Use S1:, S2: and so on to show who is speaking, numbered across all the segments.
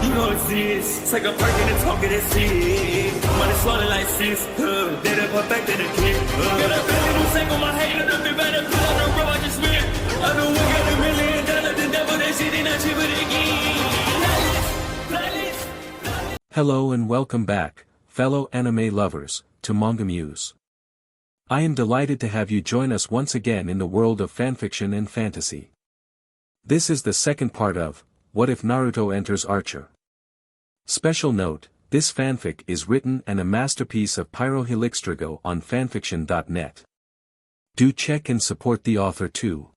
S1: You know it's this. Take a perk and a talk of that shit. Money swallowing like sis. Did it perfect in the kid. Got a billion who sang on my head. Look up better put on the road I just spent. I know we got $1 million. The devil that shit ain't not cheaper again.
S2: Hello and welcome back, fellow anime lovers, to MangaMuse. I am delighted to have you join us once again in the world of fanfiction and fantasy. This is the second part of What If Naruto Enters Archer? Special note, this fanfic is written and a masterpiece of pyrohelixdrago on FANFICTIONnet. Do check and support the author too.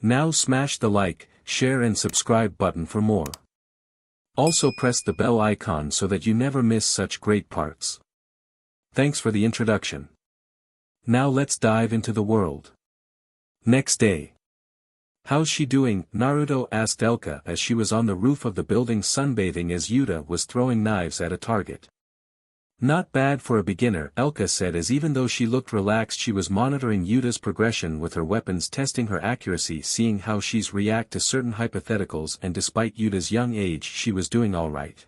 S2: Now smash the like, share and subscribe button for more. Also press the bell icon so that you never miss such great parts. Thanks for the introduction. Now let's dive into the world. Next day. How's she doing? Naruto asked Elka as she was on the roof of the building sunbathing as Yuta was throwing knives at a target. Not bad for a beginner, Elka said, as even though she looked relaxed she was monitoring Yuta's progression with her weapons, testing her accuracy, seeing how she's react to certain hypotheticals, and despite Yuta's young age she was doing alright.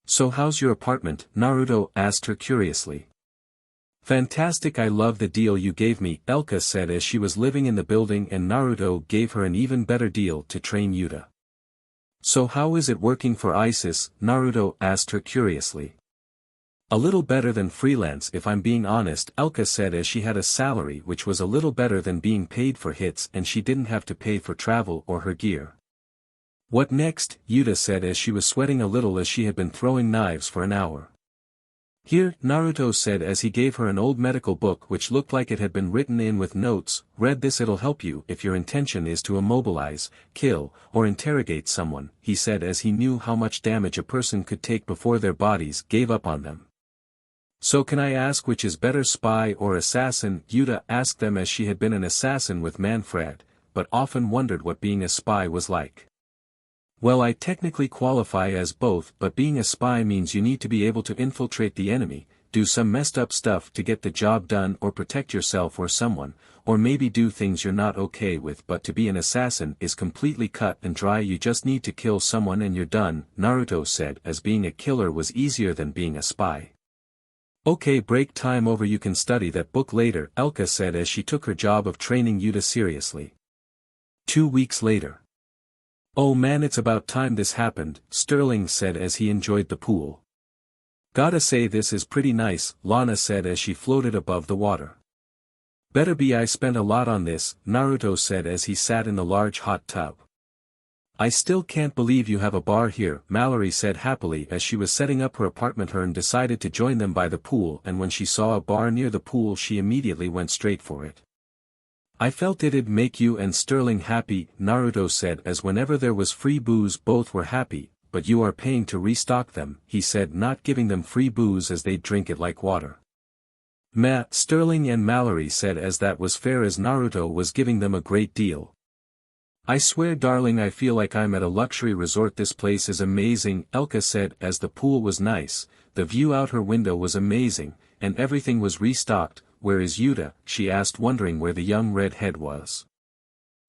S2: So how's your apartment? Naruto asked her curiously. Fantastic, I love the deal you gave me, Elka said as she was living in the building and Naruto gave her an even better deal to train Yuta. So how is it working for ISIS? Naruto asked her curiously. A little better than freelance if I'm being honest, Elka said as she had a salary which was a little better than being paid for hits and she didn't have to pay for travel or her gear. What next? Yuta said as she was sweating a little as she had been throwing knives for an hour. Here, Naruto said as he gave her an old medical book which looked like it had been written in with notes. Read this, it'll help you if your intention is to immobilize, kill, or interrogate someone, he said as he knew how much damage a person could take before their bodies gave up on them. So can I ask which is better, spy or assassin? Yuta asked them as she had been an assassin with Manfred, but often wondered what being a spy was like. Well, I technically qualify as both, but being a spy means you need to be able to infiltrate the enemy, do some messed up stuff to get the job done or protect yourself or someone, or maybe do things you're not okay with, but to be an assassin is completely cut and dry, you just need to kill someone and you're done, Naruto said as being a killer was easier than being a spy. Okay, break time over, you can study that book later, Elka said as she took her job of training Yuta seriously. 2 weeks later. Oh man, it's about time this happened, Sterling said as he enjoyed the pool. Gotta say this is pretty nice, Lana said as she floated above the water. Better be, I spent a lot on this, Naruto said as he sat in the large hot tub. I still can't believe you have a bar here, Mallory said happily as she was setting up her apartment. Hern decided to join them by the pool, and when she saw a bar near the pool she immediately went straight for it. I felt it'd make you and Sterling happy, Naruto said as whenever there was free booze both were happy, but you are paying to restock them, he said, not giving them free booze as they'd drink it like water. Meh, Sterling and Mallory said as that was fair as Naruto was giving them a great deal. I swear darling, I feel like I'm at a luxury resort, this place is amazing, Elka said as the pool was nice, the view out her window was amazing, and everything was restocked. Where is Yuta? She asked, wondering where the young redhead was.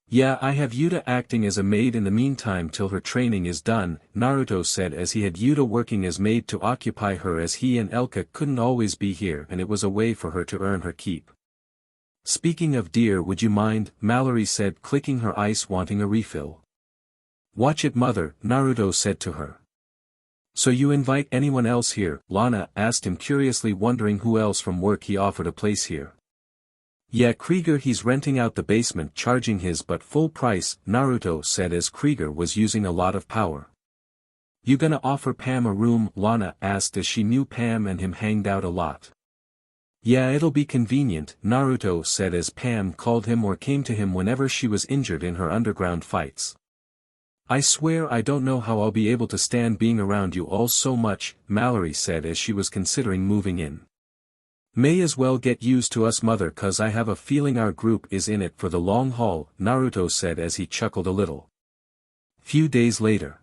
S2: Yeah, I have Yuta acting as a maid in the meantime till her training is done, Naruto said as he had Yuta working as maid to occupy her as he and Elka couldn't always be here and it was a way for her to earn her keep. Speaking of dear, would you mind? Mallory said, clicking her ice, wanting a refill. Watch it mother, Naruto said to her. So you invite anyone else here? Lana asked him curiously, wondering who else from work he offered a place here. Yeah, Krieger, he's renting out the basement, charging his but full price, Naruto said as Krieger was using a lot of power. You gonna offer Pam a room? Lana asked as she knew Pam and him hanged out a lot. Yeah, it'll be convenient, Naruto said as Pam called him or came to him whenever she was injured in her underground fights. I swear I don't know how I'll be able to stand being around you all so much, Mallory said as she was considering moving in. May as well get used to us mother, cause I have a feeling our group is in it for the long haul, Naruto said as he chuckled a little. Few days later.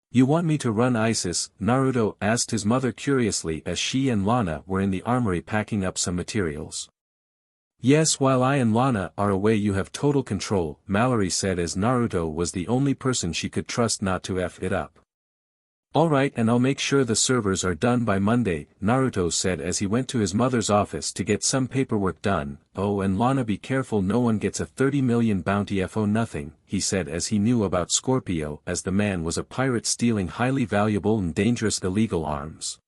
S2: You want me to run ISIS? Naruto asked his mother curiously as she and Lana were in the armory packing up some materials. Yes, while I and Lana are away you have total control, Mallory said as Naruto was the only person she could trust not to F it up. Alright, and I'll make sure the servers are done by Monday, Naruto said as he went to his mother's office to get some paperwork done. Oh, and Lana, be careful no one gets a 30 million bounty for nothing, he said as he knew about Scorpio, as the man was a pirate stealing highly valuable and dangerous illegal arms.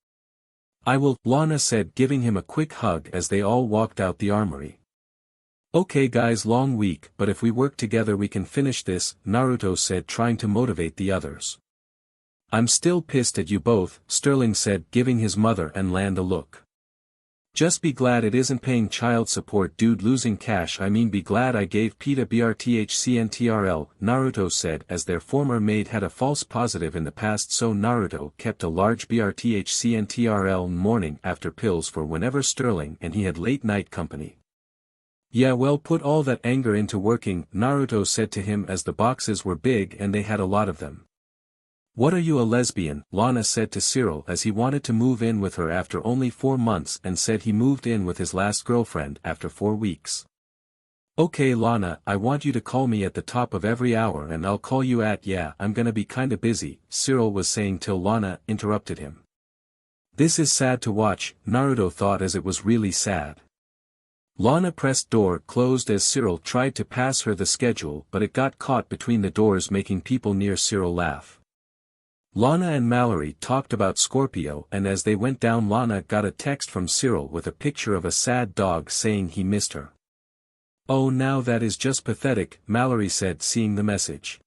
S2: I will, Lana said, giving him a quick hug as they all walked out the armory. Okay guys, long week, but if we work together we can finish this, Naruto said, trying to motivate the others. I'm still pissed at you both, Sterling said, giving his mother and Land a look. Just be glad it isn't paying child support, dude. Losing cash, I mean be glad I gave Peta BRTHCNTRL, Naruto said, as their former maid had a false positive in the past, so Naruto kept a large BRTHCNTRL morning after pills for whenever Sterling and he had late night company. Yeah, well, put all that anger into working, Naruto said to him as the boxes were big and they had a lot of them. What are you, a lesbian? Lana said to Cyril as he wanted to move in with her after only 4 months and said he moved in with his last girlfriend after 4 weeks. Okay Lana, I want you to call me at the top of every hour and I'll call you at, yeah, I'm gonna be kinda busy, Cyril was saying till Lana interrupted him. This is sad to watch, Naruto thought as it was really sad. Lana pressed door closed as Cyril tried to pass her the schedule, but it got caught between the doors, making people near Cyril laugh. Lana and Mallory talked about Scorpio, and as they went down Lana got a text from Cyril with a picture of a sad dog saying he missed her. Oh, now that is just pathetic, Mallory said, seeing the message.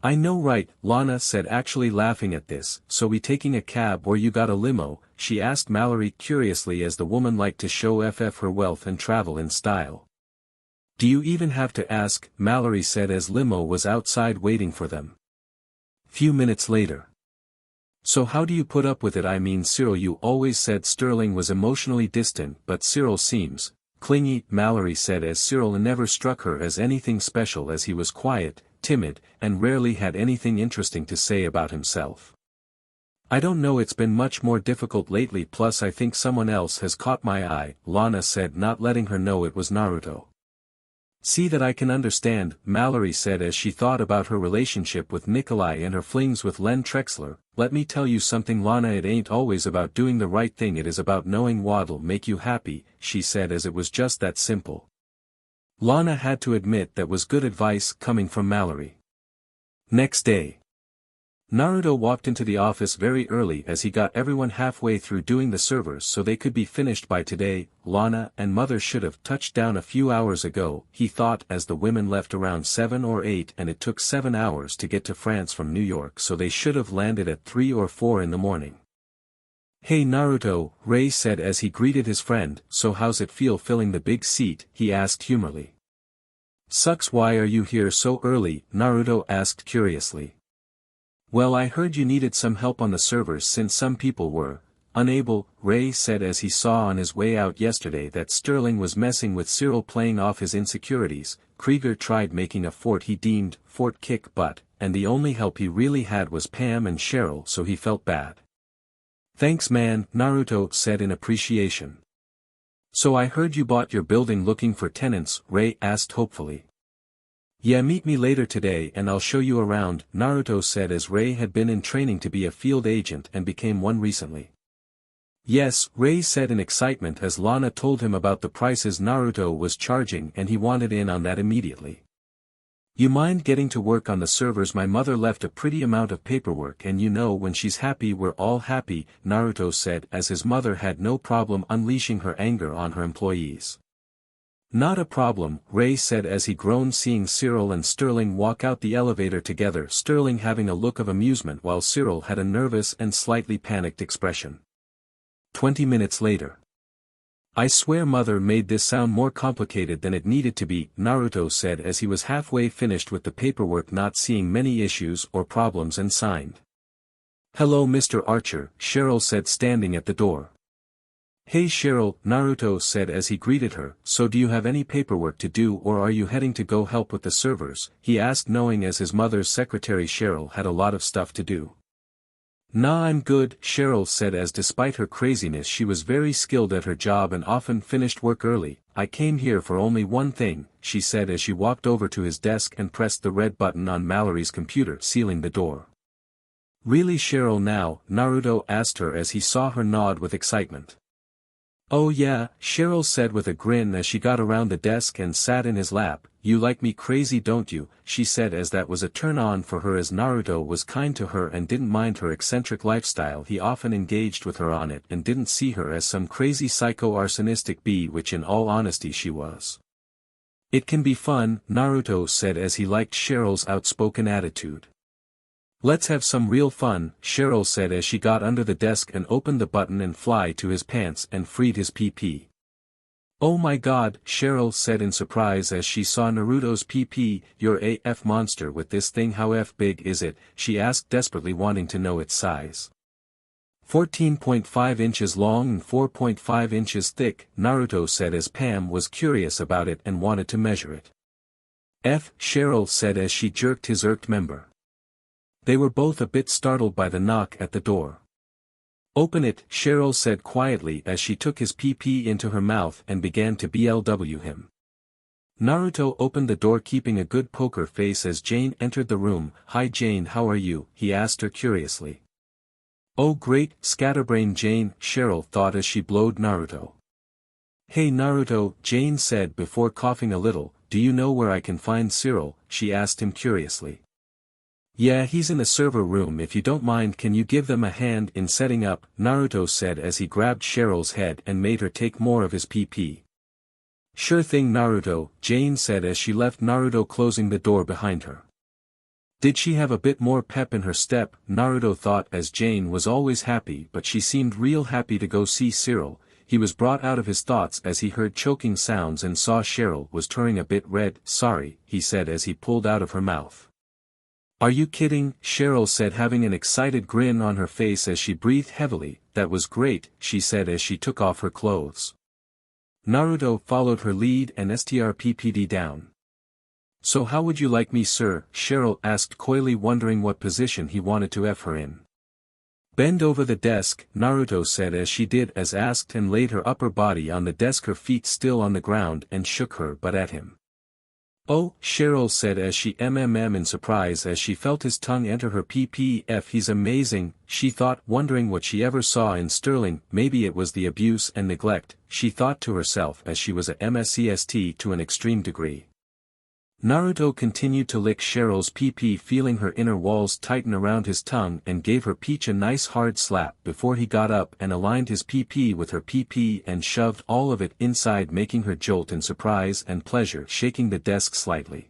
S2: I know, right, Lana said, actually laughing at this. So we taking a cab or you got a limo? She asked Mallory curiously, as the woman liked to show her wealth and travel in style. Do you even have to ask? Mallory said as limo was outside waiting for them. Few minutes later. So how do you put up with it? I mean, Cyril, you always said Sterling was emotionally distant, but Cyril seems clingy, Mallory said as Cyril never struck her as anything special, as he was quiet, timid, and rarely had anything interesting to say about himself. I don't know, it's been much more difficult lately, plus I think someone else has caught my eye, Lana said, not letting her know it was Naruto. See that I can understand, Mallory said as she thought about her relationship with Nikolai and her flings with Len Trexler. Let me tell you something, Lana, it ain't always about doing the right thing, it is about knowing what'll make you happy, she said as it was just that simple. Lana had to admit that was good advice coming from Mallory. Next day. Naruto walked into the office very early as he got everyone halfway through doing the servers so they could be finished by today. Lana and Mother should have touched down a few hours ago, he thought, as the women left around 7 or 8 and it took 7 hours to get to France from New York, so they should have landed at 3 or 4 in the morning. Hey Naruto, Ray said as he greeted his friend, so how's it feel filling the big seat, he asked humorly. Sucks. Why are you here so early? Naruto asked curiously. Well, I heard you needed some help on the servers since some people were unable, Ray said as he saw on his way out yesterday that Sterling was messing with Cyril, playing off his insecurities. Krieger tried making a fort he deemed fort kick butt, and the only help he really had was Pam and Cheryl, so he felt bad. Thanks man, Naruto said in appreciation. So I heard you bought your building looking for tenants, Ray asked hopefully. Yeah, meet me later today and I'll show you around, Naruto said as Ray had been in training to be a field agent and became one recently. Yes, Ray said in excitement as Lana told him about the prices Naruto was charging and he wanted in on that immediately. You mind getting to work on the servers? My mother left a pretty amount of paperwork and you know, when she's happy we're all happy, Naruto said as his mother had no problem unleashing her anger on her employees. Not a problem, Ray said as he groaned seeing Cyril and Sterling walk out the elevator together, Sterling having a look of amusement while Cyril had a nervous and slightly panicked expression. 20 minutes later. I swear Mother made this sound more complicated than it needed to be, Naruto said as he was halfway finished with the paperwork, not seeing many issues or problems, and signed. Hello Mr. Archer, Cheryl said standing at the door. Hey Cheryl, Naruto said as he greeted her, so do you have any paperwork to do or are you heading to go help with the servers, he asked, knowing as his mother's secretary Cheryl had a lot of stuff to do. Nah, I'm good, Cheryl said as despite her craziness she was very skilled at her job and often finished work early. I came here for only one thing, she said as she walked over to his desk and pressed the red button on Mallory's computer, sealing the door. Really Cheryl now? Naruto asked her as he saw her nod with excitement. Oh yeah, Cheryl said with a grin as she got around the desk and sat in his lap. You like me crazy don't you, she said as that was a turn-on for her as Naruto was kind to her and didn't mind her eccentric lifestyle. He often engaged with her on it and didn't see her as some crazy psycho-arsonistic bee, which in all honesty she was. It can be fun, Naruto said as he liked Cheryl's outspoken attitude. Let's have some real fun, Cheryl said as she got under the desk and opened the button and fly to his pants and freed his PP. Oh my god, Cheryl said in surprise as she saw Naruto's PP. You're a F monster with this thing. How F big is it? She asked desperately, wanting to know its size. 14.5 inches long and 4.5 inches thick, Naruto said as Pam was curious about it and wanted to measure it. F, Cheryl said as she jerked his irked member. They were both a bit startled by the knock at the door. Open it, Cheryl said quietly as she took his PP into her mouth and began to BLW him. Naruto opened the door keeping a good poker face as Jane entered the room. Hi Jane, how are you? He asked her curiously. Oh great, scatterbrain Jane, Cheryl thought as she blowed Naruto. Hey Naruto, Jane said before coughing a little. Do you know where I can find Cyril? She asked him curiously. Yeah, he's in the server room. If you don't mind, can you give them a hand in setting up? Naruto said as he grabbed Cheryl's head and made her take more of his PP. Sure thing Naruto, Jane said as she left Naruto closing the door behind her. Did she have a bit more pep in her step? Naruto thought as Jane was always happy, but she seemed real happy to go see Cyril. He was brought out of his thoughts as he heard choking sounds and saw Cheryl was turning a bit red. Sorry, he said as he pulled out of her mouth. Are you kidding? Cheryl said having an excited grin on her face as she breathed heavily. That was great, she said as she took off her clothes. Naruto followed her lead and strppd down. So how would you like me sir? Cheryl asked coyly, wondering what position he wanted to F her in. Bend over the desk, Naruto said as she did as asked and laid her upper body on the desk, her feet still on the ground, and shook her butt at him. Oh, Cheryl said as she in surprise as she felt his tongue enter her ppf. He's amazing, she thought, wondering what she ever saw in Sterling. Maybe it was the abuse and neglect, she thought to herself as she was a MSCST to an extreme degree. Naruto continued to lick Cheryl's PP, feeling her inner walls tighten around his tongue, and gave her peach a nice hard slap before he got up and aligned his PP with her PP and shoved all of it inside, making her jolt in surprise and pleasure, shaking the desk slightly.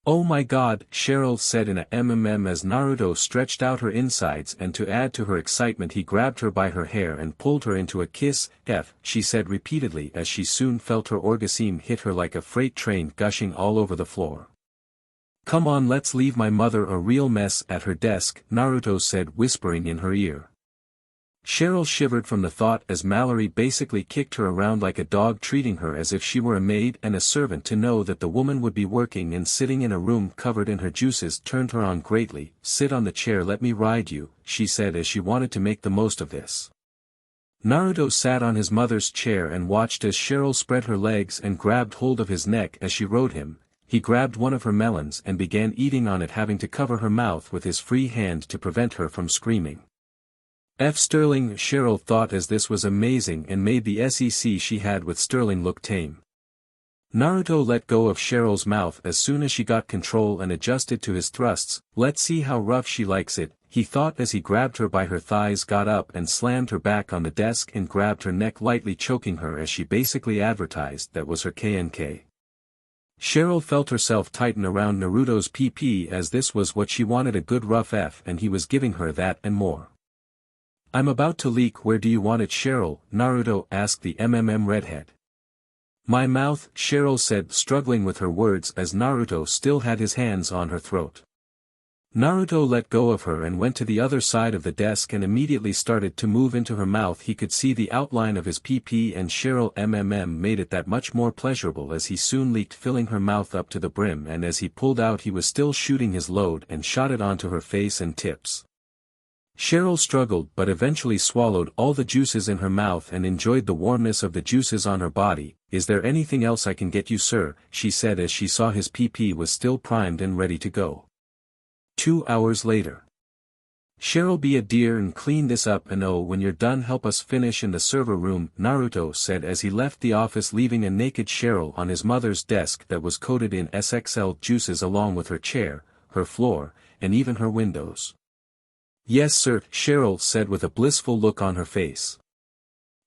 S2: Oh my god, Cheryl said in a as Naruto stretched out her insides, and to add to her excitement he grabbed her by her hair and pulled her into a kiss. F, she said repeatedly as she soon felt her orgasm hit her like a freight train, gushing all over the floor. Come on, let's leave my mother a real mess at her desk, Naruto said, whispering in her ear. Cheryl shivered from the thought as Mallory basically kicked her around like a dog, treating her as if she were a maid and a servant. To know that the woman would be working and sitting in a room covered in her juices turned her on greatly. Sit on the chair, let me ride you, she said as she wanted to make the most of this. Naruto sat on his mother's chair and watched as Cheryl spread her legs and grabbed hold of his neck as she rode him. He grabbed one of her melons and began eating on it, having to cover her mouth with his free hand to prevent her from screaming. F Sterling, Cheryl thought as this was amazing and made the SEC she had with Sterling look tame. Naruto let go of Cheryl's mouth as soon as she got control and adjusted to his thrusts. Let's see how rough she likes it, he thought as he grabbed her by her thighs, got up and slammed her back on the desk and grabbed her neck, lightly choking her as she basically advertised that was her KNK. Cheryl felt herself tighten around Naruto's PP as this was what she wanted, a good rough F, and he was giving her that and more. I'm about to leak. Where do you want it, Cheryl? Naruto asked the redhead. My mouth, Cheryl said, struggling with her words as Naruto still had his hands on her throat. Naruto let go of her and went to the other side of the desk and immediately started to move into her mouth. He could see the outline of his PP and Cheryl made it that much more pleasurable as he soon leaked, filling her mouth up to the brim, and as he pulled out he was still shooting his load and shot it onto her face and tips. Cheryl struggled but eventually swallowed all the juices in her mouth and enjoyed the warmness of the juices on her body. Is there anything else I can get you, sir? She said as she saw his PP was still primed and ready to go. 2 hours later. Cheryl, be a dear and clean this up, and oh, when you're done help us finish in the server room, Naruto said as he left the office, leaving a naked Cheryl on his mother's desk that was coated in SXL juices, along with her chair, her floor, and even her windows. Yes sir, Cheryl said with a blissful look on her face.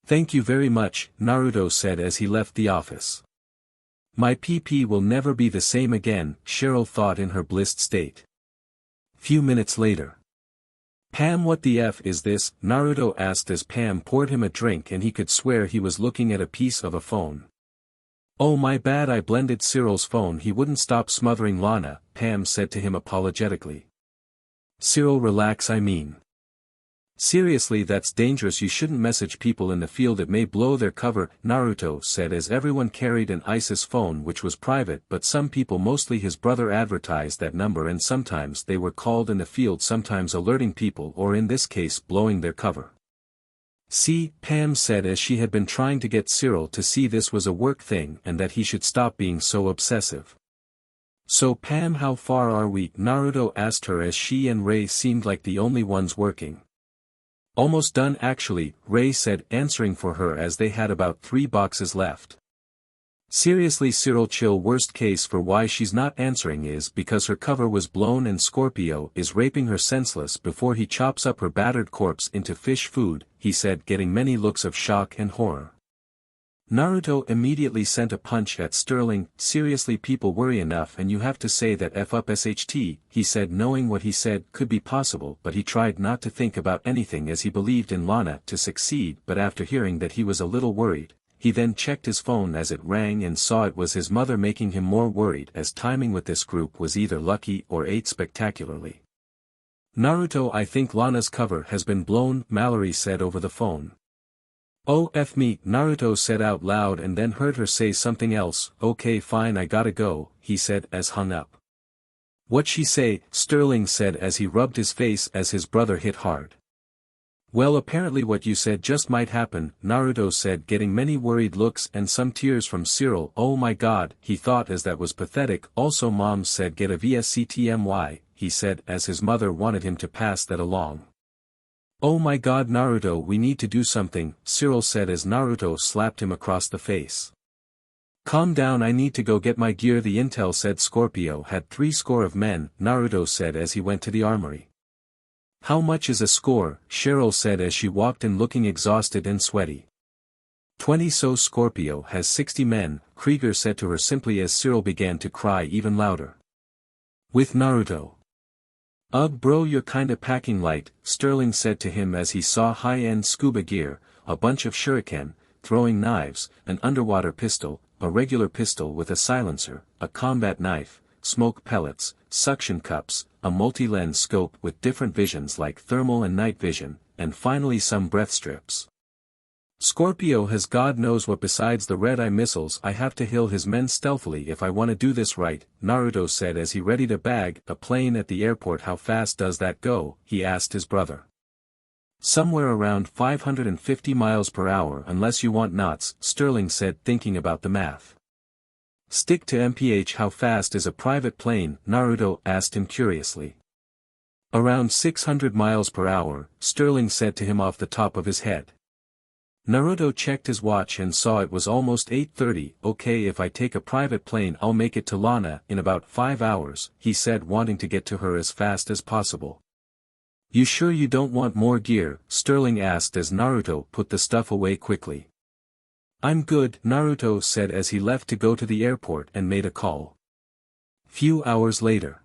S2: Thank you very much, Naruto said as he left the office. My PP will never be the same again, Cheryl thought in her blissed state. Few minutes later. Pam, what the F is this? Naruto asked as Pam poured him a drink and he could swear he was looking at a piece of a phone. Oh my bad, I blended Cyril's phone, he wouldn't stop smothering Lana, Pam said to him apologetically. Cyril, relax, I mean. Seriously, that's dangerous, you shouldn't message people in the field, it may blow their cover, Naruto said as everyone carried an ISIS phone which was private, but some people, mostly his brother, advertised that number and sometimes they were called in the field, sometimes alerting people or in this case blowing their cover. See, Pam said as she had been trying to get Cyril to see this was a work thing and that he should stop being so obsessive. So Pam, how far are we? Naruto asked her as she and Ray seemed like the only ones working. Almost done actually, Ray said, answering for her as they had about 3 boxes left. Seriously Cyril, chill, worst case for why she's not answering is because her cover was blown and Scorpio is raping her senseless before he chops up her battered corpse into fish food, he said, getting many looks of shock and horror. Naruto immediately sent a punch at Sterling. Seriously, people worry enough and you have to say that F up SHT, he said, knowing what he said could be possible, but he tried not to think about anything as he believed in Lana to succeed, but after hearing that he was a little worried, he then checked his phone as it rang and saw it was his mother, making him more worried as timing with this group was either lucky or ate spectacularly. Naruto, I think Lana's cover has been blown, Mallory said over the phone. Oh F me, Naruto said out loud and then heard her say something else. Okay fine, I gotta go, he said as hung up. What'd she say? Sterling said as he rubbed his face as his brother hit hard. Well, apparently what you said just might happen, Naruto said, getting many worried looks and some tears from Cyril. Oh my god, he thought, as that was pathetic. Also Mom said get a VSCTMY, he said as his mother wanted him to pass that along. Oh my god Naruto, we need to do something, Cyril said as Naruto slapped him across the face. Calm down, I need to go get my gear, the intel said Scorpio had 300 men, Naruto said as he went to the armory. How much is a score? Cheryl said as she walked in looking exhausted and sweaty. 20, so Scorpio has 60 men, Krieger said to her simply as Cyril began to cry even louder. With Naruto. Ugh bro, you're kinda packing light, Sterling said to him as he saw high-end scuba gear, a bunch of shuriken, throwing knives, an underwater pistol, a regular pistol with a silencer, a combat knife, smoke pellets, suction cups, a multi-lens scope with different visions like thermal and night vision, and finally some breath strips. Scorpio has God knows what besides the red-eye missiles. I have to heal his men stealthily if I want to do this right, Naruto said as he readied a bag. A plane at the airport, how fast does that go? He asked his brother. Somewhere around 550 miles per hour unless you want knots, Sterling said, thinking about the math. Stick to MPH. How fast is a private plane? Naruto asked him curiously. Around 600 miles per hour, Sterling said to him off the top of his head. Naruto checked his watch and saw it was almost 8:30. Okay, if I take a private plane I'll make it to Lana in about 5 hours, he said, wanting to get to her as fast as possible. You sure you don't want more gear? Sterling asked as Naruto put the stuff away quickly. I'm good, Naruto said as he left to go to the airport and made a call. Few hours later.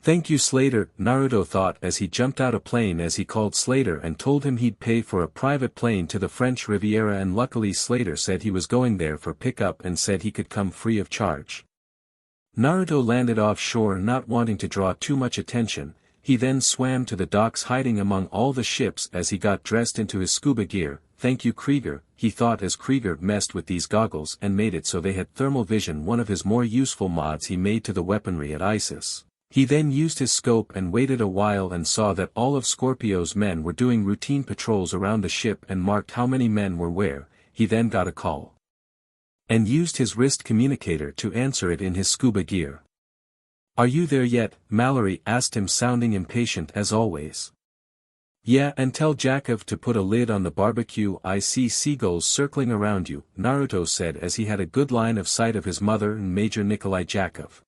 S2: Thank you Slater, Naruto thought as he jumped out a plane as he called Slater and told him he'd pay for a private plane to the French Riviera, and luckily Slater said he was going there for pickup and said he could come free of charge. Naruto landed offshore not wanting to draw too much attention. He then swam to the docks, hiding among all the ships as he got dressed into his scuba gear. Thank you Krieger, he thought as Krieger messed with these goggles and made it so they had thermal vision, one of his more useful mods he made to the weaponry at ISIS. He then used his scope and waited a while and saw that all of Scorpio's men were doing routine patrols around the ship and marked how many men were where. He then got a call. And used his wrist communicator to answer it in his scuba gear. Are you there yet? Mallory asked him, sounding impatient as always. Yeah, and tell Jakov to put a lid on the barbecue. I see seagulls circling around you, Naruto said as he had a good line of sight of his mother and Major Nikolai Jakov.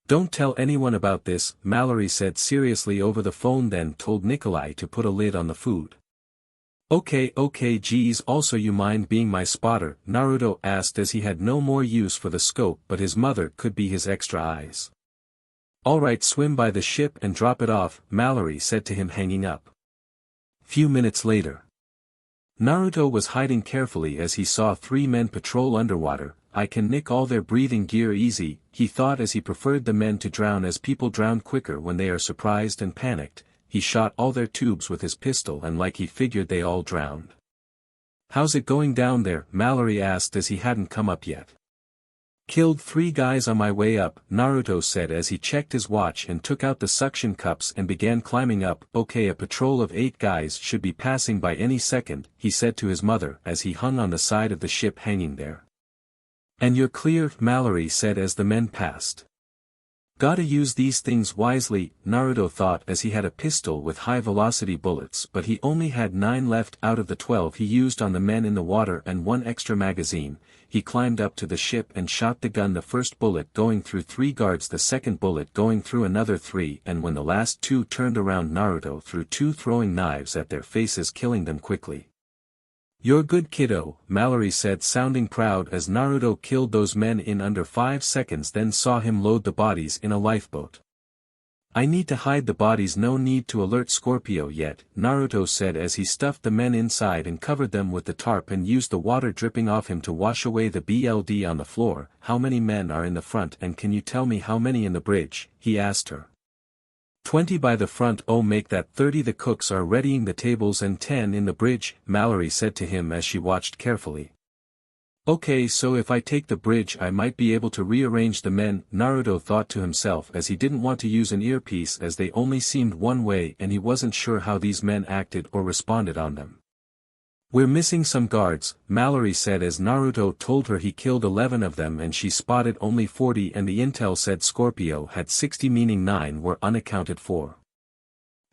S2: Don't tell anyone about this, Mallory said seriously over the phone, then told Nikolai to put a lid on the food. Okay geez, also you mind being my spotter, Naruto asked as he had no more use for the scope but his mother could be his extra eyes. Alright, swim by the ship and drop it off, Mallory said to him, hanging up. Few minutes later. Naruto was hiding carefully as he saw 3 men patrol underwater. I can nick all their breathing gear easy, he thought as he preferred the men to drown as people drown quicker when they are surprised and panicked. He shot all their tubes with his pistol and like he figured they all drowned. How's it going down there? Mallory asked as he hadn't come up yet. Killed 3 guys on my way up, Naruto said as he checked his watch and took out the suction cups and began climbing up. Okay, a patrol of 8 guys should be passing by any second, he said to his mother as he hung on the side of the ship hanging there. And you're clear, Mallory said as the men passed. Gotta use these things wisely, Naruto thought as he had a pistol with high-velocity bullets but he only had 9 left out of the 12 he used on the men in the water and 1 extra magazine. He climbed up to the ship and shot the gun, the first bullet going through 3 guards, the second bullet going through another 3, and when the last 2 turned around Naruto threw 2 throwing knives at their faces, killing them quickly. You're good kiddo, Mallory said sounding proud as Naruto killed those men in under 5 seconds, then saw him load the bodies in a lifeboat. I need to hide the bodies, no need to alert Scorpio yet, Naruto said as he stuffed the men inside and covered them with the tarp and used the water dripping off him to wash away the blood on the floor. How many men are in the front and can you tell me how many in the bridge? He asked her. 20 by the front. Oh, make that 30. The cooks are readying the tables and 10 in the bridge, Mallory said to him as she watched carefully. Okay, so if I take the bridge I might be able to rearrange the men, Naruto thought to himself as he didn't want to use an earpiece as they only seemed one way and he wasn't sure how these men acted or responded on them. We're missing some guards, Mallory said as Naruto told her he killed 11 of them and she spotted only 40 and the intel said Scorpio had 60, meaning 9 were unaccounted for.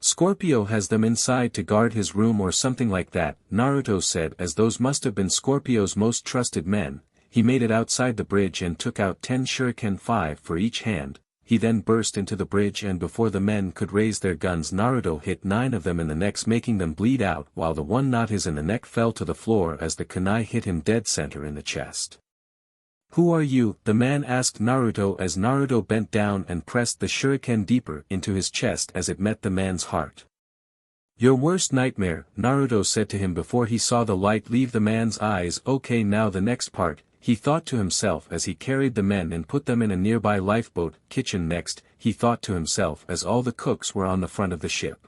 S2: Scorpio has them inside to guard his room or something like that, Naruto said as those must have been Scorpio's most trusted men. He made it outside the bridge and took out 10 shuriken, 5 for each hand. He then burst into the bridge and before the men could raise their guns Naruto hit 9 of them in the necks, making them bleed out, while the one not his in the neck fell to the floor as the kunai hit him dead center in the chest. Who are you? The man asked Naruto as Naruto bent down and pressed the shuriken deeper into his chest as it met the man's heart. Your worst nightmare, Naruto said to him before he saw the light leave the man's eyes. Okay, now the next part, he thought to himself as he carried the men and put them in a nearby lifeboat. Kitchen next, he thought to himself as all the cooks were on the front of the ship.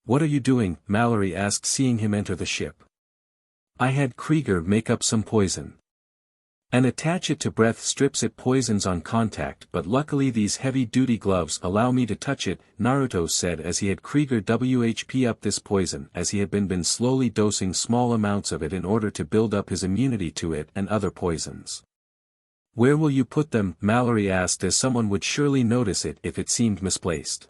S2: What are you doing? Mallory asked seeing him enter the ship. I had Krieger make up some poison. And attach it to breath strips, it poisons on contact, but luckily these heavy-duty gloves allow me to touch it, Naruto said as he had Krieger WHP up this poison as he had been slowly dosing small amounts of it in order to build up his immunity to it and other poisons. Where will you put them? Mallory asked as someone would surely notice it if it seemed misplaced.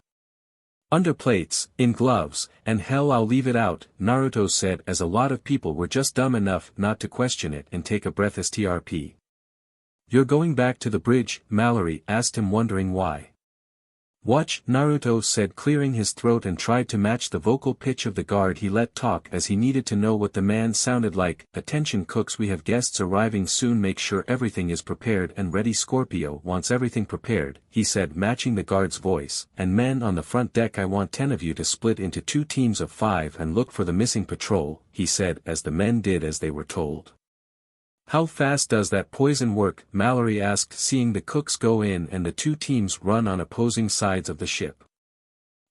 S2: Under plates, in gloves, and hell I'll leave it out, Naruto said as a lot of people were just dumb enough not to question it and take a breath. Strp. You're going back to the bridge? Mallory asked him wondering why. Watch, Naruto said clearing his throat and tried to match the vocal pitch of the guard he let talk as he needed to know what the man sounded like. Attention cooks, we have guests arriving soon, make sure everything is prepared and ready. Scorpio wants everything prepared, he said matching the guard's voice, and men on the front deck, I want 10 of you to split into 2 teams of 5 and look for the missing patrol, he said as the men did as they were told. How fast does that poison work? Mallory asked seeing the cooks go in and the 2 teams run on opposing sides of the ship.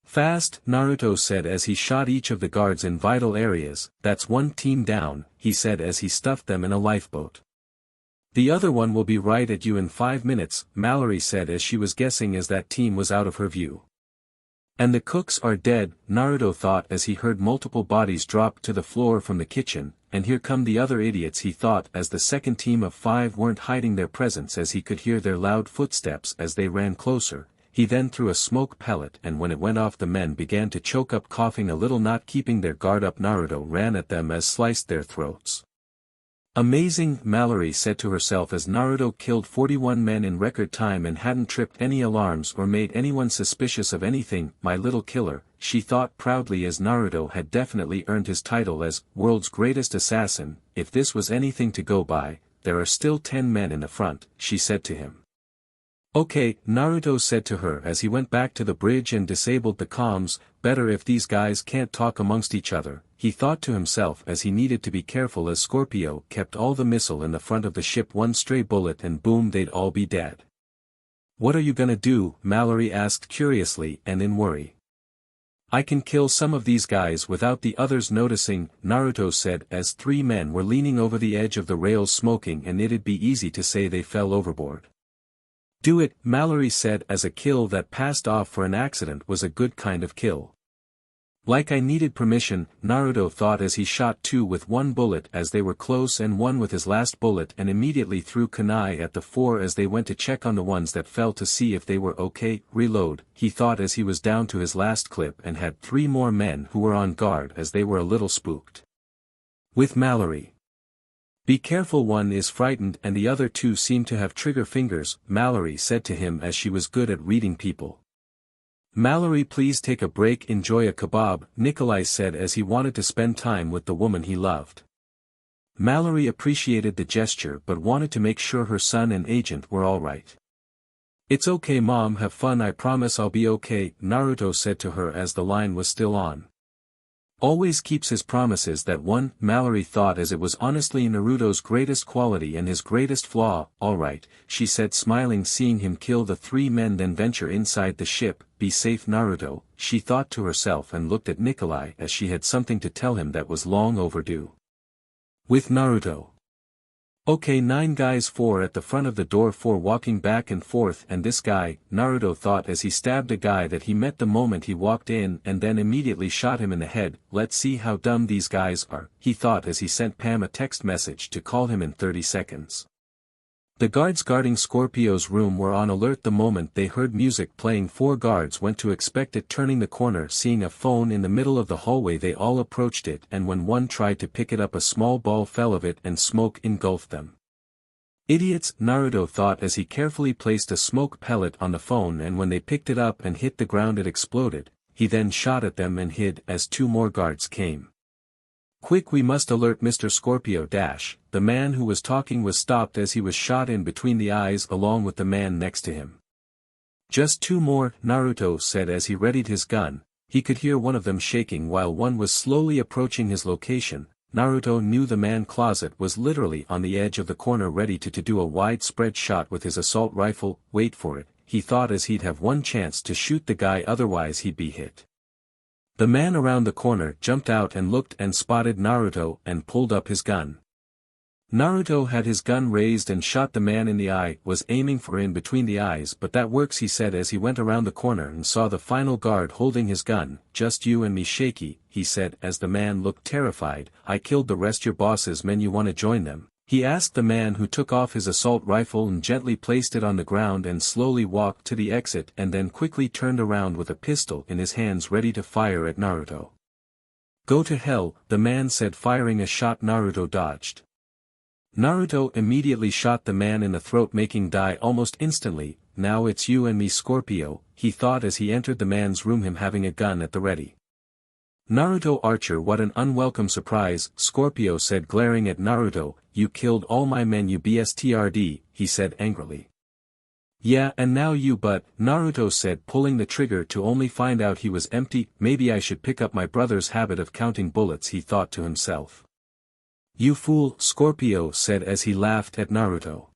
S2: Fast, Naruto said as he shot each of the guards in vital areas. That's 1 team down, he said as he stuffed them in a lifeboat. The other one will be right at you in 5 minutes, Mallory said as she was guessing as that team was out of her view. And the cooks are dead, Naruto thought as he heard multiple bodies drop to the floor from the kitchen. And here come the other idiots, he thought as the second team of 5 weren't hiding their presence as he could hear their loud footsteps as they ran closer. he then threw a smoke pellet and when it went off the men began to choke up coughing a little not keeping their guard up. Naruto ran at them as sliced their throats. Amazing, Mallory said to herself as Naruto killed 41 men in record time and hadn't tripped any alarms or made anyone suspicious of anything. My little killer, she thought proudly as Naruto had definitely earned his title as world's greatest assassin. If this was anything to go by, there are still 10 men in the front, she said to him. Okay, Naruto said to her as he went back to the bridge and disabled the comms. Better if these guys can't talk amongst each other, he thought to himself as he needed to be careful as Scorpio kept all the missile in the front of the ship. One stray bullet and boom, they'd all be dead. What are you gonna do? Mallory asked curiously and in worry. I can kill some of these guys without the others noticing, Naruto said as 3 men were leaning over the edge of the rails smoking and it'd be easy to say they fell overboard. Do it, Mallory said as a kill that passed off for an accident was a good kind of kill. Like I needed permission, Naruto thought as he shot 2 with 1 bullet as they were close and 1 with his last bullet and immediately threw kunai at the 4 as they went to check on the ones that fell to see if they were okay. Reload, he thought as he was down to his last clip and had 3 more men who were on guard as they were a little spooked. With Mallory. Be careful, one is frightened and the other 2 seem to have trigger fingers, Mallory said to him as she was good at reading people. Mallory, please take a break, enjoy a kebab, Nikolai said as he wanted to spend time with the woman he loved. Mallory appreciated the gesture but wanted to make sure her son and agent were alright. It's okay mom, have fun, I promise I'll be okay, Naruto said to her as the line was still on. Always keeps his promises, that one, Mallory thought as it was honestly Naruto's greatest quality and his greatest flaw. Alright, she said smiling seeing him kill the 3 men then venture inside the ship. Be safe Naruto, she thought to herself and looked at Nikolai as she had something to tell him that was long overdue. With Naruto. Okay, 9 guys, 4 at the front of the door, 4 walking back and forth, and this guy, Naruto thought as he stabbed a guy that he met the moment he walked in and then immediately shot him in the head. Let's see how dumb these guys are, he thought as he sent Pam a text message to call him in 30 seconds. The guards guarding Scorpio's room were on alert the moment they heard music playing. 4 guards went to expect it. Turning the corner, seeing a phone in the middle of the hallway, they all approached it, and when one tried to pick it up a small ball fell of it and smoke engulfed them. Idiots, Naruto thought as he carefully placed a smoke pellet on the phone, and when they picked it up and hit the ground it exploded. He then shot at them and hid as 2 more guards came. Quick, we must alert Mr. Scorpio. The man who was talking was stopped as he was shot in between the eyes along with the man next to him. Just 2 more, Naruto said as he readied his gun. He could hear one of them shaking while one was slowly approaching his location. Naruto knew the man closet was literally on the edge of the corner ready to do a widespread shot with his assault rifle. Wait for it, he thought as he'd have one chance to shoot the guy, otherwise he'd be hit. The man around the corner jumped out and looked and spotted Naruto and pulled up his gun. Naruto had his gun raised and shot the man in the eye, was aiming for in between the eyes, but that works, he said as he went around the corner and saw the final guard holding his gun. Just you and me, Shaky, he said as the man looked terrified. I killed the rest, your boss's men, you wanna join them? He asked the man who took off his assault rifle and gently placed it on the ground and slowly walked to the exit and then quickly turned around with a pistol in his hands ready to fire at Naruto. Go to hell, the man said, firing a shot Naruto dodged. Naruto immediately shot the man in the throat, making die almost instantly. Now it's you and me, Scorpio, he thought as he entered the man's room, him having a gun at the ready. Naruto Archer, what an unwelcome surprise, Scorpio said glaring at Naruto. You killed all my men, you bstrd, he said angrily. Yeah, and now you, but, Naruto said pulling the trigger to only find out he was empty. Maybe I should pick up my brother's habit of counting bullets, he thought to himself. You fool, Scorpio said as he laughed at Naruto.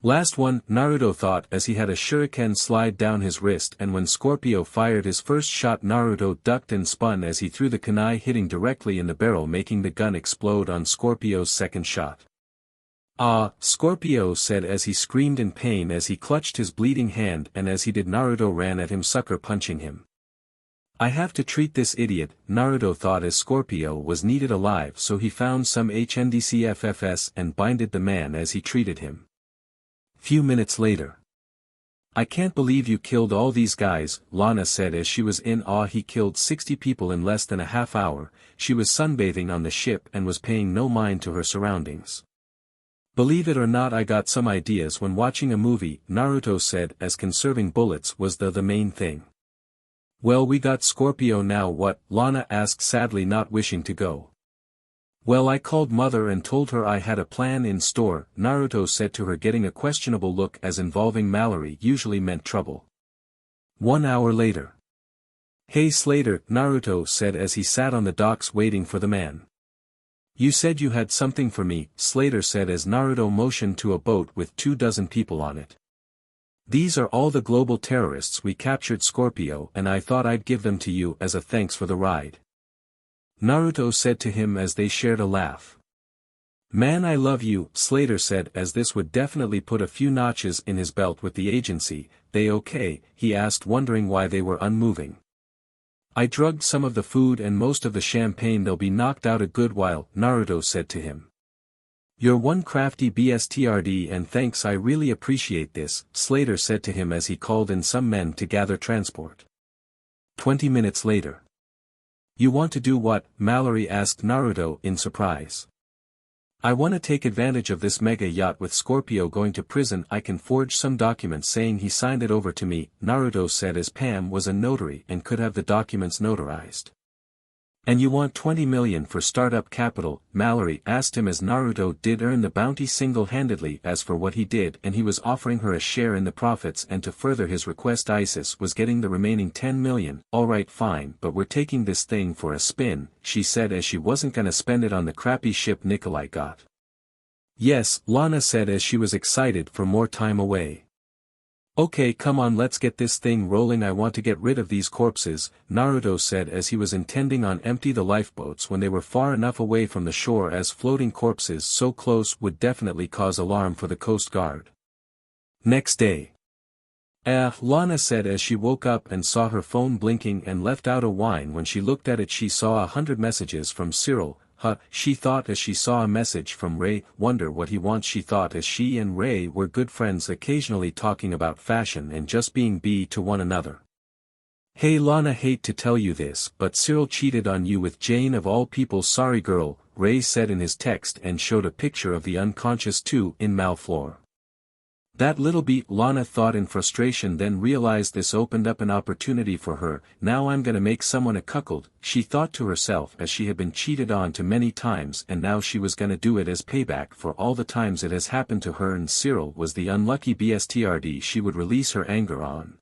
S2: Last one, Naruto thought as he had a shuriken slide down his wrist, and when Scorpio fired his first shot Naruto ducked and spun as he threw the kunai, hitting directly in the barrel, making the gun explode on Scorpio's second shot. Ah, Scorpio said as he screamed in pain as he clutched his bleeding hand, and as he did Naruto ran at him, sucker punching him. I have to treat this idiot, Naruto thought as Scorpio was needed alive, so he found some HNDCFFS and binded the man as he treated him. Few minutes later. I can't believe you killed all these guys, Lana said as she was in awe. He killed 60 people in less than a half hour. She was sunbathing on the ship and was paying no mind to her surroundings. Believe it or not, I got some ideas when watching a movie, Naruto said, as conserving bullets was the main thing. Well, we got Scorpio now. What? Lana asked sadly, not wishing to go. Well, I called mother and told her I had a plan in store, Naruto said to her, getting a questionable look as involving Mallory usually meant trouble. 1 hour later. Hey Slater, Naruto said as he sat on the docks waiting for the man. You said you had something for me, Slater said as Naruto motioned to a boat with 24 people on it. These are all the global terrorists we captured, Scorpio, and I thought I'd give them to you as a thanks for the ride. Naruto said to him as they shared a laugh. Man, I love you, Slater said as this would definitely put a few notches in his belt with the agency. They okay? He asked, wondering why they were unmoving. I drugged some of the food and most of the champagne. They'll be knocked out a good while, Naruto said to him. You're one crafty bstrd, and thanks, I really appreciate this, Slater said to him as he called in some men to gather transport. 20 minutes later. You want to do what? Mallory asked Naruto in surprise. I want to take advantage of this mega yacht with Scorpio going to prison. I can forge some documents saying he signed it over to me, Naruto said as Pam was a notary and could have the documents notarized. And you want 20 million for startup capital? Mallory asked him as Naruto did earn the bounty single-handedly as for what he did, and he was offering her a share in the profits, and to further his request Isis was getting the remaining 10 million. Alright, fine, but we're taking this thing for a spin, she said as she wasn't gonna spend it on the crappy ship Nikolai got. Yes, Lana said as she was excited for more time away. Okay, come on, let's get this thing rolling. I want to get rid of these corpses, Naruto said as he was intending on empty the lifeboats when they were far enough away from the shore, as floating corpses so close would definitely cause alarm for the Coast Guard. Next day. Lana said as she woke up and saw her phone blinking and left out a whine. When she looked at it she saw 100 messages from Cyril. She thought as she saw a message from Ray. Wonder what he wants. She thought as she and Ray were good friends, occasionally talking about fashion and just being to one another. Hey Lana, hate to tell you this, but Cyril cheated on you with Jane of all people. Sorry girl, Ray said in his text and showed a picture of the unconscious two in Malfloor. That little beat, Lana thought in frustration, then realized this opened up an opportunity for her. Now I'm gonna make someone a cuckold, she thought to herself as she had been cheated on too many times, and now she was gonna do it as payback for all the times it has happened to her, and Cyril was the unlucky bstrd she would release her anger on.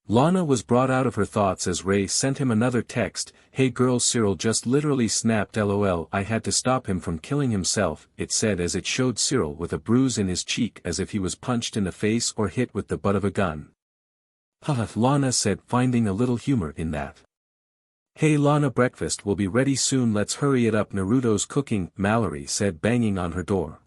S2: Lana was brought out of her thoughts as Ray sent him another text. Hey girl, Cyril just literally snapped, lol, I had to stop him from killing himself, it said as it showed Cyril with a bruise in his cheek as if he was punched in the face or hit with the butt of a gun. Haha, Lana said, finding a little humor in that. Hey Lana, breakfast will be ready soon, let's hurry it up, Naruto's cooking, Mallory said, banging on her door.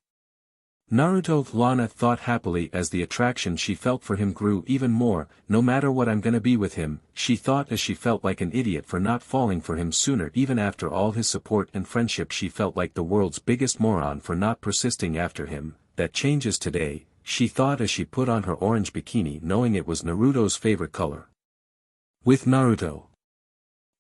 S2: Naruto, Lana thought happily as the attraction she felt for him grew even more. No matter what, I'm gonna be with him, she thought as she felt like an idiot for not falling for him sooner. Even after all his support and friendship she felt like the world's biggest moron for not persisting after him. That changes today, she thought as she put on her orange bikini knowing it was Naruto's favorite color. With Naruto.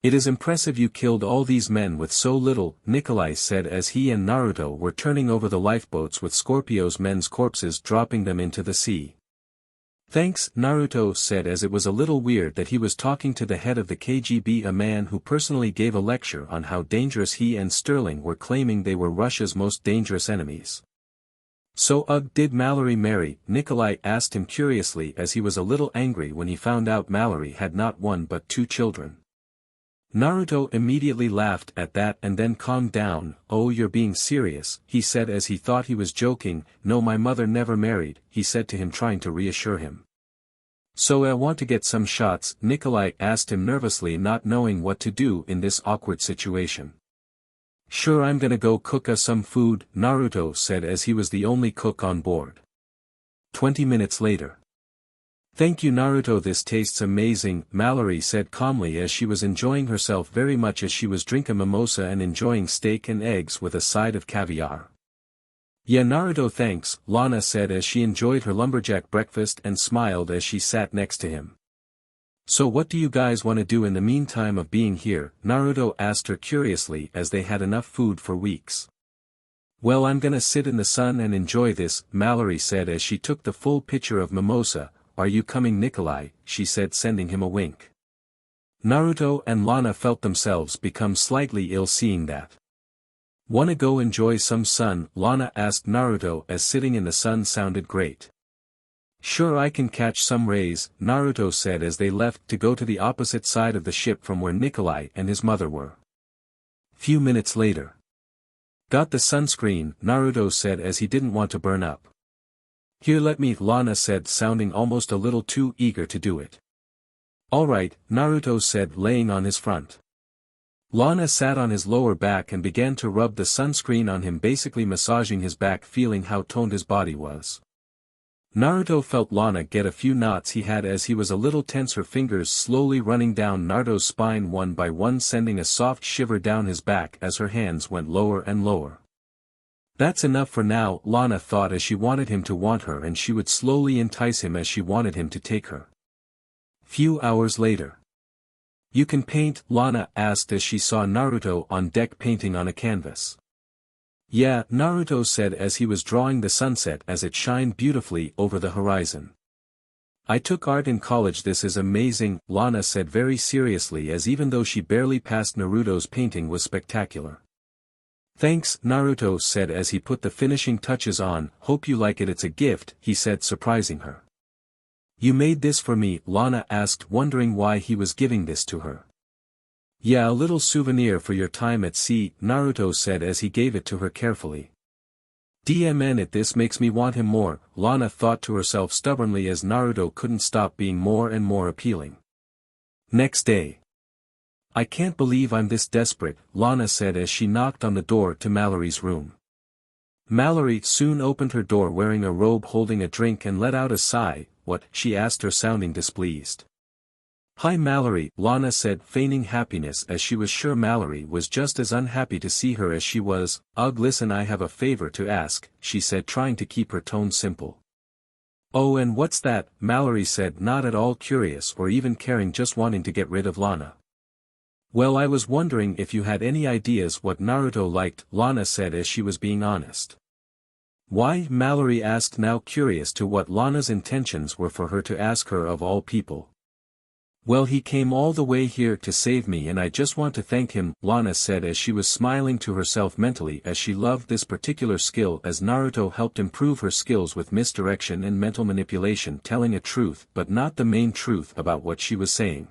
S2: It is impressive you killed all these men with so little, Nikolai said as he and Naruto were turning over the lifeboats with Scorpio's men's corpses, dropping them into the sea. Thanks, Naruto said as it was a little weird that he was talking to the head of the KGB, a man who personally gave a lecture on how dangerous he and Sterling were, claiming they were Russia's most dangerous enemies. So did Mallory marry? Nikolai asked him curiously as he was a little angry when he found out Mallory had not one but 2 children. Naruto immediately laughed at that and then calmed down. Oh, you're being serious, he said as he thought he was joking. No, my mother never married, he said to him, trying to reassure him. So I want to get some shots? Nikolai asked him nervously, not knowing what to do in this awkward situation. Sure, I'm gonna go cook us some food, Naruto said as he was the only cook on board. 20 minutes later. Thank you Naruto, this tastes amazing, Mallory said calmly as she was enjoying herself very much as she was drinking mimosa and enjoying steak and eggs with a side of caviar. Yeah, Naruto, thanks, Lana said as she enjoyed her lumberjack breakfast and smiled as she sat next to him. So what do you guys want to do in the meantime of being here? Naruto asked her curiously as they had enough food for weeks. Well, I'm gonna sit in the sun and enjoy this, Mallory said as she took the full pitcher of mimosa. Are you coming, Nikolai? She said, sending him a wink. Naruto and Lana felt themselves become slightly ill seeing that. Wanna go enjoy some sun? Lana asked Naruto as sitting in the sun sounded great. Sure, I can catch some rays, Naruto said as they left to go to the opposite side of the ship from where Nikolai and his mother were. Few minutes later. Got the sunscreen, Naruto said as he didn't want to burn up. Here, let me, Lana said, sounding almost a little too eager to do it. Alright, Naruto said, laying on his front. Lana sat on his lower back and began to rub the sunscreen on him, basically massaging his back, feeling how toned his body was. Naruto felt Lana get a few knots he had as he was a little tense, her fingers slowly running down Naruto's spine one by one, sending a soft shiver down his back as her hands went lower and lower. That's enough for now, Lana thought as she wanted him to want her and she would slowly entice him as she wanted him to take her. Few hours later. You can paint? Lana asked as she saw Naruto on deck painting on a canvas. Yeah, Naruto said as he was drawing the sunset as it shined beautifully over the horizon. I took art in college. This is amazing, Lana said very seriously, as even though she barely passed, Naruto's painting was spectacular. Thanks, Naruto said as he put the finishing touches on. Hope you like it. It's a gift, he said, surprising her. You made this for me? Lana asked, wondering why he was giving this to her. Yeah, a little souvenir for your time at sea, Naruto said as he gave it to her carefully. DMN, this makes me want him more, Lana thought to herself stubbornly as Naruto couldn't stop being more and more appealing. Next day. I can't believe I'm this desperate, Lana said as she knocked on the door to Mallory's room. Mallory soon opened her door wearing a robe, holding a drink, and let out a sigh. What? She asked her, sounding displeased. Hi Mallory, Lana said, feigning happiness as she was sure Mallory was just as unhappy to see her as she was. Ugh, listen, I have a favor to ask, she said, trying to keep her tone simple. Oh, and what's that? Mallory said, not at all curious or even caring, just wanting to get rid of Lana. Well, I was wondering if you had any ideas what Naruto liked, Lana said as she was being honest. Why? Mallory asked, now curious to what Lana's intentions were for her to ask her of all people. Well, he came all the way here to save me and I just want to thank him, Lana said as she was smiling to herself mentally as she loved this particular skill as Naruto helped improve her skills with misdirection and mental manipulation, telling a truth but not the main truth about what she was saying.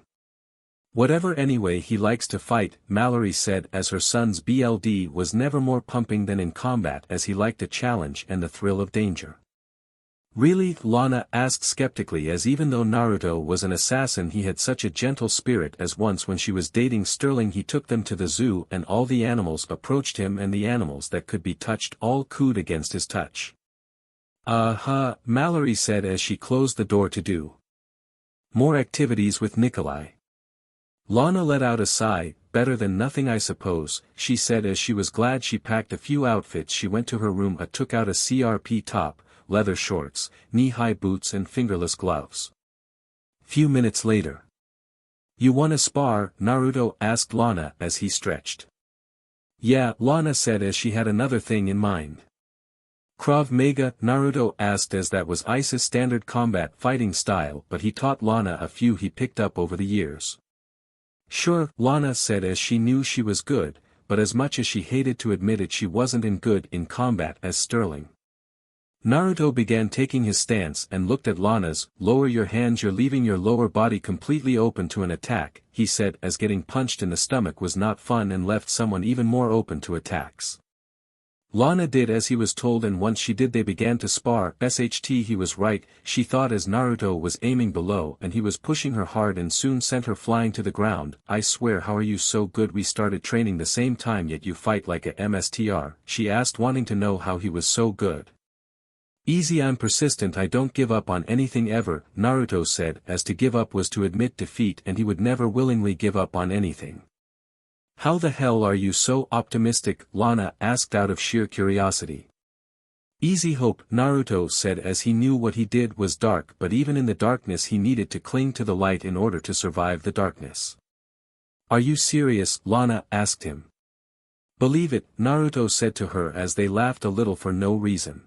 S2: Whatever, anyway, he likes to fight, Mallory said as her son's BLD was never more pumping than in combat as he liked a challenge and the thrill of danger. Really? Lana asked skeptically as even though Naruto was an assassin he had such a gentle spirit as once when she was dating Sterling he took them to the zoo and all the animals approached him and the animals that could be touched all cooed against his touch. Mallory said as she closed the door to do more activities with Nikolai. Lana let out a sigh. Better than nothing, I suppose, she said as she was glad she packed a few outfits. She went to her room, took out a CRP top, leather shorts, knee-high boots and fingerless gloves. Few minutes later. You wanna spar? Naruto asked Lana as he stretched. Yeah, Lana said as she had another thing in mind. Krav Maga? Naruto asked as that was Ice's standard combat fighting style, but he taught Lana a few he picked up over the years. Sure, Lana said as she knew she was good, but as much as she hated to admit it she wasn't as good in combat as Sterling. Naruto began taking his stance and looked at Lana's. Lower your hands, you're leaving your lower body completely open to an attack, he said as getting punched in the stomach was not fun and left someone even more open to attacks. Lana did as he was told and once she did they began to spar. SHT, he was right, she thought as Naruto was aiming below and he was pushing her hard and soon sent her flying to the ground. I swear, how are you so good? We started training the same time yet you fight like a MSTR, she asked, wanting to know how he was so good. Easy, I'm persistent, I don't give up on anything ever, Naruto said as to give up was to admit defeat and he would never willingly give up on anything. How the hell are you so optimistic? Lana asked out of sheer curiosity. Easy hope, Naruto said as he knew what he did was dark, but even in the darkness he needed to cling to the light in order to survive the darkness. Are you serious? Lana asked him. Believe it, Naruto said to her as they laughed a little for no reason.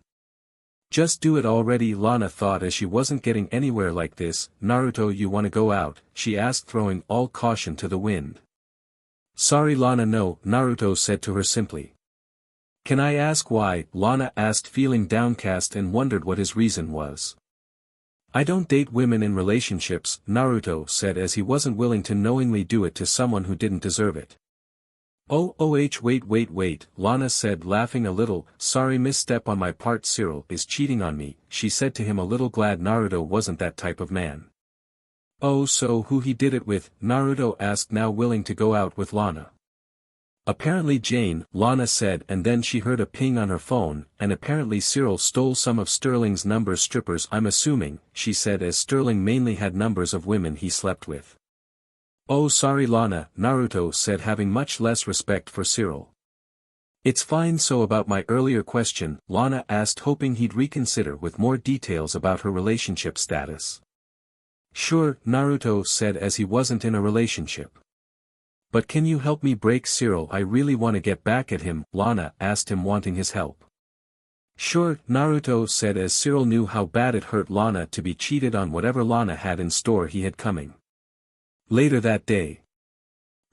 S2: Just do it already, Lana thought as she wasn't getting anywhere like this. Naruto, you wanna go out? She asked, throwing all caution to the wind. Sorry Lana, no, Naruto said to her simply. Can I ask why? Lana asked, feeling downcast, and wondered what his reason was. I don't date women in relationships, Naruto said as he wasn't willing to knowingly do it to someone who didn't deserve it. Wait, Lana said, laughing a little. Sorry, misstep on my part. Cyril is cheating on me, she said to him, a little glad Naruto wasn't that type of man. Oh, so who he did it with? Naruto asked, now willing to go out with Lana. Apparently Jane, Lana said, and then she heard a ping on her phone, and apparently Cyril stole some of Sterling's numbers. Strippers, I'm assuming, she said, as Sterling mainly had numbers of women he slept with. Oh sorry Lana, Naruto said, having much less respect for Cyril. It's fine. So about my earlier question, Lana asked, hoping he'd reconsider with more details about her relationship status. Sure, Naruto said as he wasn't in a relationship. But can you help me break Cyril? I really want to get back at him, Lana asked him, wanting his help. Sure, Naruto said as Cyril knew how bad it hurt Lana to be cheated on. Whatever Lana had in store he had coming. Later that day.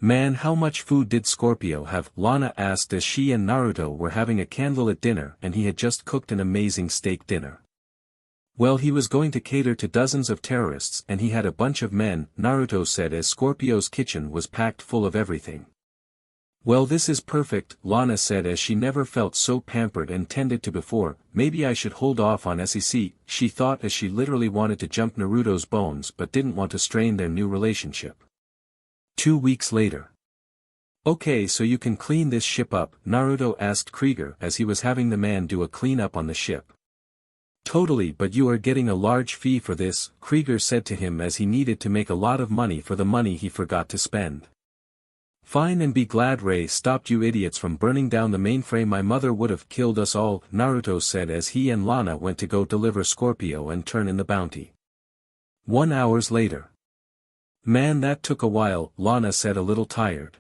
S2: Man, how much food did Scorpio have? Lana asked as she and Naruto were having a candlelit dinner and he had just cooked an amazing steak dinner. Well, he was going to cater to dozens of terrorists and he had a bunch of men, Naruto said as Scorpio's kitchen was packed full of everything. Well, this is perfect, Lana said as she never felt so pampered and tended to before. Maybe I should hold off on SEC, she thought as she literally wanted to jump Naruto's bones but didn't want to strain their new relationship. 2 weeks later. Okay, so you can clean this ship up, Naruto asked Krieger as he was having the man do a cleanup on the ship. Totally, but you are getting a large fee for this, Krieger said to him as he needed to make a lot of money for the money he forgot to spend. Fine, and be glad Ray stopped you idiots from burning down the mainframe. My mother would have killed us all, Naruto said as he and Lana went to go deliver Scorpio and turn in the bounty. 1 hour later. Man, that took a while, Lana said, a little tired.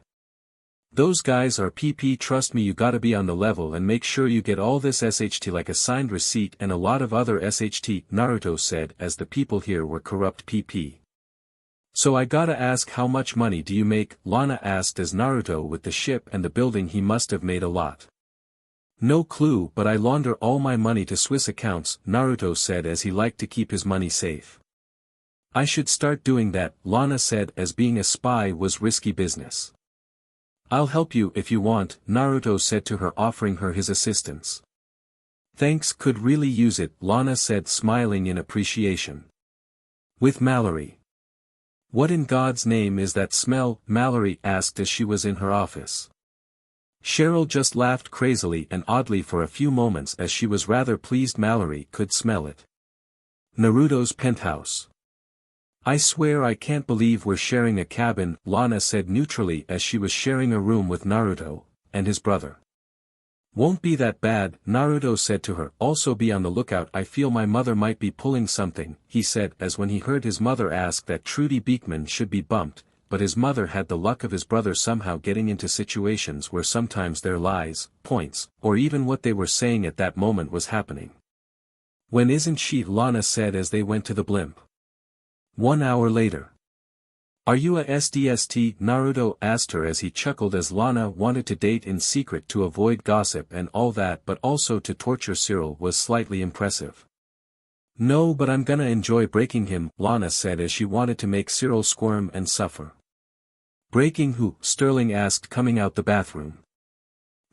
S2: Those guys are PP, trust me, you gotta be on the level and make sure you get all this SHT, like a signed receipt and a lot of other SHT, Naruto said as the people here were corrupt PP. So I gotta ask, how much money do you make? Lana asked as Naruto, with the ship and the building he must have made a lot. No clue, but I launder all my money to Swiss accounts, Naruto said as he liked to keep his money safe. I should start doing that, Lana said as being a spy was risky business. I'll help you if you want, Naruto said to her, offering her his assistance. Thanks, could really use it, Lana said, smiling in appreciation. With Mallory. What in God's name is that smell? Mallory asked as she was in her office. Cheryl just laughed crazily and oddly for a few moments as she was rather pleased Mallory could smell it. Naruto's penthouse. I swear I can't believe we're sharing a cabin, Lana said neutrally as she was sharing a room with Naruto and his brother. Won't be that bad, Naruto said to her. Also be on the lookout, I feel my mother might be pulling something, he said as when he heard his mother ask that Trudy Beekman should be bumped, but his mother had the luck of his brother somehow getting into situations where sometimes their lies, points, or even what they were saying at that moment was happening. When isn't she? Lana said as they went to the blimp. 1 hour later. Are you a SDST? Naruto asked her as he chuckled as Lana wanted to date in secret to avoid gossip and all that, but also to torture Cyril was slightly impressive. No, but I'm gonna enjoy breaking him, Lana said as she wanted to make Cyril squirm and suffer. Breaking who? Sterling asked, coming out the bathroom.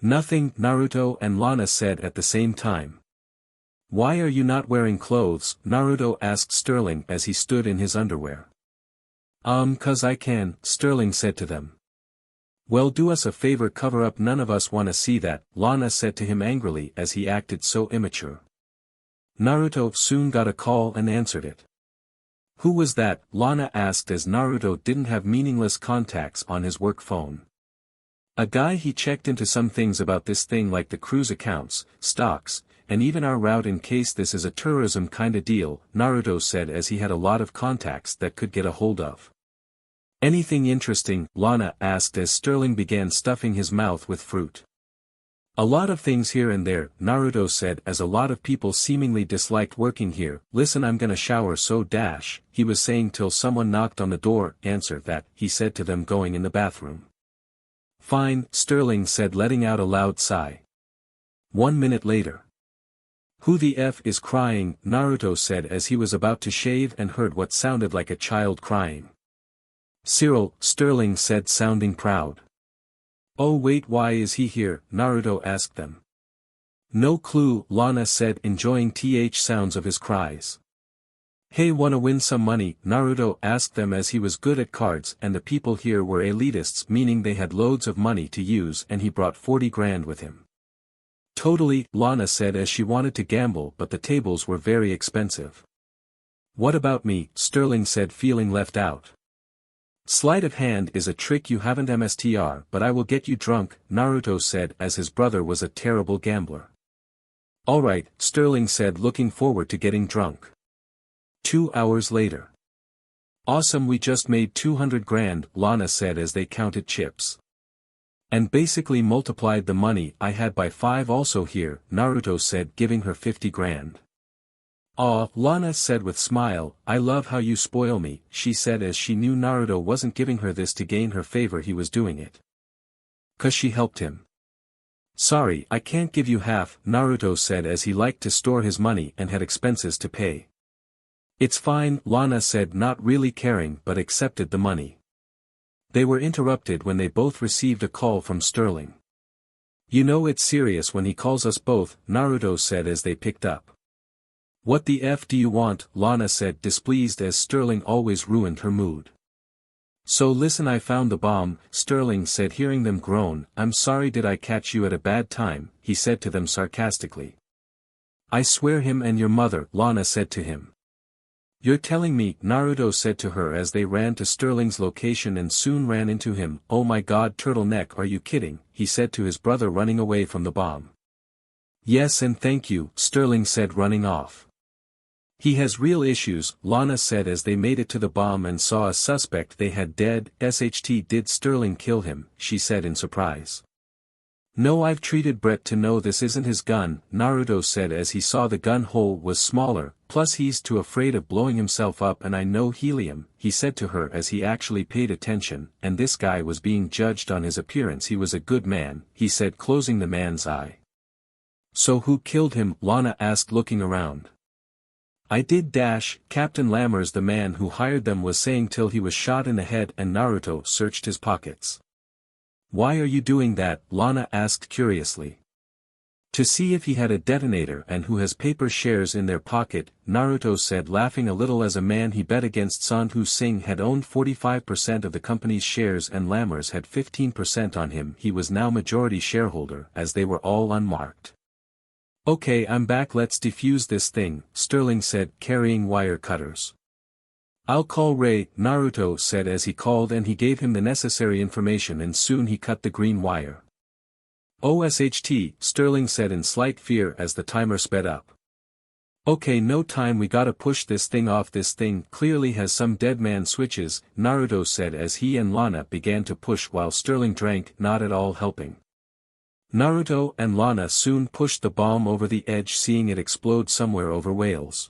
S2: Nothing, Naruto and Lana said at the same time. Why are you not wearing clothes? Naruto asked Sterling as he stood in his underwear. 'Cause I can, Sterling said to them. Well, do us a favor, cover up, none of us wanna see that, Lana said to him angrily as he acted so immature. Naruto soon got a call and answered it. Who was that? Lana asked as Naruto didn't have meaningless contacts on his work phone. A guy, he checked into some things about this thing like the cruise accounts, stocks, and even our route in case this is a tourism kinda deal, Naruto said as he had a lot of contacts that could get a hold of. Anything interesting? Lana asked as Sterling began stuffing his mouth with fruit. A lot of things here and there, Naruto said as a lot of people seemingly disliked working here. Listen, I'm gonna shower so dash, he was saying till someone knocked on the door. Answer that, he said to them going in the bathroom. Fine, Sterling said letting out a loud sigh. 1 minute later. Who the F is crying? Naruto said as he was about to shave and heard what sounded like a child crying. Cyril, Sterling said sounding proud. Oh wait, why is he here? Naruto asked them. No clue, Lana said enjoying th sounds of his cries. Hey, wanna win some money? Naruto asked them as he was good at cards and the people here were elitists, meaning they had loads of money to use, and he brought 40 grand with him. Totally, Lana said as she wanted to gamble but the tables were very expensive. What about me? Sterling said feeling left out. Sleight of hand is a trick you haven't mstr, but I will get you drunk, Naruto said as his brother was a terrible gambler. Alright, Sterling said looking forward to getting drunk. 2 hours later. Awesome, we just made 200 grand, Lana said as they counted chips. And basically multiplied the money I had by 5 also here, Naruto said giving her 50 grand. Aw, Lana said with smile, I love how you spoil me, she said as she knew Naruto wasn't giving her this to gain her favor, he was doing it 'cause she helped him. Sorry, I can't give you half, Naruto said as he liked to store his money and had expenses to pay. It's fine, Lana said not really caring but accepted the money. They were interrupted when they both received a call from Sterling. You know it's serious when he calls us both, Naruto said as they picked up. What the F do you want? Lana said displeased as Sterling always ruined her mood. So listen, I found the bomb, Sterling said hearing them groan. I'm sorry, did I catch you at a bad time? He said to them sarcastically. I swear him and your mother, Lana said to him. You're telling me, Naruto said to her as they ran to Sterling's location and soon ran into him. Oh my god, turtleneck, are you kidding? He said to his brother running away from the bomb. Yes and thank you, Sterling said running off. He has real issues, Lana said as they made it to the bomb and saw a suspect they had dead. SHT, did Sterling kill him? She said in surprise. No, I've treated Brett to know this isn't his gun, Naruto said as he saw the gun hole was smaller, plus he's too afraid of blowing himself up and I know helium, he said to her as he actually paid attention, and this guy was being judged on his appearance. He was a good man, he said closing the man's eye. So who killed him? Lana asked looking around. I did dash, Captain Lammers, the man who hired them, was saying till he was shot in the head, and Naruto searched his pockets. Why are you doing that? Lana asked curiously. To see if he had a detonator and who has paper shares in their pocket, Naruto said laughing a little as a man he bet against Sandhu Singh had owned 45% of the company's shares and Lammers had 15% on him. He was now majority shareholder as they were all unmarked. Okay, I'm back, let's defuse this thing, Sterling said carrying wire cutters. I'll call Ray, Naruto said as he called and he gave him the necessary information and soon he cut the green wire. OSHT, Sterling said in slight fear as the timer sped up. Okay, no time, we gotta push this thing off, this thing clearly has some dead man switches, Naruto said as he and Lana began to push while Sterling drank, not at all helping. Naruto and Lana soon pushed the bomb over the edge, seeing it explode somewhere over Wales.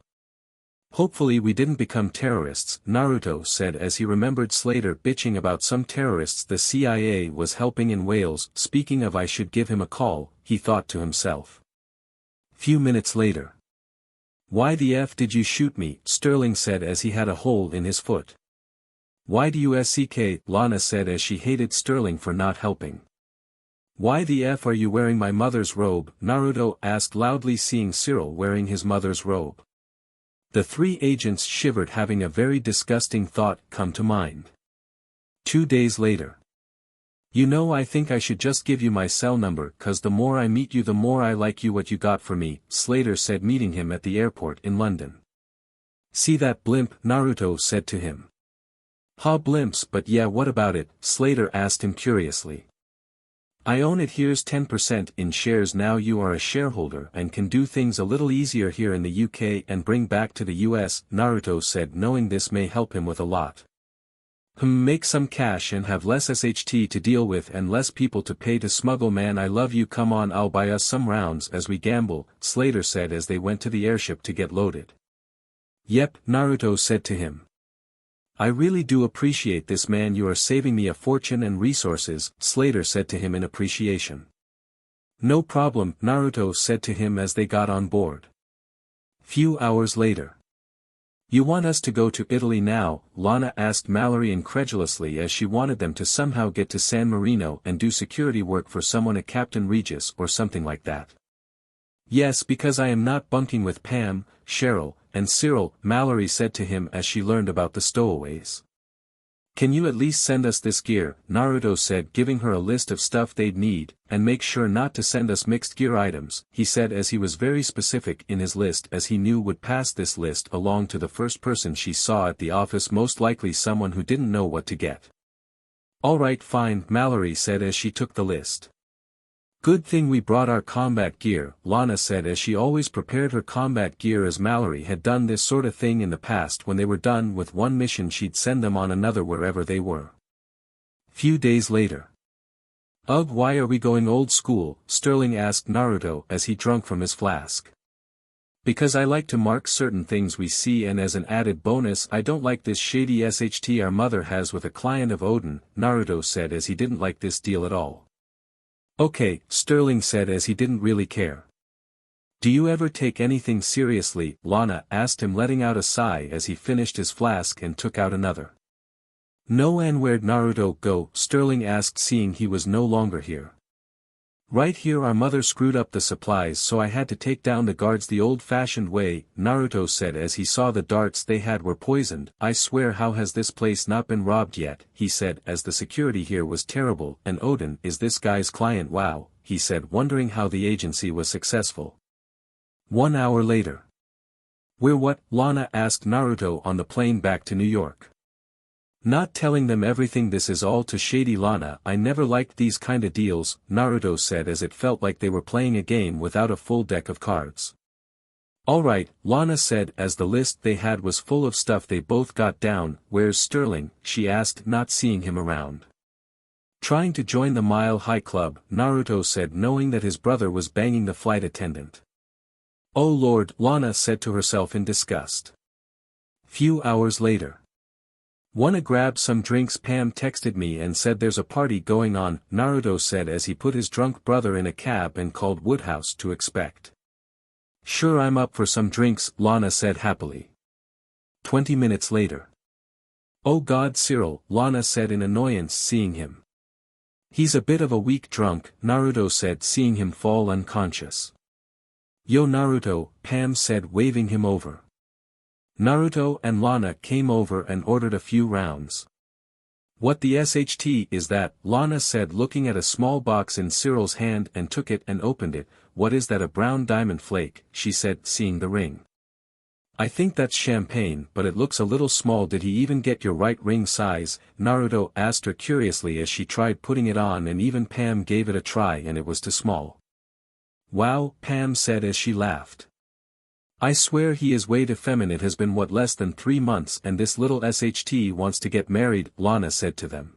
S2: Hopefully we didn't become terrorists, Naruto said as he remembered Slater bitching about some terrorists the CIA was helping in Wales. Speaking of, I should give him a call, he thought to himself. Few minutes later. Why the F did you shoot me? Sterling said as he had a hole in his foot. Why do you SCK? Lana said as she hated Sterling for not helping. Why the F are you wearing my mother's robe? Naruto asked loudly, seeing Cyril wearing his mother's robe. The three agents shivered, having a very disgusting thought come to mind. 2 days later. You know, I think I should just give you my cell number, 'cause the more I meet you the more I like you. What you got for me? Slater said, meeting him at the airport in London. See that blimp? Naruto said to him. Ha, blimps, but yeah, what about it? Slater asked him curiously. I own it, here's 10% in shares, now you are a shareholder and can do things a little easier here in the UK and bring back to the US, Naruto said, knowing this may help him with a lot. Make some cash and have less SHT to deal with and less people to pay to smuggle. Man, I love you, come on, I'll buy us some rounds as we gamble, Slater said as they went to the airship to get loaded. Yep, Naruto said to him. I really do appreciate this, man, you are saving me a fortune and resources, Slater said to him in appreciation. No problem, Naruto said to him as they got on board. Few hours later. You want us to go to Italy now? Lana asked Mallory incredulously as she wanted them to somehow get to San Marino and do security work for someone, a Captain Regis or something like that. Yes, because I am not bunking with Pam, Cheryl, and Cyril, Mallory said to him as she learned about the stowaways. Can you at least send us this gear? Naruto said, giving her a list of stuff they'd need, and make sure not to send us mixed gear items, he said as he was very specific in his list as he knew would pass this list along to the first person she saw at the office, most likely someone who didn't know what to get. Alright, fine, Mallory said as she took the list. Good thing we brought our combat gear, Lana said as she always prepared her combat gear as Mallory had done this sort of thing in the past. When they were done with one mission she'd send them on another wherever they were. Few days later. Ugh, why are we going old school? Sterling asked Naruto as he drank from his flask. Because I like to mark certain things we see, and as an added bonus I don't like this shady SHT our mother has with a client of Odin, Naruto said as he didn't like this deal at all. Okay, Sterling said as he didn't really care. Do you ever take anything seriously? Lana asked him, letting out a sigh as he finished his flask and took out another. No. And where'd Naruto go? Sterling asked, seeing he was no longer here. Right here, our mother screwed up the supplies so I had to take down the guards the old-fashioned way, Naruto said as he saw the darts they had were poisoned. I swear, how has this place not been robbed yet? He said as the security here was terrible, and Odin is this guy's client. Wow, he said, wondering how the agency was successful. 1 hour later. Where what? Lana asked Naruto on the plane back to New York. Not telling them everything, this is all too shady, Lana. I never liked these kinda deals, Naruto said as it felt like they were playing a game without a full deck of cards. Alright, Lana said as the list they had was full of stuff they both got down. Where's Sterling? She asked, not seeing him around. Trying to join the Mile High Club, Naruto said, knowing that his brother was banging the flight attendant. Oh Lord, Lana said to herself in disgust. Few hours later. Wanna grab some drinks? Pam texted me and said there's a party going on, Naruto said as he put his drunk brother in a cab and called Woodhouse to expect. Sure, I'm up for some drinks, Lana said happily. 20 minutes later. Oh God, Cyril, Lana said in annoyance, seeing him. He's a bit of a weak drunk, Naruto said, seeing him fall unconscious. Yo Naruto, Pam said, waving him over. Naruto and Lana came over and ordered a few rounds. What the SHT is that? Lana said, looking at a small box in Cyril's hand, and took it and opened it. What is that? A brown diamond flake, she said, seeing the ring. I think that's champagne, but it looks a little small. Did he even get your right ring size? Naruto asked her curiously as she tried putting it on, and even Pam gave it a try and it was too small. Wow, Pam said as she laughed. I swear he is way too feminine. It has been what, less than 3 months, and this little SHT wants to get married, Lana said to them.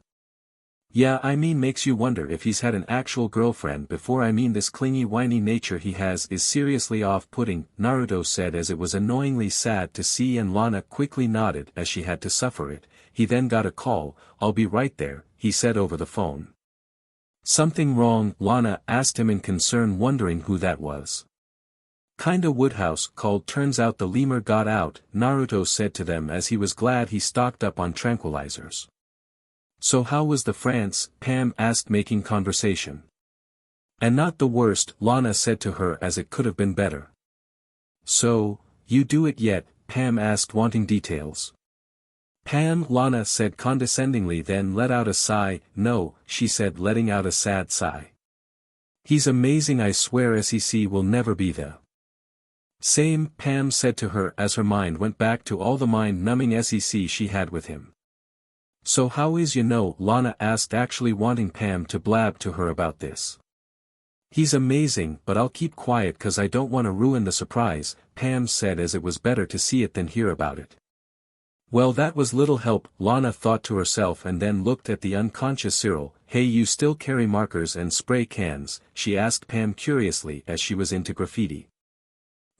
S2: Yeah, I mean, makes you wonder if he's had an actual girlfriend before. I mean, this clingy, whiny nature he has is seriously off-putting, Naruto said as it was annoyingly sad to see, and Lana quickly nodded as she had to suffer it. He then got a call. I'll be right there, he said over the phone. Something wrong? Lana asked him in concern, wondering who that was. Kinda Woodhouse called. Turns out the lemur got out, Naruto said to them as he was glad he stocked up on tranquilizers. So how was the France? Pam asked, making conversation. And not the worst, Lana said to her, as it could have been better. So, you do it yet? Pam asked, wanting details. Pam, Lana said condescendingly, then let out a sigh. No, she said, letting out a sad sigh. He's amazing, I swear SEC will never be the same, Pam said to her as her mind went back to all the mind-numbing SEC she had with him. So how is Lana asked, actually wanting Pam to blab to her about this. He's amazing, but I'll keep quiet cause I don't want to ruin the surprise, Pam said, as it was better to see it than hear about it. Well, that was little help, Lana thought to herself, and then looked at the unconscious Cyril. Hey, you still carry markers and spray cans? She asked Pam curiously as she was into graffiti.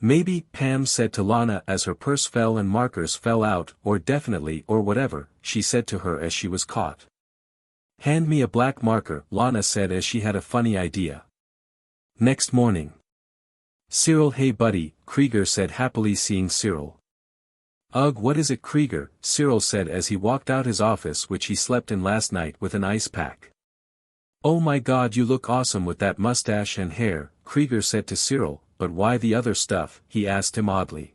S2: Maybe, Pam said to Lana as her purse fell and markers fell out, or definitely, or whatever, she said to her as she was caught. Hand me a black marker, Lana said as she had a funny idea. Next morning. Cyril, hey buddy, Krieger said happily, seeing Cyril. Ugh, what is it, Krieger? Cyril said as he walked out his office, which he slept in last night, with an ice pack. Oh my god, you look awesome with that mustache and hair, Krieger said to Cyril, but why the other stuff? He asked him oddly.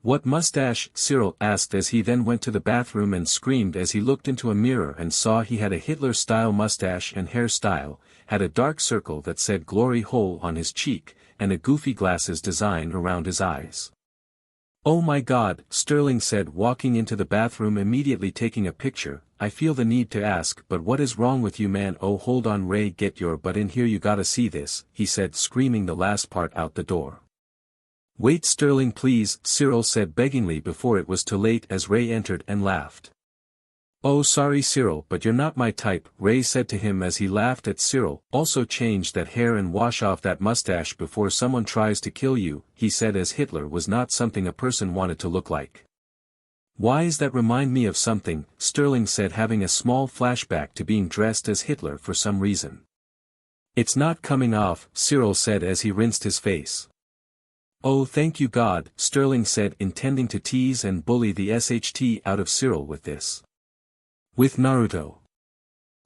S2: What mustache? Cyril asked as he then went to the bathroom and screamed as he looked into a mirror and saw he had a Hitler-style mustache and hairstyle, had a dark circle that said glory hole on his cheek, and a goofy glasses design around his eyes. Oh my god, Sterling said, walking into the bathroom, immediately taking a picture. I feel the need to ask, but what is wrong with you, man? Oh, hold on, Ray, get your butt in here, you gotta see this, he said, screaming the last part out the door. Wait, Sterling, please, Cyril said beggingly before it was too late, as Ray entered and laughed. Oh, sorry Cyril, but you're not my type, Ray said to him as he laughed at Cyril. Also change that hair and wash off that mustache before someone tries to kill you, he said, as Hitler was not something a person wanted to look like. Why is that? Remind me of something, Sterling said, having a small flashback to being dressed as Hitler for some reason. It's not coming off, Cyril said as he rinsed his face. Oh, thank you God, Sterling said, intending to tease and bully the SHT out of Cyril with this. With Naruto.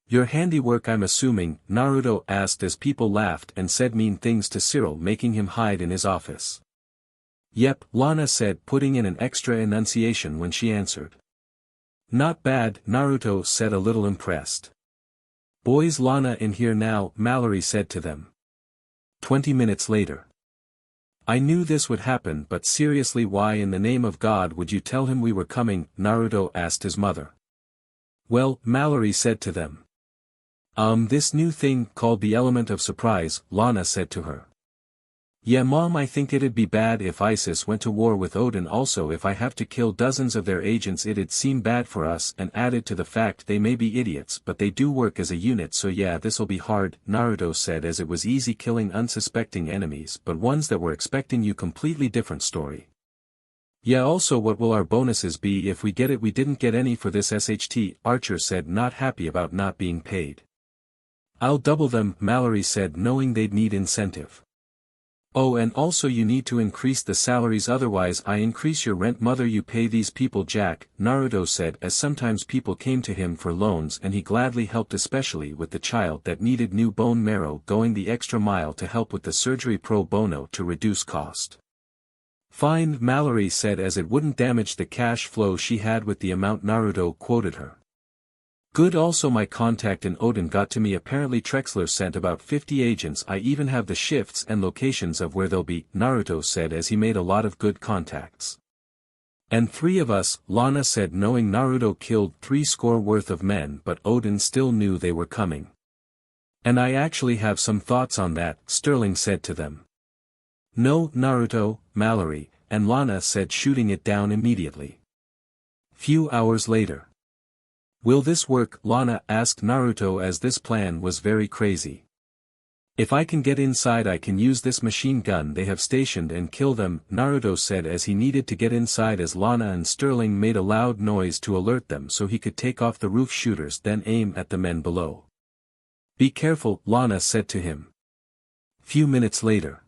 S2: Your handiwork, I'm assuming, Naruto asked as people laughed and said mean things to Cyril, making him hide in his office. Yep, Lana said, putting in an extra enunciation when she answered. Not bad, Naruto said, a little impressed. Boys, Lana in here now, Mallory said to them. 20 minutes later. I knew this would happen, but seriously, why in the name of God would you tell him we were coming? Naruto asked his mother. Well, Mallory said to them. This new thing called the element of surprise, Lana said to her. Yeah mom, I think it'd be bad if ISIS went to war with Odin. Also, if I have to kill dozens of their agents it'd seem bad for us, and added to the fact they may be idiots but they do work as a unit, so yeah, this'll be hard, Naruto said, as it was easy killing unsuspecting enemies but ones that were expecting you. Completely different story. Yeah, also what will our bonuses be if we get it? We didn't get any for this SHT, Archer said, not happy about not being paid. I'll double them, Mallory said, knowing they'd need incentive. Oh, and also you need to increase the salaries, otherwise I increase your rent. Mother, you pay these people jack, Naruto said, as sometimes people came to him for loans and he gladly helped, especially with the child that needed new bone marrow, going the extra mile to help with the surgery pro bono to reduce cost. Fine, Mallory said, as it wouldn't damage the cash flow she had with the amount Naruto quoted her. Good. Also my contact in Odin got to me, apparently Trexler sent about 50 agents. I even have the shifts and locations of where they'll be, Naruto said, as he made a lot of good contacts. And 3 of us, Lana said, knowing Naruto killed 60 worth of men but Odin still knew they were coming. And I actually have some thoughts on that, Sterling said to them. No, Naruto, Mallory, and Lana said, shooting it down immediately. Few hours later. Will this work? Lana asked Naruto, as this plan was very crazy. If I can get inside I can use this machine gun they have stationed and kill them, Naruto said, as he needed to get inside, as Lana and Sterling made a loud noise to alert them so he could take off the roof shooters, then aim at the men below. Be careful, Lana said to him. Few minutes later.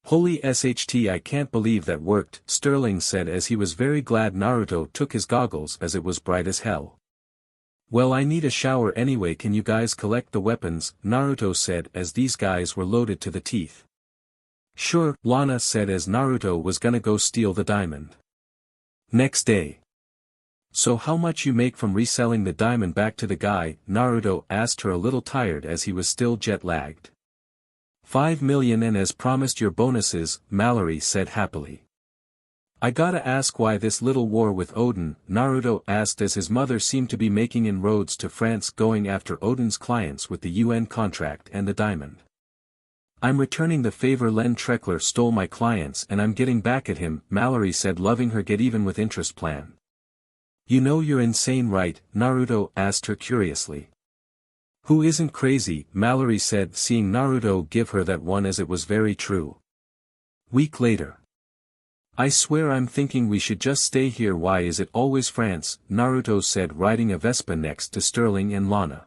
S2: Holy SHT, I can't believe that worked, Sterling said, as he was very glad Naruto took his goggles as it was bright as hell. Well, I need a shower anyway, can you guys collect the weapons? Naruto said, as these guys were loaded to the teeth. Sure, Lana said, as Naruto was gonna go steal the diamond. Next day. So how much you make from reselling the diamond back to the guy? Naruto asked her, a little tired as he was still jet-lagged. 5 million, and as promised your bonuses, Mallory said happily. I gotta ask why this little war with Odin, Naruto asked as his mother seemed to be making inroads to France going after Odin's clients with the UN contract and the diamond. I'm returning the favor Len Treckler stole my clients and I'm getting back at him, Mallory said, loving her get even with interest plan. You know you're insane, right? Naruto asked her curiously. Who isn't crazy? Mallory said, seeing Naruto give her that one as it was very true. Week later. I swear I'm thinking we should just stay here. Why is it always France? Naruto said, riding a Vespa next to Sterling and Lana.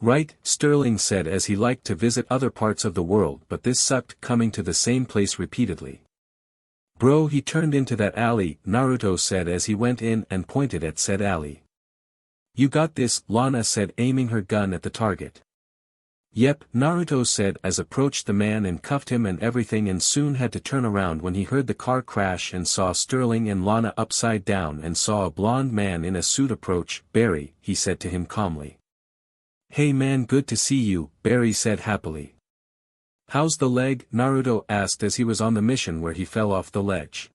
S2: Right, Sterling said, as he liked to visit other parts of the world, but this sucked coming to the same place repeatedly. Bro, he turned into that alley, Naruto said as he went in and pointed at said alley. You got this, Lana said, aiming her gun at the target. Yep, Naruto said as approached the man and cuffed him and everything, and soon had to turn around when he heard the car crash and saw Sterling and Lana upside down and saw a blonde man in a suit approach. Barry, he said to him calmly. Hey man, good to see you, Barry said happily. How's the leg? Naruto asked as he was on the mission where he fell off the ledge.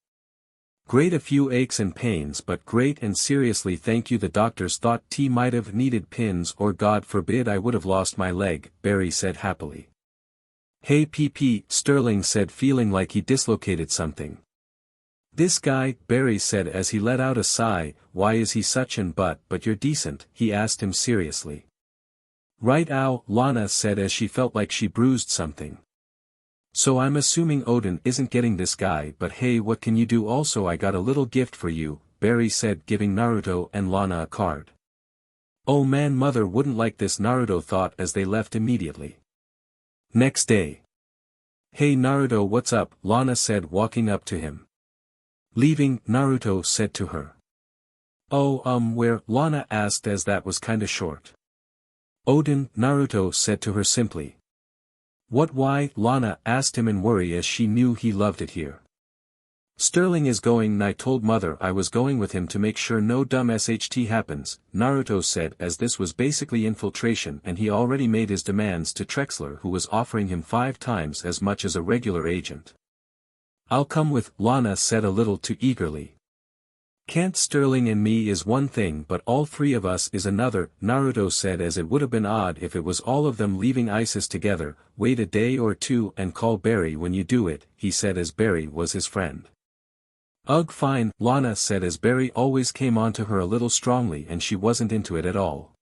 S2: Great, a few aches and pains, but great, and seriously thank you. The doctors thought T might have needed pins, or God forbid I would have lost my leg, Barry said happily. Hey PP, Sterling said, feeling like he dislocated something. This guy, Barry said as he let out a sigh, why is he such an but you're decent, he asked him seriously. Right, ow, Lana said as she felt like she bruised something. So I'm assuming Odin isn't getting this guy, but hey, what can you do? Also I got a little gift for you, Barry said, giving Naruto and Lana a card. Oh man, mother wouldn't like this, Naruto thought as they left immediately. Next day. Hey Naruto, what's up? Lana said, walking up to him. Leaving, Naruto said to her. Oh, where? Lana asked as that was kinda short. Odin, Naruto said to her simply. What, why? Lana asked him in worry as she knew he loved it here. Sterling is going. I told mother I was going with him to make sure no dumb SHT happens, Naruto said as this was basically infiltration and he already made his demands to Trexler, who was offering him 5 times as much as a regular agent. I'll come with, Lana said a little too eagerly. Can't, Sterling and me is one thing but all 3 of us is another, Naruto said as it would have been odd if it was all of them leaving ISIS together. Wait a day or 2 and call Barry when you do it, he said as Barry was his friend. Ugh, fine, Lana said as Barry always came on to her a little strongly and she wasn't into it at all.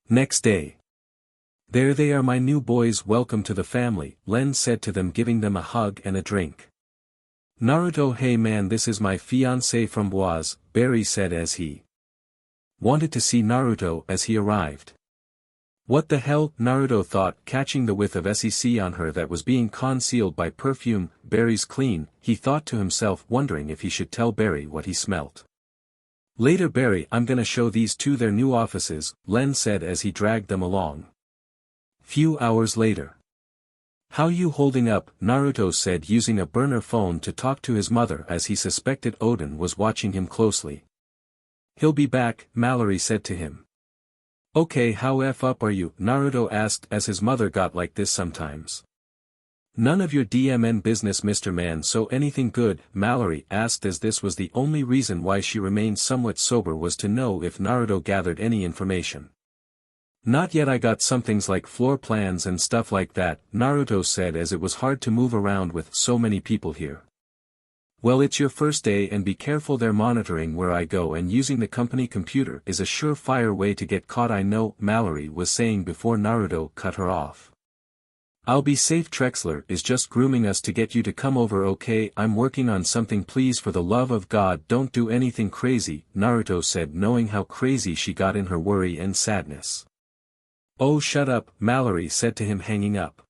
S2: Next day. There they are, my new boys, welcome to the family, Len said to them, giving them a hug and a drink. Naruto, hey man, this is my fiancé from Boise, Barry said as he wanted to see Naruto as he arrived. What the hell? Naruto thought, catching the whiff of SEC on her that was being concealed by perfume. Barry's clean, he thought to himself, wondering if he should tell Barry what he smelt. Later, Barry, I'm gonna show these 2 their new offices, Len said as he dragged them along. Few hours later. How you holding up? Naruto said, using a burner phone to talk to his mother as he suspected Odin was watching him closely. He'll be back, Mallory said to him. Okay, how F up are you? Naruto asked as his mother got like this sometimes. None of your DMN business, Mr. Man. So anything good? Mallory asked as this was the only reason why she remained somewhat sober, was to know if Naruto gathered any information. Not yet, I got some things like floor plans and stuff like that, Naruto said as it was hard to move around with so many people here. Well, it's your first day and be careful, they're monitoring where I go and using the company computer is a surefire way to get caught, I know, Mallory was saying before Naruto cut her off. I'll be safe, Trexler is just grooming us to get you to come over, okay? I'm working on something, please for the love of God don't do anything crazy, Naruto said, knowing how crazy she got in her worry and sadness. Oh shut up, Mallory said to him, hanging up.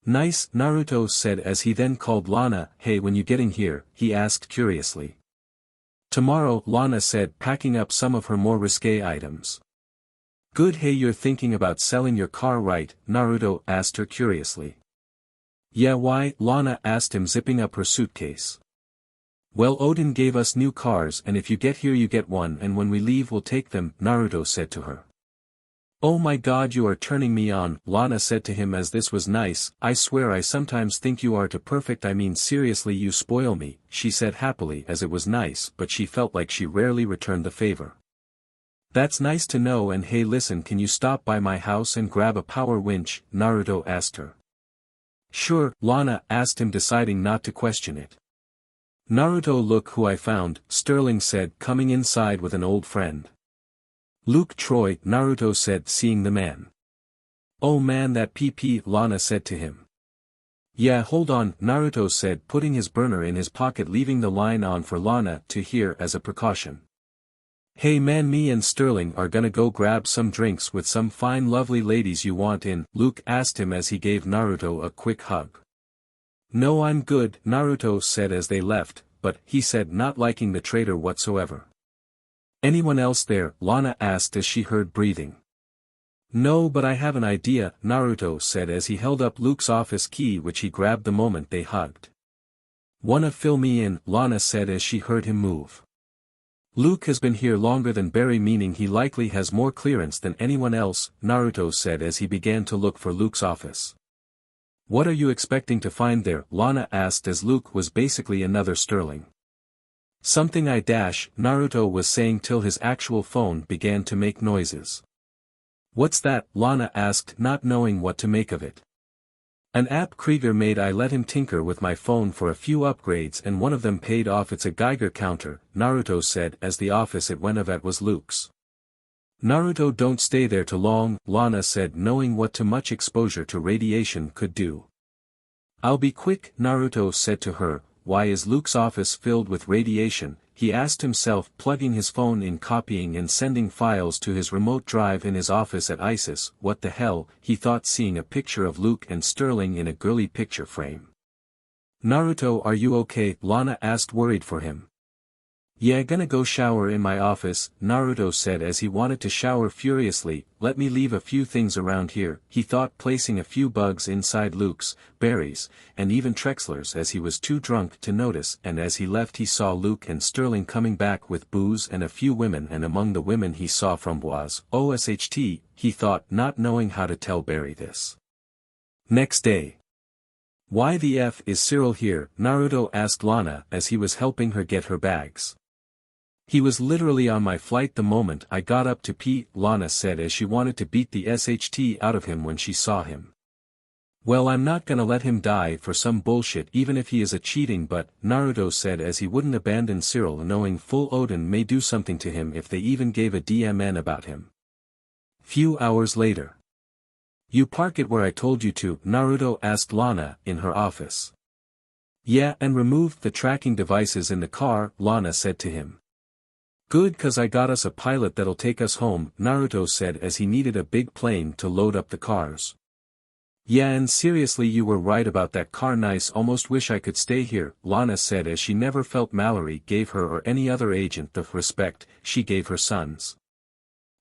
S2: Nice, Naruto said as he then called Lana. Hey, when you getting here? He asked curiously. Tomorrow, Lana said, packing up some of her more risque items. Good, hey, you're thinking about selling your car, right? Naruto asked her curiously. Yeah, why? Lana asked him, zipping up her suitcase. Well, Odin gave us new cars and if you get here you get one, and when we leave we'll take them, Naruto said to her. Oh my god, you are turning me on, Lana said to him as this was nice. I swear I sometimes think you are too perfect. I mean seriously, you spoil me, she said happily as it was nice, but she felt like she rarely returned the favor. That's nice to know. And hey listen, can you stop by my house and grab a power winch, Naruto asked her. Sure, Lana asked him, deciding not to question it. Naruto, look who I found, Sterling said, coming inside with an old friend. Luke Troy, Naruto said, seeing the man. Oh man, that PP, Lana said to him. Yeah, hold on, Naruto said, putting his burner in his pocket, leaving the line on for Lana to hear as a precaution. Hey man, me and Sterling are gonna go grab some drinks with some fine lovely ladies you want in, Luke asked him as he gave Naruto a quick hug. No, I'm good, Naruto said as they left, but, he said, not liking the traitor whatsoever. Anyone else there, Lana asked as she heard breathing. No, but I have an idea, Naruto said as he held up Luke's office key, which he grabbed the moment they hugged. Wanna fill me in, Lana said as she heard him move. Luke has been here longer than Barry, meaning he likely has more clearance than anyone else, Naruto said as he began to look for Luke's office. What are you expecting to find there, Lana asked as Luke was basically another Sterling. Something I dash, Naruto was saying till his actual phone began to make noises. What's that, Lana asked, not knowing what to make of it. An app Krieger made. I let him tinker with my phone for a few upgrades and one of them paid off. It's a Geiger counter, Naruto said as the office it went of at was Luke's. Naruto, don't stay there too long, Lana said, knowing what too much exposure to radiation could do. I'll be quick, Naruto said to her. Why is Luke's office filled with radiation, he asked himself, plugging his phone in, copying and sending files to his remote drive in his office at ISIS. What the hell, he thought, seeing a picture of Luke and Sterling in a girly picture frame. Naruto, are you okay, Lana asked, worried for him. Yeah, gonna go shower in my office, Naruto said as he wanted to shower furiously. Let me leave a few things around here, he thought, placing a few bugs inside Luke's, Barry's, and even Trexler's as he was too drunk to notice. And as he left he saw Luke and Sterling coming back with booze and a few women, and among the women he saw Framboise, OSHT, he thought, not knowing how to tell Barry this. Next day. Why the F is Cyril here, Naruto asked Lana as he was helping her get her bags. He was literally on my flight the moment I got up to pee, Lana said as she wanted to beat the SHT out of him when she saw him. Well, I'm not gonna let him die for some bullshit even if he is a cheating but, Naruto said as he wouldn't abandon Cyril, knowing full Odin may do something to him if they even gave a DMN about him. Few hours later. You park it where I told you to, Naruto asked Lana in her office. Yeah, and removed the tracking devices in the car, Lana said to him. Good, cause I got us a pilot that'll take us home, Naruto said as he needed a big plane to load up the cars. Yeah, and seriously, you were right about that car. Nice, almost wish I could stay here, Lana said as she never felt Mallory gave her or any other agent the respect she gave her sons.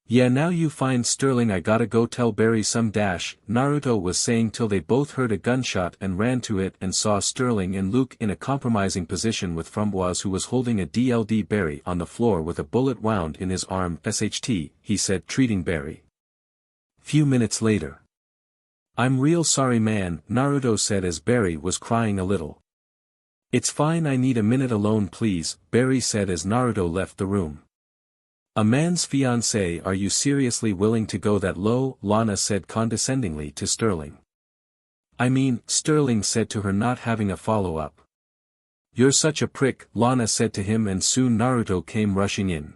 S2: Yeah, now you find Sterling, I gotta go tell Barry some dash, Naruto was saying till they both heard a gunshot and ran to it and saw Sterling and Luke in a compromising position with Framboise, who was holding a DLD Barry on the floor with a bullet wound in his arm. SHT, he said, treating Barry. Few minutes later. I'm real sorry man, Naruto said as Barry was crying a little. It's fine, I need a minute alone please, Barry said as Naruto left the room. A man's fiancé, are you seriously willing to go that low, Lana said condescendingly to Sterling. I mean, Sterling said to her, not having a follow-up. You're such a prick, Lana said to him, and soon Naruto came rushing in.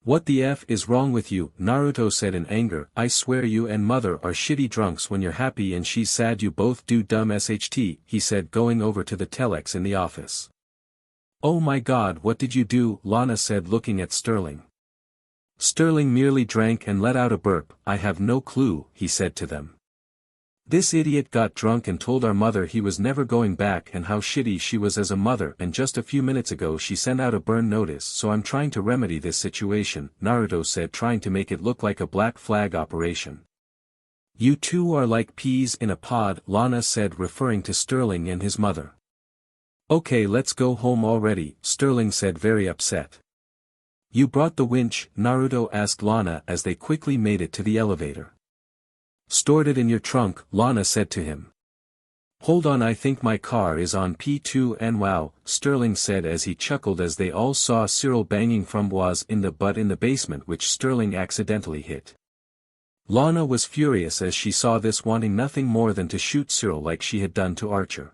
S2: What the F is wrong with you, Naruto said in anger, I swear you and mother are shitty drunks when you're happy and she's sad, you both do dumb SHT, he said, going over to the telex in the office. Oh my god, what did you do, Lana said, looking at Sterling. Sterling merely drank and let out a burp. I have no clue, he said to them. This idiot got drunk and told our mother he was never going back and how shitty she was as a mother, and just a few minutes ago she sent out a burn notice, so I'm trying to remedy this situation, Naruto said, trying to make it look like a black flag operation. You two are like peas in a pod, Lana said, referring to Sterling and his mother. Okay, let's go home already, Sterling said, very upset. You brought the winch, Naruto asked Lana as they quickly made it to the elevator. Stored it in your trunk, Lana said to him. Hold on, I think my car is on P2 and wow, Sterling said as he chuckled as they all saw Cyril banging Framboise in the butt in the basement, which Sterling accidentally hit. Lana was furious as she saw this, wanting nothing more than to shoot Cyril like she had done to Archer.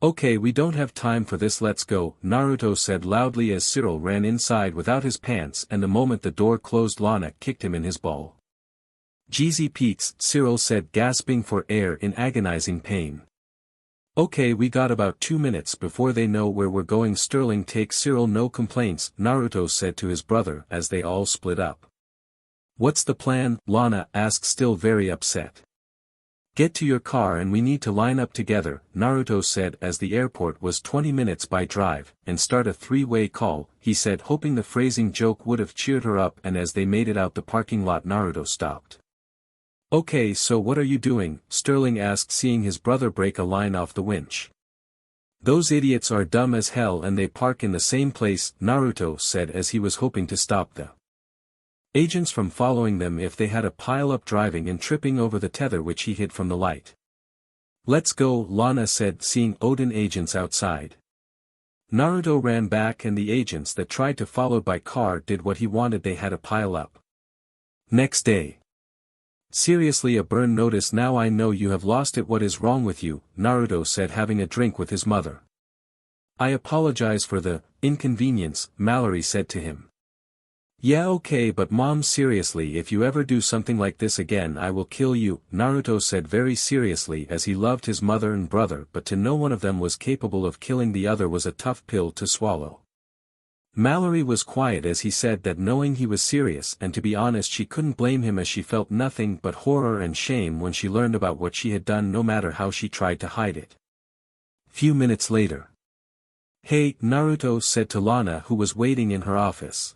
S2: Okay, we don't have time for this, let's go, Naruto said loudly as Cyril ran inside without his pants, and the moment the door closed Lana kicked him in his ball. Jeezy Pete's, Cyril said, gasping for air in agonizing pain. Okay, we got about 2 minutes before they know where we're going. Sterling, take Cyril, no complaints, Naruto said to his brother as they all split up. What's the plan? Lana asked, still very upset. Get to your car and we need to line up together, Naruto said as the airport was 20 minutes by drive, and start a three-way call, he said, hoping the phrasing joke would have cheered her up. And as they made it out the parking lot, Naruto stopped. Okay, so what are you doing? Sterling asked, seeing his brother break a line off the winch. Those idiots are dumb as hell and they park in the same place, Naruto said as he was hoping to stop the agents from following them if they had a pile-up, driving and tripping over the tether which he hid from the light. Let's go, Lana said, seeing Odin agents outside. Naruto ran back and the agents that tried to follow by car did what he wanted, they had a pile-up. Next day. Seriously, a burn notice now, I know you have lost it, what is wrong with you? Naruto said, having a drink with his mother. I apologize for the inconvenience, Mallory said to him. Yeah, okay, but mom, seriously, if you ever do something like this again I will kill you, Naruto said very seriously as he loved his mother and brother, but to know one of them was capable of killing the other was a tough pill to swallow. Mallory was quiet as he said that, knowing he was serious, and to be honest she couldn't blame him as she felt nothing but horror and shame when she learned about what she had done, no matter how she tried to hide it. Few minutes later. Hey, Naruto said to Lana, who was waiting in her office.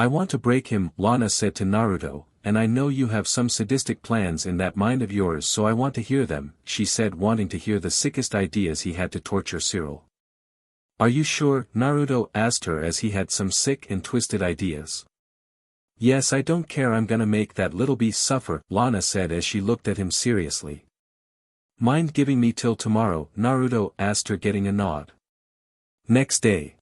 S2: I want to break him, Lana said to Naruto, and I know you have some sadistic plans in that mind of yours, so I want to hear them, she said, wanting to hear the sickest ideas he had to torture Cyril. Are you sure? Naruto asked her as he had some sick and twisted ideas. Yes, I don't care, I'm gonna make that little beast suffer, Lana said as she looked at him seriously. Mind giving me till tomorrow? Naruto asked her, getting a nod. Next day.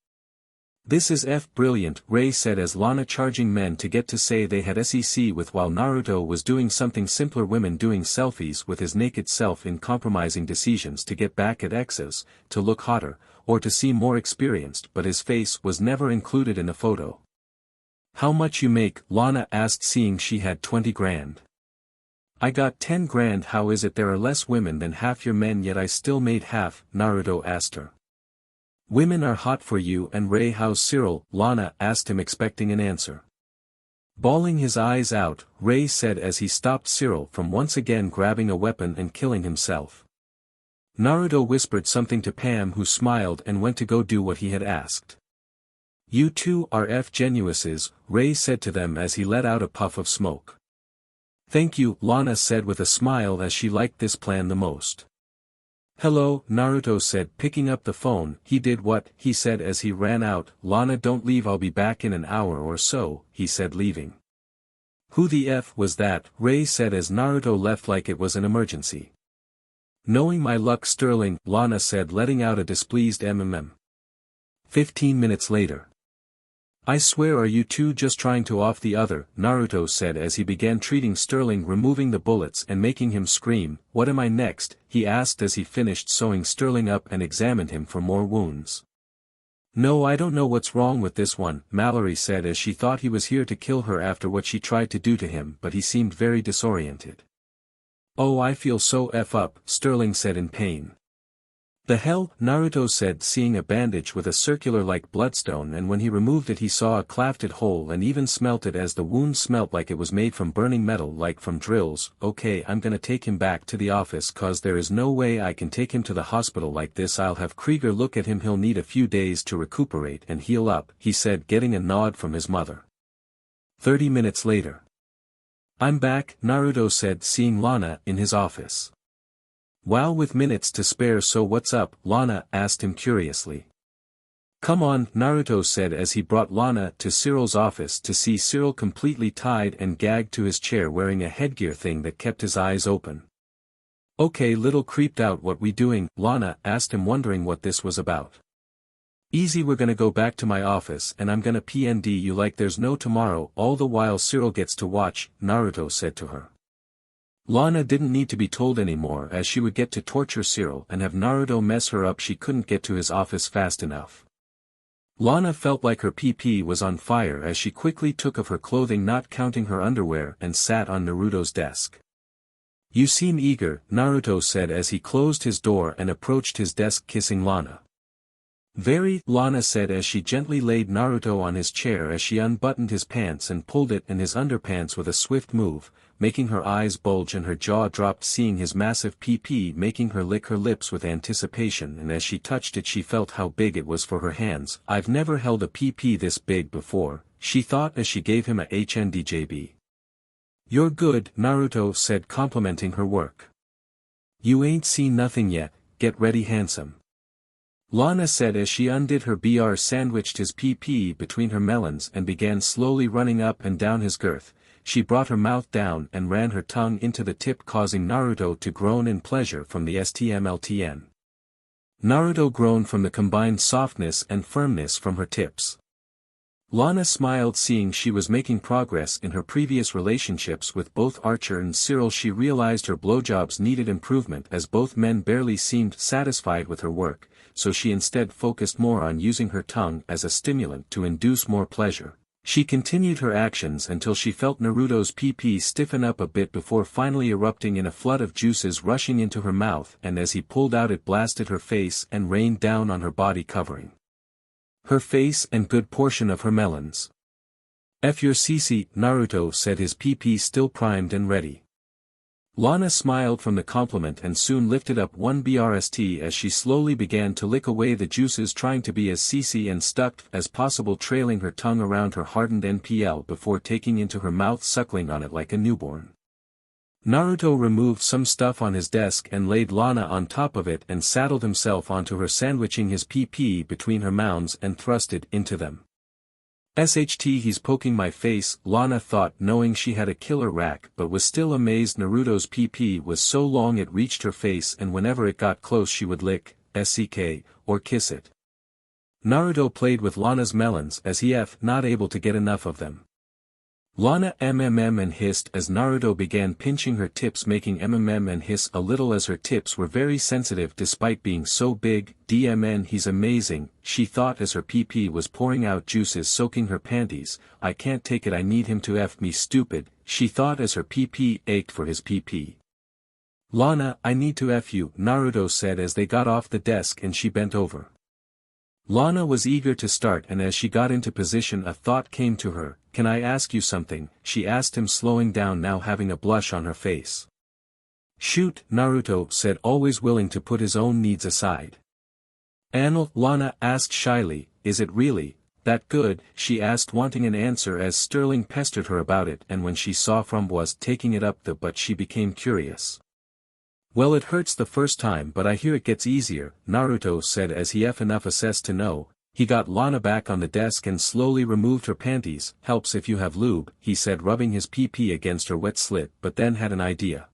S2: This is brilliant, Ray said as Lana charging men to get to say they had SEC with, while Naruto was doing something simpler, women doing selfies with his naked self in compromising decisions to get back at exes, to look hotter, or to seem more experienced, but his face was never included in a photo. How much you make? Lana asked, seeing she had 20 grand. I got 10 grand. How is it there are less women than half your men yet I still made half? Naruto asked her. Women are hot for you and Ray. How's Cyril? Lana asked him, expecting an answer. Bawling his eyes out, Ray said as he stopped Cyril from once again grabbing a weapon and killing himself. Naruto whispered something to Pam, who smiled and went to go do what he had asked. You two are geniuses, Ray said to them as he let out a puff of smoke. Thank you, Lana said with a smile as she liked this plan the most. Hello, Naruto said, picking up the phone. He did what? He said as he ran out. Lana, don't leave, I'll be back in an hour or so, he said, leaving. Who the F was that? Ray said as Naruto left like it was an emergency. Knowing my luck, Sterling, Lana said, letting out a displeased mmm. 15 minutes later. I swear, are you two just trying to off the other? Naruto said as he began treating Sterling, removing the bullets and making him scream. What am I next? He asked as he finished sewing Sterling up and examined him for more wounds. No, I don't know what's wrong with this one, Mallory said as she thought he was here to kill her after what she tried to do to him, but he seemed very disoriented. Oh, I feel so up, Sterling said in pain. The hell? Naruto said, seeing a bandage with a circular-like bloodstone, and when he removed it he saw a clefted hole and even smelt it as the wound smelt like it was made from burning metal, like from drills. Okay, I'm gonna take him back to the office cause there is no way I can take him to the hospital like this. I'll have Krieger look at him, he'll need a few days to recuperate and heal up, he said, getting a nod from his mother. 30 minutes later. I'm back, Naruto said, seeing Lana in his office. Wow, with minutes to spare, so what's up? Lana asked him curiously. Come on, Naruto said as he brought Lana to Cyril's office to see Cyril completely tied and gagged to his chair wearing a headgear thing that kept his eyes open. Okay, little creeped out, what we doing? Lana asked him, wondering what this was about. Easy, we're gonna go back to my office and I'm gonna PND you like there's no tomorrow. All the while Cyril gets to watch, Naruto said to her. Lana didn't need to be told anymore as she would get to torture Cyril and have Naruto mess her up. She couldn't get to his office fast enough. Lana felt like her PP was on fire as she quickly took off her clothing, not counting her underwear, and sat on Naruto's desk. You seem eager, Naruto said as he closed his door and approached his desk, kissing Lana. Very, Lana said as she gently laid Naruto on his chair as she unbuttoned his pants and pulled it in his underpants with a swift move, making her eyes bulge and her jaw dropped, seeing his massive PP, making her lick her lips with anticipation, and as she touched it she felt how big it was for her hands. I've never held a PP this big before, she thought as she gave him a HNDJB. You're good, Naruto said, complimenting her work. You ain't seen nothing yet, get ready handsome. Lana said as she undid her BR, sandwiched his PP between her melons and began slowly running up and down his girth. She brought her mouth down and ran her tongue into the tip, causing Naruto to groan in pleasure from the STMLTN. Naruto groaned from the combined softness and firmness from her tips. Lana smiled, seeing she was making progress in her previous relationships with both Archer and Cyril. She realized her blowjobs needed improvement as both men barely seemed satisfied with her work, so she instead focused more on using her tongue as a stimulant to induce more pleasure. She continued her actions until she felt Naruto's PP stiffen up a bit before finally erupting in a flood of juices rushing into her mouth, and as he pulled out it blasted her face and rained down on her body, covering her face and good portion of her melons. F your CC, Naruto said, his PP still primed and ready. Lana smiled from the compliment and soon lifted up one BRST as she slowly began to lick away the juices, trying to be as CC and stuck as possible, trailing her tongue around her hardened NPL before taking into her mouth, suckling on it like a newborn. Naruto removed some stuff on his desk and laid Lana on top of it and saddled himself onto her, sandwiching his PP between her mounds and thrust it into them. SHT, he's poking my face, Lana thought, knowing she had a killer rack, but was still amazed Naruto's PP was so long it reached her face, and whenever it got close she would lick, SCK, or kiss it. Naruto played with Lana's melons as he not able to get enough of them. Lana MMM and hissed as Naruto began pinching her tips, making MMM and hiss a little as her tips were very sensitive despite being so big. DMN, he's amazing, she thought as her PP was pouring out juices soaking her panties. I can't take it, I need him to F me, stupid, she thought as her PP ached for his PP. Lana, I need to F you, Naruto said as they got off the desk and she bent over. Lana was eager to start, and as she got into position a thought came to her. Can I ask you something? She asked him, slowing down now, having a blush on her face. Shoot, Naruto said, always willing to put his own needs aside. Anil, Lana asked shyly, is it really that good? She asked, wanting an answer as Sterling pestered her about it, and when she saw from was taking it up the butt she became curious. Well, it hurts the first time but I hear it gets easier, Naruto said as he enough assessed to know. He got Lana back on the desk and slowly removed her panties. Helps if you have lube, he said, rubbing his PP against her wet slit, but then had an idea.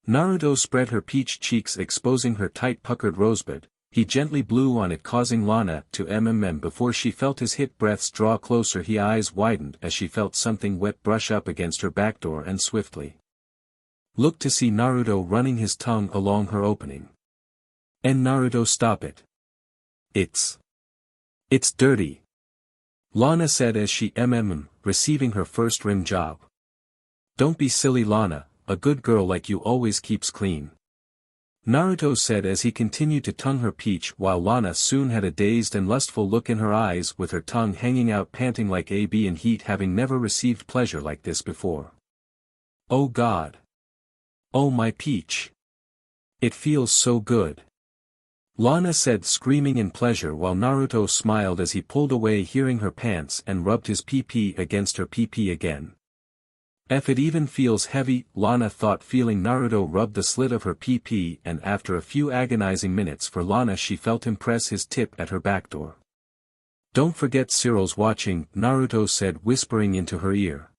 S2: Naruto spread her peach cheeks, exposing her tight puckered rosebud. He gently blew on it, causing Lana to MMM before she felt his hit breaths draw closer. Her eyes widened as she felt something wet brush up against her backdoor and swiftly looked to see Naruto running his tongue along her opening. And Naruto, stop it. It's dirty. Lana said as she receiving her first rim job. Don't be silly, Lana, a good girl like you always keeps clean. Naruto said as he continued to tongue her peach, while Lana soon had a dazed and lustful look in her eyes, with her tongue hanging out, panting like a bee in heat, having never received pleasure like this before. Oh God. Oh my peach. It feels so good. Lana said, screaming in pleasure, while Naruto smiled as he pulled away, hearing her pants, and rubbed his PP against her PP again. If it even feels heavy, Lana thought, feeling Naruto rub the slit of her PP, and after a few agonizing minutes for Lana she felt him press his tip at her backdoor. Don't forget Cyril's watching, Naruto said whispering into her ear.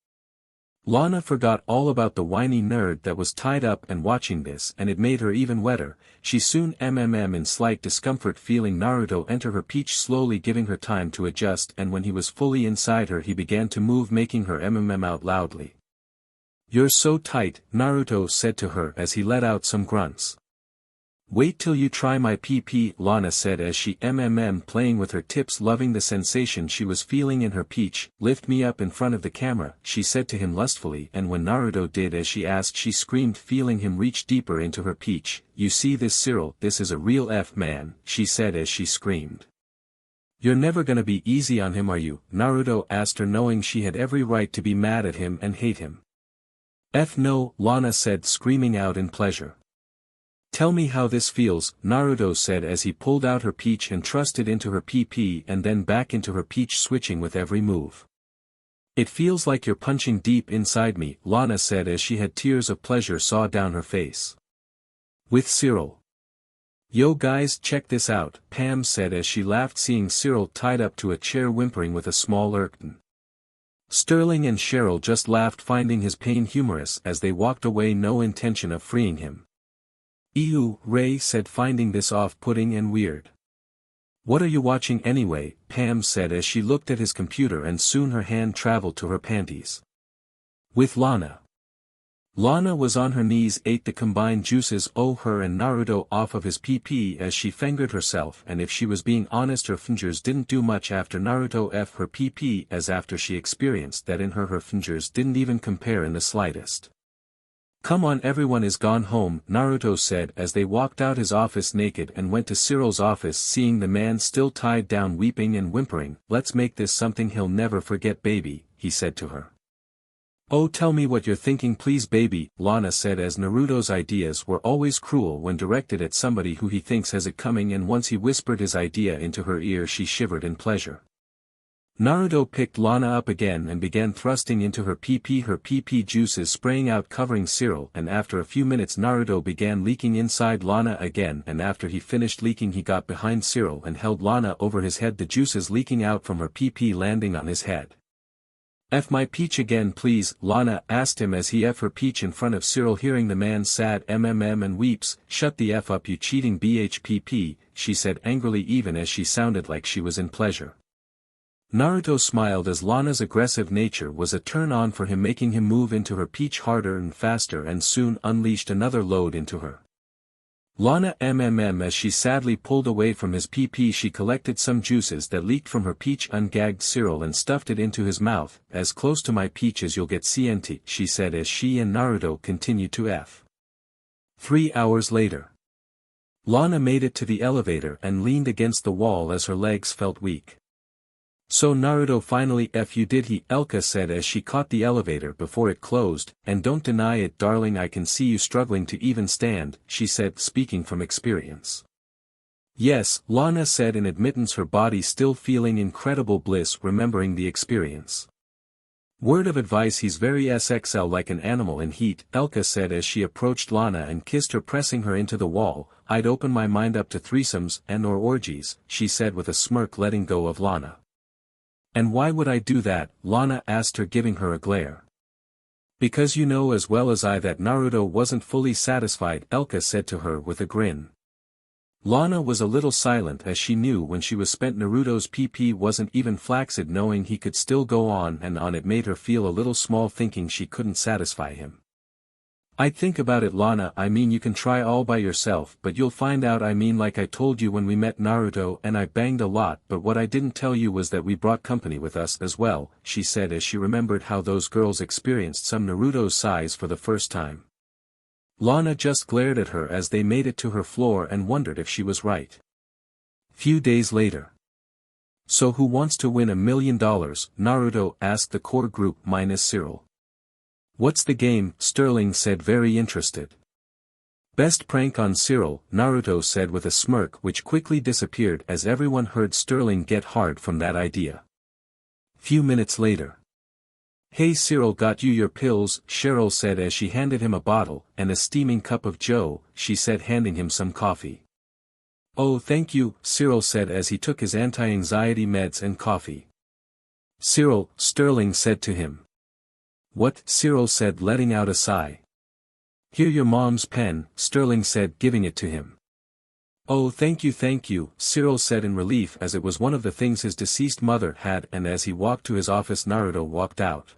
S2: Lana forgot all about the whiny nerd that was tied up and watching this, and it made her even wetter. She soon in slight discomfort, feeling Naruto enter her peach, slowly giving her time to adjust, and when he was fully inside her he began to move, making her out loudly. "You're so tight," Naruto said to her as he let out some grunts. "Wait till you try my PP," Lana said as she playing with her tips, loving the sensation she was feeling in her peach. "Lift me up in front of the camera," she said to him lustfully, and when Naruto did as she asked, she screamed, feeling him reach deeper into her peach. "You see this, Cyril, this is a real man," she said as she screamed. "You're never gonna be easy on him, are you?" Naruto asked her, knowing she had every right to be mad at him and hate him. No," Lana said, screaming out in pleasure. "Tell me how this feels," Naruto said as he pulled out her peach and thrust it into her PP and then back into her peach, switching with every move. "It feels like you're punching deep inside me," Lana said as she had tears of pleasure saw down her face. "With Cyril." "Yo guys, check this out," Pam said as she laughed, seeing Cyril tied up to a chair whimpering with a small Urkton. Sterling and Cheryl just laughed, finding his pain humorous as they walked away, no intention of freeing him. "Ew," Ray said, finding this off-putting and weird. "What are you watching anyway?" Pam said as she looked at his computer, and soon her hand traveled to her panties. "With Lana." Lana was on her knees, ate the combined juices her and Naruto off of his PP as she fingered herself, and if she was being honest, her fingers didn't do much after Naruto her PP, as after she experienced that in her fingers didn't even compare in the slightest. "Come on, everyone is gone home," Naruto said as they walked out his office naked and went to Cyril's office, seeing the man still tied down, weeping and whimpering. "Let's make this something he'll never forget, baby," he said to her. "Oh, tell me what you're thinking please, baby," Lana said as Naruto's ideas were always cruel when directed at somebody who he thinks has it coming, and once he whispered his idea into her ear she shivered in pleasure. Naruto picked Lana up again and began thrusting into her PP juices spraying out, covering Cyril, and after a few minutes Naruto began leaking inside Lana again, and after he finished leaking he got behind Cyril and held Lana over his head, the juices leaking out from her PP landing on his head. "F my peach again please," Lana asked him as he her peach in front of Cyril, hearing the man sad and weeps. "Shut the F up, you cheating BHPP," she said angrily, even as she sounded like she was in pleasure. Naruto smiled as Lana's aggressive nature was a turn-on for him, making him move into her peach harder and faster, and soon unleashed another load into her. Lana as she sadly pulled away from his PP, she collected some juices that leaked from her peach, ungagged Cyril and stuffed it into his mouth. "As close to my peach as you'll get, CNT," she said as she and Naruto continued to F. 3 hours later. Lana made it to the elevator and leaned against the wall as her legs felt weak. "So Naruto finally you did he," Elka said as she caught the elevator before it closed, "and don't deny it, darling, I can see you struggling to even stand," she said, speaking from experience. "Yes," Lana said in admittance, her body still feeling incredible bliss remembering the experience. "Word of advice, he's very SXL like an animal in heat," Elka said as she approached Lana and kissed her, pressing her into the wall. "I'd open my mind up to threesomes and/or orgies," she said with a smirk, letting go of Lana. "And why would I do that?" Lana asked her, giving her a glare. "Because you know as well as I that Naruto wasn't fully satisfied," Elka said to her with a grin. Lana was a little silent as she knew when she was spent Naruto's PP wasn't even flaccid, knowing he could still go on and on. It made her feel a little small, thinking she couldn't satisfy him. "I'd think about it, Lana. I mean, you can try all by yourself, but you'll find out. I mean, like I told you when we met Naruto, and I banged a lot, but what I didn't tell you was that we brought company with us as well," she said as she remembered how those girls experienced some Naruto's size for the first time. Lana just glared at her as they made it to her floor and wondered if she was right. Few days later. "So who wants to win $1 million, Naruto?" asked the core group minus Cyril. "What's the game?" Sterling said, very interested. "Best prank on Cyril," Naruto said with a smirk which quickly disappeared as everyone heard Sterling get hard from that idea. Few minutes later. "Hey Cyril, got you your pills," Cheryl said as she handed him a bottle and a steaming cup of joe, she said, handing him some coffee. Oh thank you, Cyril said as he took his anti-anxiety meds and coffee. Cyril, Sterling said to him. What? Cyril said letting out a sigh. Here your mom's pen, Sterling said giving it to him. Oh thank you, Cyril said in relief as it was one of the things his deceased mother had, and as he walked to his office Naruto walked out.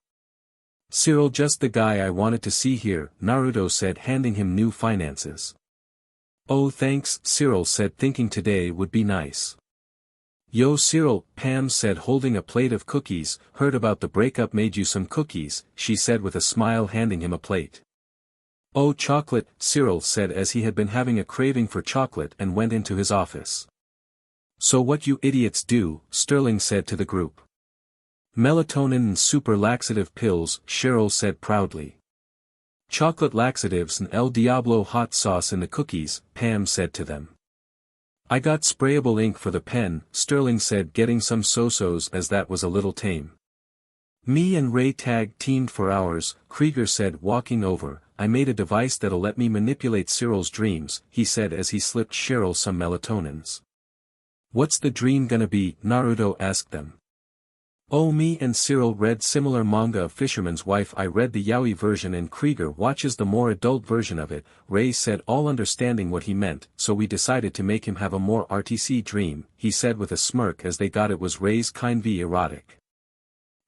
S2: Cyril, just the guy I wanted to see here, Naruto said handing him new finances. Oh thanks, Cyril said thinking today would be nice. Yo Cyril, Pam said holding a plate of cookies, heard about the breakup made you some cookies, she said with a smile handing him a plate. Oh chocolate, Cyril said as he had been having a craving for chocolate and went into his office. So what you idiots do, Sterling said to the group. Melatonin and super laxative pills, Cheryl said proudly. Chocolate laxatives and El Diablo hot sauce in the cookies, Pam said to them. I got sprayable ink for the pen, Sterling said getting some so-sos as that was a little tame. Me and Ray tag teamed for hours, Krieger said walking over. I made a device that'll let me manipulate Cyril's dreams, he said as he slipped Cheryl some melatonins. What's the dream gonna be? Naruto asked them. Oh me and Cyril read similar manga of Fisherman's Wife. I read the yaoi version and Krieger watches the more adult version of it, Ray said all understanding what he meant, so we decided to make him have a more RTC dream, he said with a smirk as they got it was Ray's kind v erotic.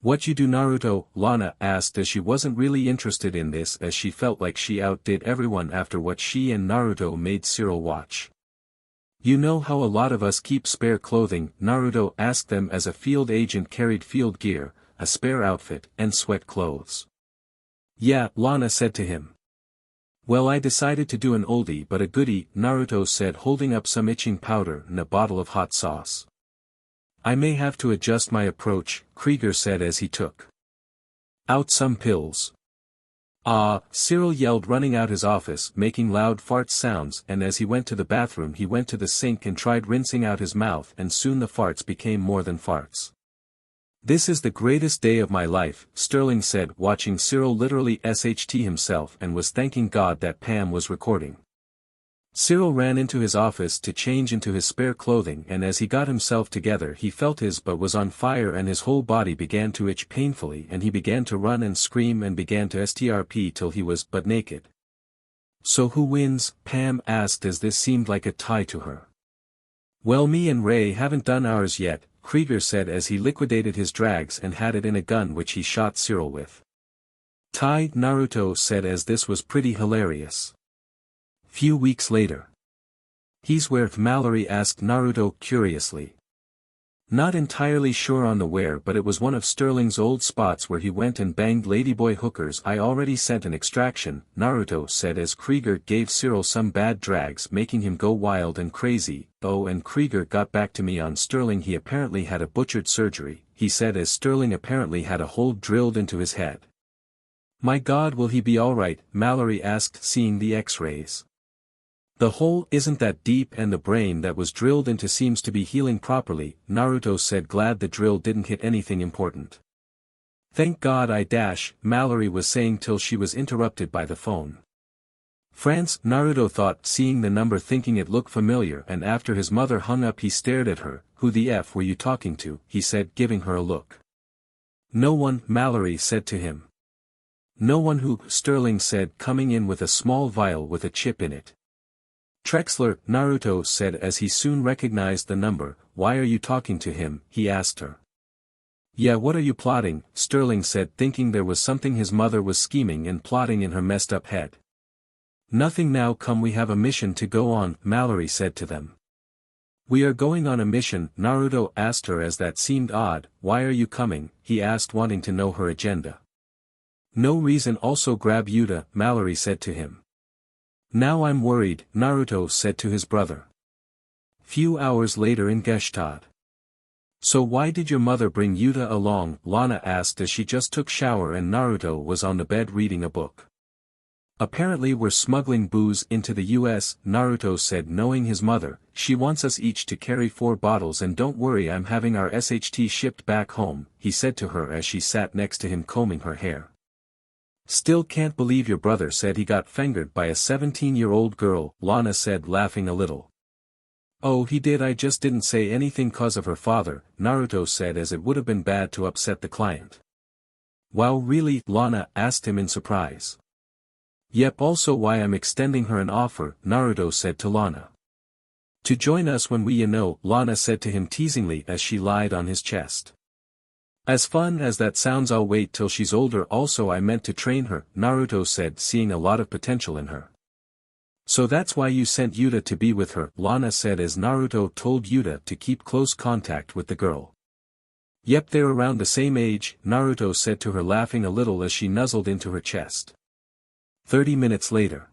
S2: What you do Naruto? Lana asked as she wasn't really interested in this as she felt like she outdid everyone after what she and Naruto made Cyril watch. You know how a lot of us keep spare clothing, Naruto asked them as a field agent carried field gear, a spare outfit, and sweat clothes. Yeah, Lana said to him. Well I decided to do an oldie but a goodie, Naruto said holding up some itching powder and a bottle of hot sauce. I may have to adjust my approach, Krieger said as he took out some pills. Ah, Cyril yelled running out his office making loud fart sounds and as he went to the bathroom he went to the sink and tried rinsing out his mouth and soon the farts became more than farts. This is the greatest day of my life, Sterling said watching Cyril literally SHT himself and was thanking God that Pam was recording. Cyril ran into his office to change into his spare clothing and as he got himself together he felt his butt was on fire and his whole body began to itch painfully and he began to run and scream and began to strp till he was butt naked. So who wins? Pam asked as this seemed like a tie to her. Well me and Ray haven't done ours yet, Krieger said as he liquidated his drags and had it in a gun which he shot Cyril with. Tie, Naruto said as this was pretty hilarious. Few weeks later. He's where? Mallory asked Naruto curiously. Not entirely sure on the where but it was one of Sterling's old spots where he went and banged ladyboy hookers. I already sent an extraction, Naruto said as Krieger gave Cyril some bad drags making him go wild and crazy. Oh and Krieger got back to me on Sterling he apparently had a butchered surgery, he said as Sterling apparently had a hole drilled into his head. My God will he be alright? Mallory asked seeing the x-rays. The hole isn't that deep and the brain that was drilled into seems to be healing properly, Naruto said glad the drill didn't hit anything important. Thank God Mallory was saying till she was interrupted by the phone. France, Naruto thought seeing the number thinking it looked familiar and after his mother hung up he stared at her, who the F were you talking to, he said giving her a look. No one, Mallory said to him. No one who, Sterling said coming in with a small vial with a chip in it. Trexler, Naruto said as he soon recognized the number. Why are you talking to him? He asked her. Yeah, what are you plotting? Sterling said thinking there was something his mother was scheming and plotting in her messed up head. Nothing now come we have a mission to go on, Mallory said to them. We are going on a mission, Naruto asked her as that seemed odd. Why are you coming? He asked wanting to know her agenda. No reason also grab Yuta, Mallory said to him. Now I'm worried, Naruto said to his brother. Few hours later in Gestad. So why did your mother bring Yuta along? Lana asked as she just took shower and Naruto was on the bed reading a book. Apparently we're smuggling booze into the US, Naruto said knowing his mother, she wants us each to carry 4 bottles and don't worry I'm having our SHT shipped back home, he said to her as she sat next to him combing her hair. Still can't believe your brother said he got fingered by a 17-year-old girl, Lana said laughing a little. Oh, he did. I just didn't say anything cause of her father, Naruto said, as it would have been bad to upset the client. Wow, really? Lana asked him in surprise. Yep, also why I'm extending her an offer, Naruto said to Lana. To join us when we Lana said to him teasingly as she lied on his chest. As fun as that sounds, I'll wait till she's older. Also, I meant to train her, Naruto said, seeing a lot of potential in her. So that's why you sent Yuta to be with her, Lana said as Naruto told Yuta to keep close contact with the girl. Yep, they're around the same age, Naruto said to her, laughing a little as she nuzzled into her chest. 30 minutes later.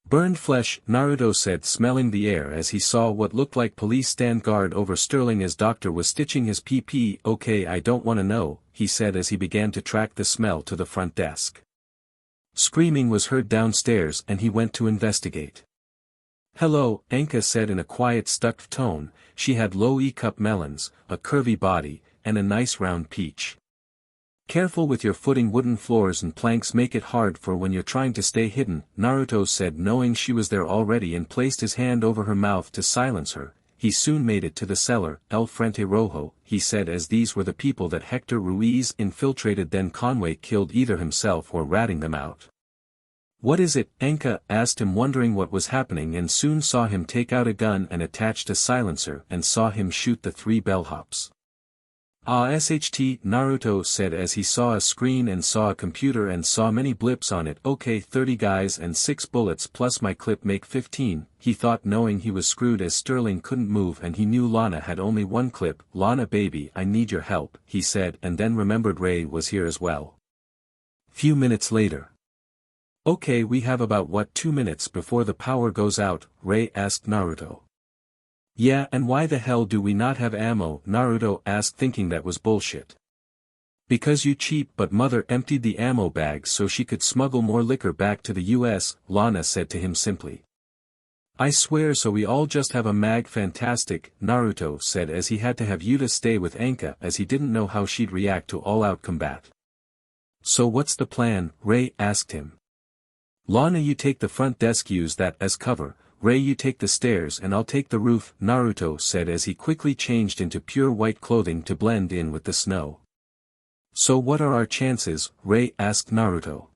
S2: Burned flesh, Naruto said, smelling the air as he saw what looked like police stand guard over Sterling as Doctor was stitching his PP. Okay, I don't wanna know, he said as he began to track the smell to the front desk. Screaming was heard downstairs and he went to investigate. Hello, Anka said in a quiet stuck tone. She had low E-cup melons, a curvy body, and a nice round peach. Careful with your footing, wooden floors and planks make it hard for when you're trying to stay hidden, Naruto said, knowing she was there already, and placed his hand over her mouth to silence her. He soon made it to the cellar. El Frente Rojo, he said, as these were the people that Hector Ruiz infiltrated, then Conway killed either himself or ratting them out. What is it? Anka asked him, wondering what was happening, and soon saw him take out a gun and attached a silencer and saw him shoot the 3 bellhops. SHT, Naruto said as he saw a screen and saw a computer and saw many blips on it. Okay, 30 guys and 6 bullets plus my clip make 15, he thought, knowing he was screwed as Sterling couldn't move and he knew Lana had only 1 clip. Lana baby, I need your help, he said, and then remembered Ray was here as well. Few minutes later. Okay, we have about 2 minutes before the power goes out, Ray asked Naruto. Yeah, and why the hell do we not have ammo? Naruto asked, thinking that was bullshit. Because you cheap, but mother emptied the ammo bag so she could smuggle more liquor back to the US, Lana said to him simply. I swear, so we all just have a mag. Fantastic, Naruto said as he had to have Yuta stay with Anka as he didn't know how she'd react to all-out combat. So what's the plan? Ray asked him. Lana, you take the front desk, use that as cover. Ray, you take the stairs and I'll take the roof, Naruto said as he quickly changed into pure white clothing to blend in with the snow. So what are our chances? Ray asked Naruto.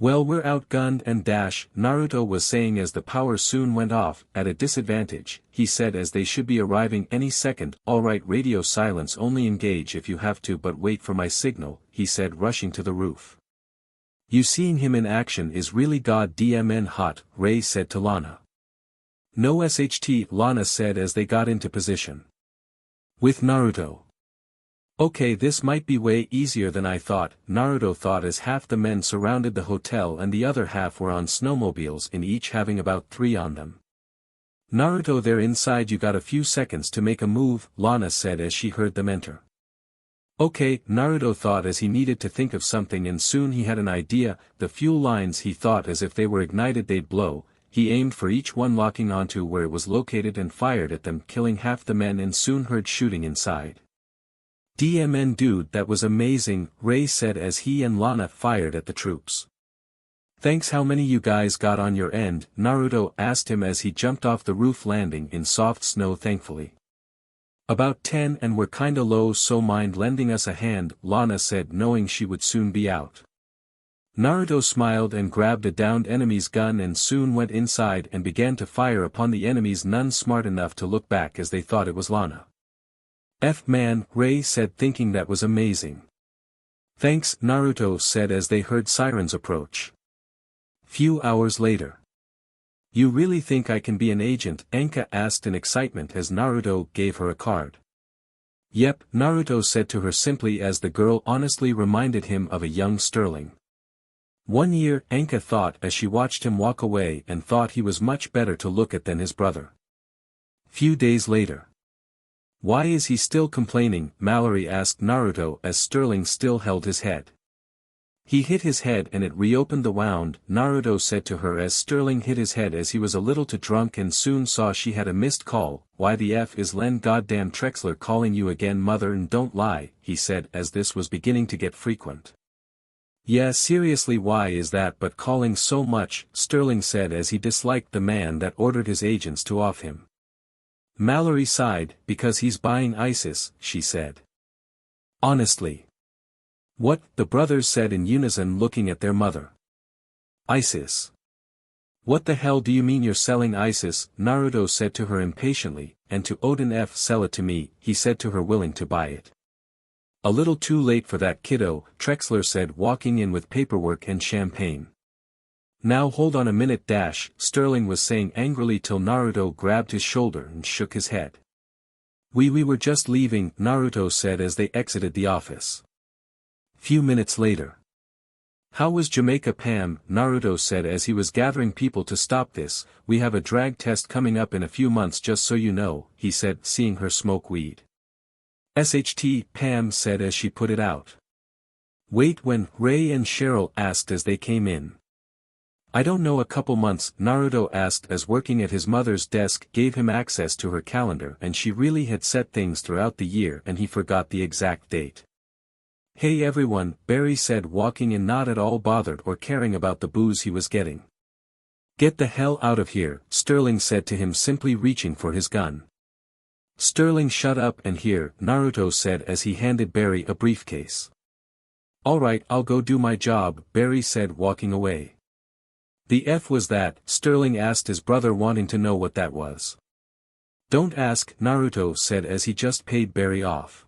S2: Well, we're outgunned and dash, Naruto was saying as the power soon went off. At a disadvantage, he said, as they should be arriving any second. Alright, radio silence, only engage if you have to, but wait for my signal, he said, rushing to the roof. You seeing him in action is really goddamn hot, Ray said to Lana. No SHT, Lana said as they got into position. With Naruto. Okay, this might be way easier than I thought, Naruto thought as half the men surrounded the hotel and the other half were on snowmobiles, in each having about 3 on them. Naruto, they're inside, you got a few seconds to make a move, Lana said as she heard them enter. Okay, Naruto thought as he needed to think of something, and soon he had an idea. The fuel lines, he thought, as if they were ignited they'd blow. He aimed for each one, locking onto where it was located, and fired at them, killing half the men, and soon heard shooting inside. DMN dude, that was amazing, Ray said as he and Lana fired at the troops. Thanks. How many you guys got on your end? Naruto asked him as he jumped off the roof, landing in soft snow thankfully. About 10, and we're kinda low, so mind lending us a hand, Lana said, knowing she would soon be out. Naruto smiled and grabbed a downed enemy's gun and soon went inside and began to fire upon the enemies, none smart enough to look back as they thought it was Lana. Man, Ray said, thinking that was amazing. Thanks, Naruto said as they heard sirens approach. Few hours later. You really think I can be an agent? Anka asked in excitement as Naruto gave her a card. Yep, Naruto said to her simply as the girl honestly reminded him of a young Sterling. 1 year, Anka thought as she watched him walk away, and thought he was much better to look at than his brother. Few days later. Why is he still complaining? Mallory asked Naruto as Sterling still held his head. He hit his head and it reopened the wound, Naruto said to her as Sterling hit his head as he was a little too drunk and soon saw she had a missed call. Why the F is Len goddamn Trexler calling you again, mother, and don't lie, he said as this was beginning to get frequent. Yeah, seriously, why is that but calling so much? Sterling said as he disliked the man that ordered his agents to off him. Mallory sighed, because he's buying ISIS, she said. Honestly. What? The brothers said in unison, looking at their mother. ISIS. What the hell do you mean you're selling ISIS? Naruto said to her impatiently, and to Odin, sell it to me, he said to her, willing to buy it. A little too late for that kiddo, Trexler said, walking in with paperwork and champagne. Now hold on a minute, Sterling was saying angrily till Naruto grabbed his shoulder and shook his head. We were just leaving, Naruto said as they exited the office. Few minutes later. How was Jamaica, Pam? Naruto said as he was gathering people to stop this. We have a drag test coming up in a few months, just so you know, he said, seeing her smoke weed. SHT, Pam said as she put it out. Wait, when? Ray and Cheryl asked as they came in. I don't know, a couple months, Naruto asked as working at his mother's desk gave him access to her calendar, and she really had set things throughout the year and he forgot the exact date. Hey everyone, Barry said, walking in, not at all bothered or caring about the booze he was getting. Get the hell out of here, Sterling said to him, simply reaching for his gun. Sterling, shut up and here, Naruto said as he handed Barry a briefcase. Alright, I'll go do my job, Barry said, walking away. The F was that? Sterling asked his brother, wanting to know what that was. Don't ask, Naruto said as he just paid Barry off.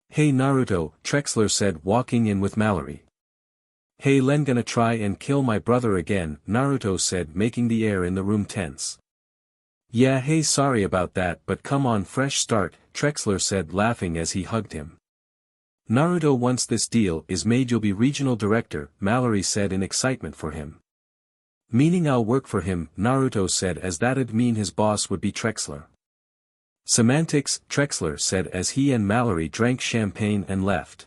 S2: Hey Naruto, Trexler said, walking in with Mallory. Hey Len, gonna try and kill my brother again, Naruto said, making the air in the room tense. Yeah, hey, sorry about that, but come on, fresh start, Trexler said, laughing as he hugged him. Naruto, once this deal is made you'll be regional director, Mallory said in excitement for him. Meaning I'll work for him, Naruto said, as that'd mean his boss would be Trexler. Semantics, Trexler said as he and Mallory drank champagne and left.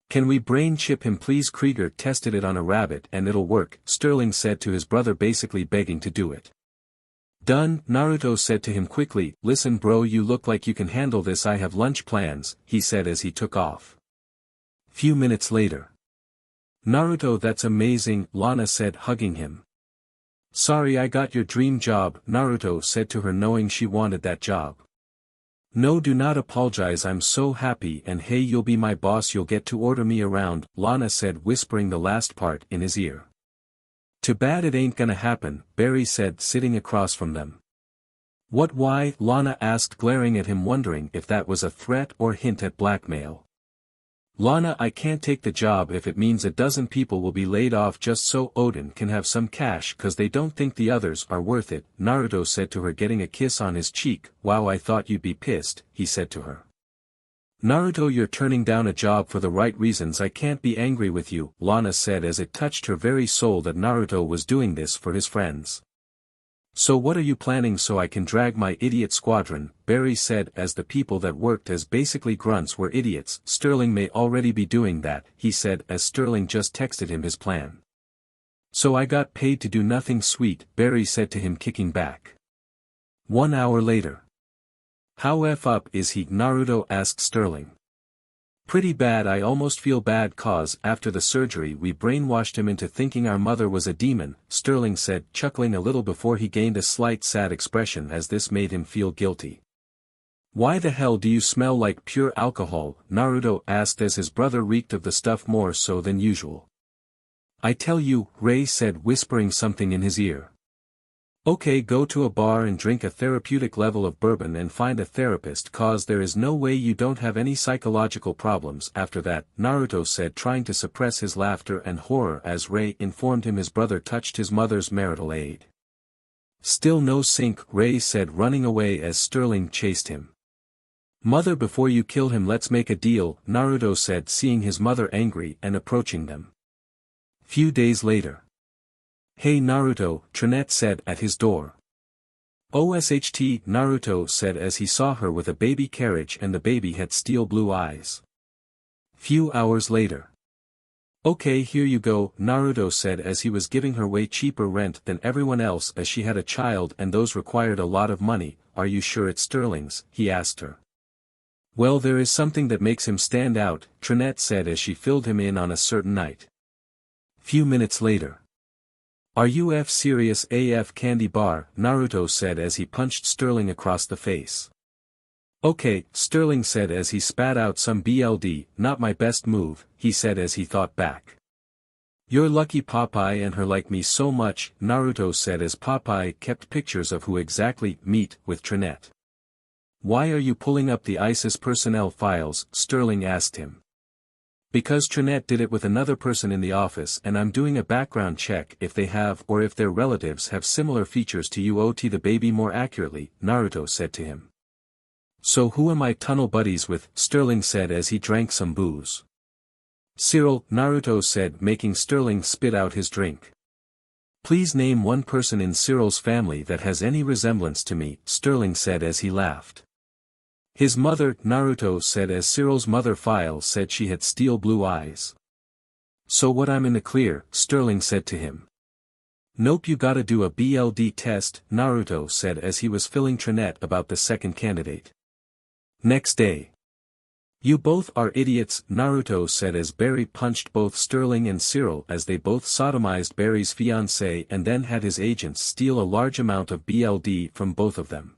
S2: Can we brain chip him please? Krieger tested it on a rabbit and it'll work, Sterling said to his brother, basically begging to do it. Done, Naruto said to him quickly. Listen bro, you look like you can handle this, I have lunch plans, he said as he took off. Few minutes later. Naruto, that's amazing, Lana said, hugging him. Sorry I got your dream job, Naruto said to her, knowing she wanted that job. No, do not apologize, I'm so happy, and hey, you'll be my boss, you'll get to order me around, Lana said, whispering the last part in his ear. Too bad it ain't gonna happen, Barry said, sitting across from them. What, why? Lana asked, glaring at him, wondering if that was a threat or hint at blackmail. Lana, I can't take the job if it means a dozen people will be laid off just so Odin can have some cash, cause they don't think the others are worth it, Naruto said to her, getting a kiss on his cheek. Wow, I thought you'd be pissed, he said to her. Naruto, you're turning down a job for the right reasons, I can't be angry with you, Lana said as it touched her very soul that Naruto was doing this for his friends. So what are you planning so I can drag my idiot squadron, Barry said as the people that worked as basically grunts were idiots. Sterling may already be doing that, he said as Sterling just texted him his plan. So I got paid to do nothing, sweet, Barry said to him, kicking back. 1 hour later. How F up is he? Naruto asked Sterling. Pretty bad, I almost feel bad cause after the surgery we brainwashed him into thinking our mother was a demon, Sterling said, chuckling a little before he gained a slight sad expression as this made him feel guilty. Why the hell do you smell like pure alcohol? Naruto asked as his brother reeked of the stuff more so than usual. I tell you, Ray said, whispering something in his ear. Okay, go to a bar and drink a therapeutic level of bourbon and find a therapist, cause there is no way you don't have any psychological problems after that, Naruto said, trying to suppress his laughter and horror as Ray informed him his brother touched his mother's marital aid. Still no sync, Ray said, running away as Sterling chased him. Mother, before you kill him let's make a deal, Naruto said, seeing his mother angry and approaching them. Few days later. Hey Naruto, Trinette said at his door. OSHT, Naruto said as he saw her with a baby carriage and the baby had steel blue eyes. Few hours later. Okay, here you go, Naruto said as he was giving her way cheaper rent than everyone else as she had a child and those required a lot of money. Are you sure it's Sterling's? He asked her. Well, there is something that makes him stand out, Trinette said as she filled him in on a certain night. Few minutes later. Are you F serious AF candy bar? Naruto said as he punched Sterling across the face. Okay, Sterling said as he spat out some BLD, not my best move, he said as he thought back. You're lucky Popeye and her like me so much, Naruto said as Popeye kept pictures of who exactly meet with Trinette. Why are you pulling up the ISIS personnel files? Sterling asked him. Because Trinette did it with another person in the office and I'm doing a background check if they have or if their relatives have similar features to you. OT the baby more accurately, Naruto said to him. So who am I tunnel buddies with? Sterling said as he drank some booze. Cyril, Naruto said making Sterling spit out his drink. Please name one person in Cyril's family that has any resemblance to me, Sterling said as he laughed. His mother, Naruto said as Cyril's mother file said she had steel blue eyes. So what, I'm in the clear, Sterling said to him. Nope, you gotta do a BLD test, Naruto said as he was filling Trinette about the second candidate. Next day. You both are idiots, Naruto said as Barry punched both Sterling and Cyril as they both sodomized Barry's fiancée and then had his agents steal a large amount of BLD from both of them.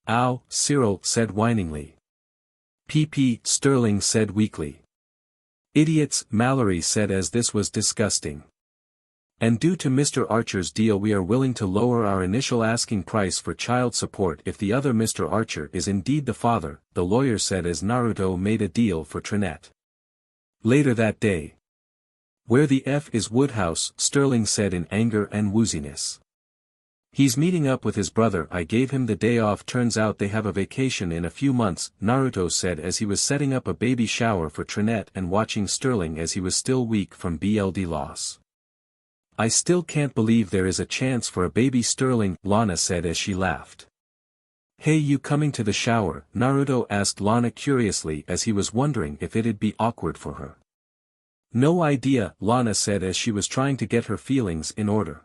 S2: Ow, Cyril said whiningly. PP, Sterling said weakly. Idiots, Mallory said as this was disgusting. And due to Mr. Archer's deal we are willing to lower our initial asking price for child support if the other Mr. Archer is indeed the father, the lawyer said as Naruto made a deal for Trinette. Later that day. Where the F is Woodhouse, Sterling said in anger and wooziness. He's meeting up with his brother, I gave him the day off, turns out they have a vacation in a few months, Naruto said as he was setting up a baby shower for Trinette and watching Sterling as he was still weak from BLD loss. I still can't believe there is a chance for a baby, Sterling, Lana said as she laughed. Hey, you coming to the shower? Naruto asked Lana curiously as he was wondering if it'd be awkward for her. No idea, Lana said as she was trying to get her feelings in order.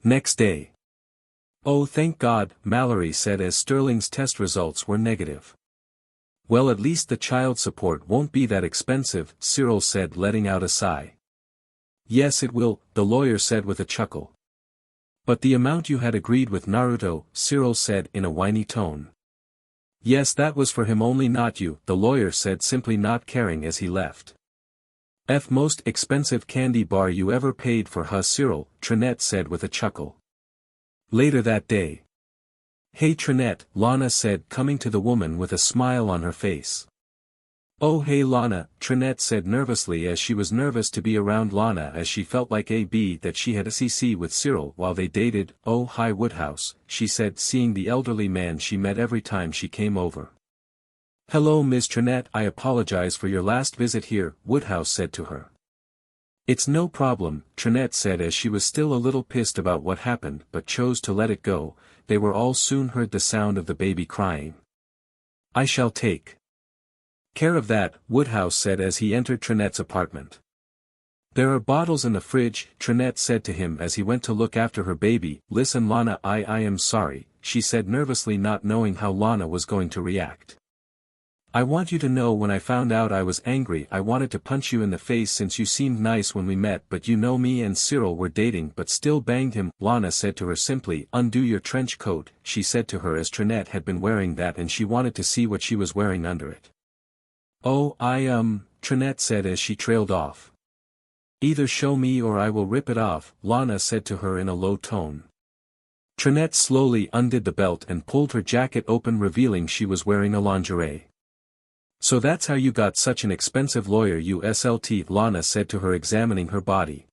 S2: Next day. Oh thank God, Mallory said as Sterling's test results were negative. Well, at least the child support won't be that expensive, Cyril said letting out a sigh. Yes it will, the lawyer said with a chuckle. But the amount you had agreed with Naruto, Cyril said in a whiny tone. Yes, that was for him only, not you, the lawyer said, simply not caring as he left. F most expensive candy bar you ever paid for, huh Cyril, Trinette said with a chuckle. Later that day. Hey Trinette, Lana said coming to the woman with a smile on her face. Oh hey Lana, Trinette said nervously as she was nervous to be around Lana as she felt like that she had a CC with Cyril while they dated. Oh hi Woodhouse, she said seeing the elderly man she met every time she came over. Hello Ms. Trinette, I apologize for your last visit here, Woodhouse said to her. It's no problem, Trinette said as she was still a little pissed about what happened but chose to let it go. They were all soon heard the sound of the baby crying. I shall take care of that, Woodhouse said as he entered Trinette's apartment. There are bottles in the fridge, Trinette said to him as he went to look after her baby. Listen Lana, I am sorry, she said nervously, not knowing how Lana was going to react. I want you to know when I found out I was angry I wanted to punch you in the face since you seemed nice when we met, but you know me and Cyril were dating but still banged him. Lana said to her simply, undo your trench coat, she said to her as Trinette had been wearing that and she wanted to see what she was wearing under it. Oh, Trinette said as she trailed off. Either show me or I will rip it off, Lana said to her in a low tone. Trinette slowly undid the belt and pulled her jacket open revealing she was wearing a lingerie. So that's how you got such an expensive lawyer, you SLT, Lana said to her examining her body.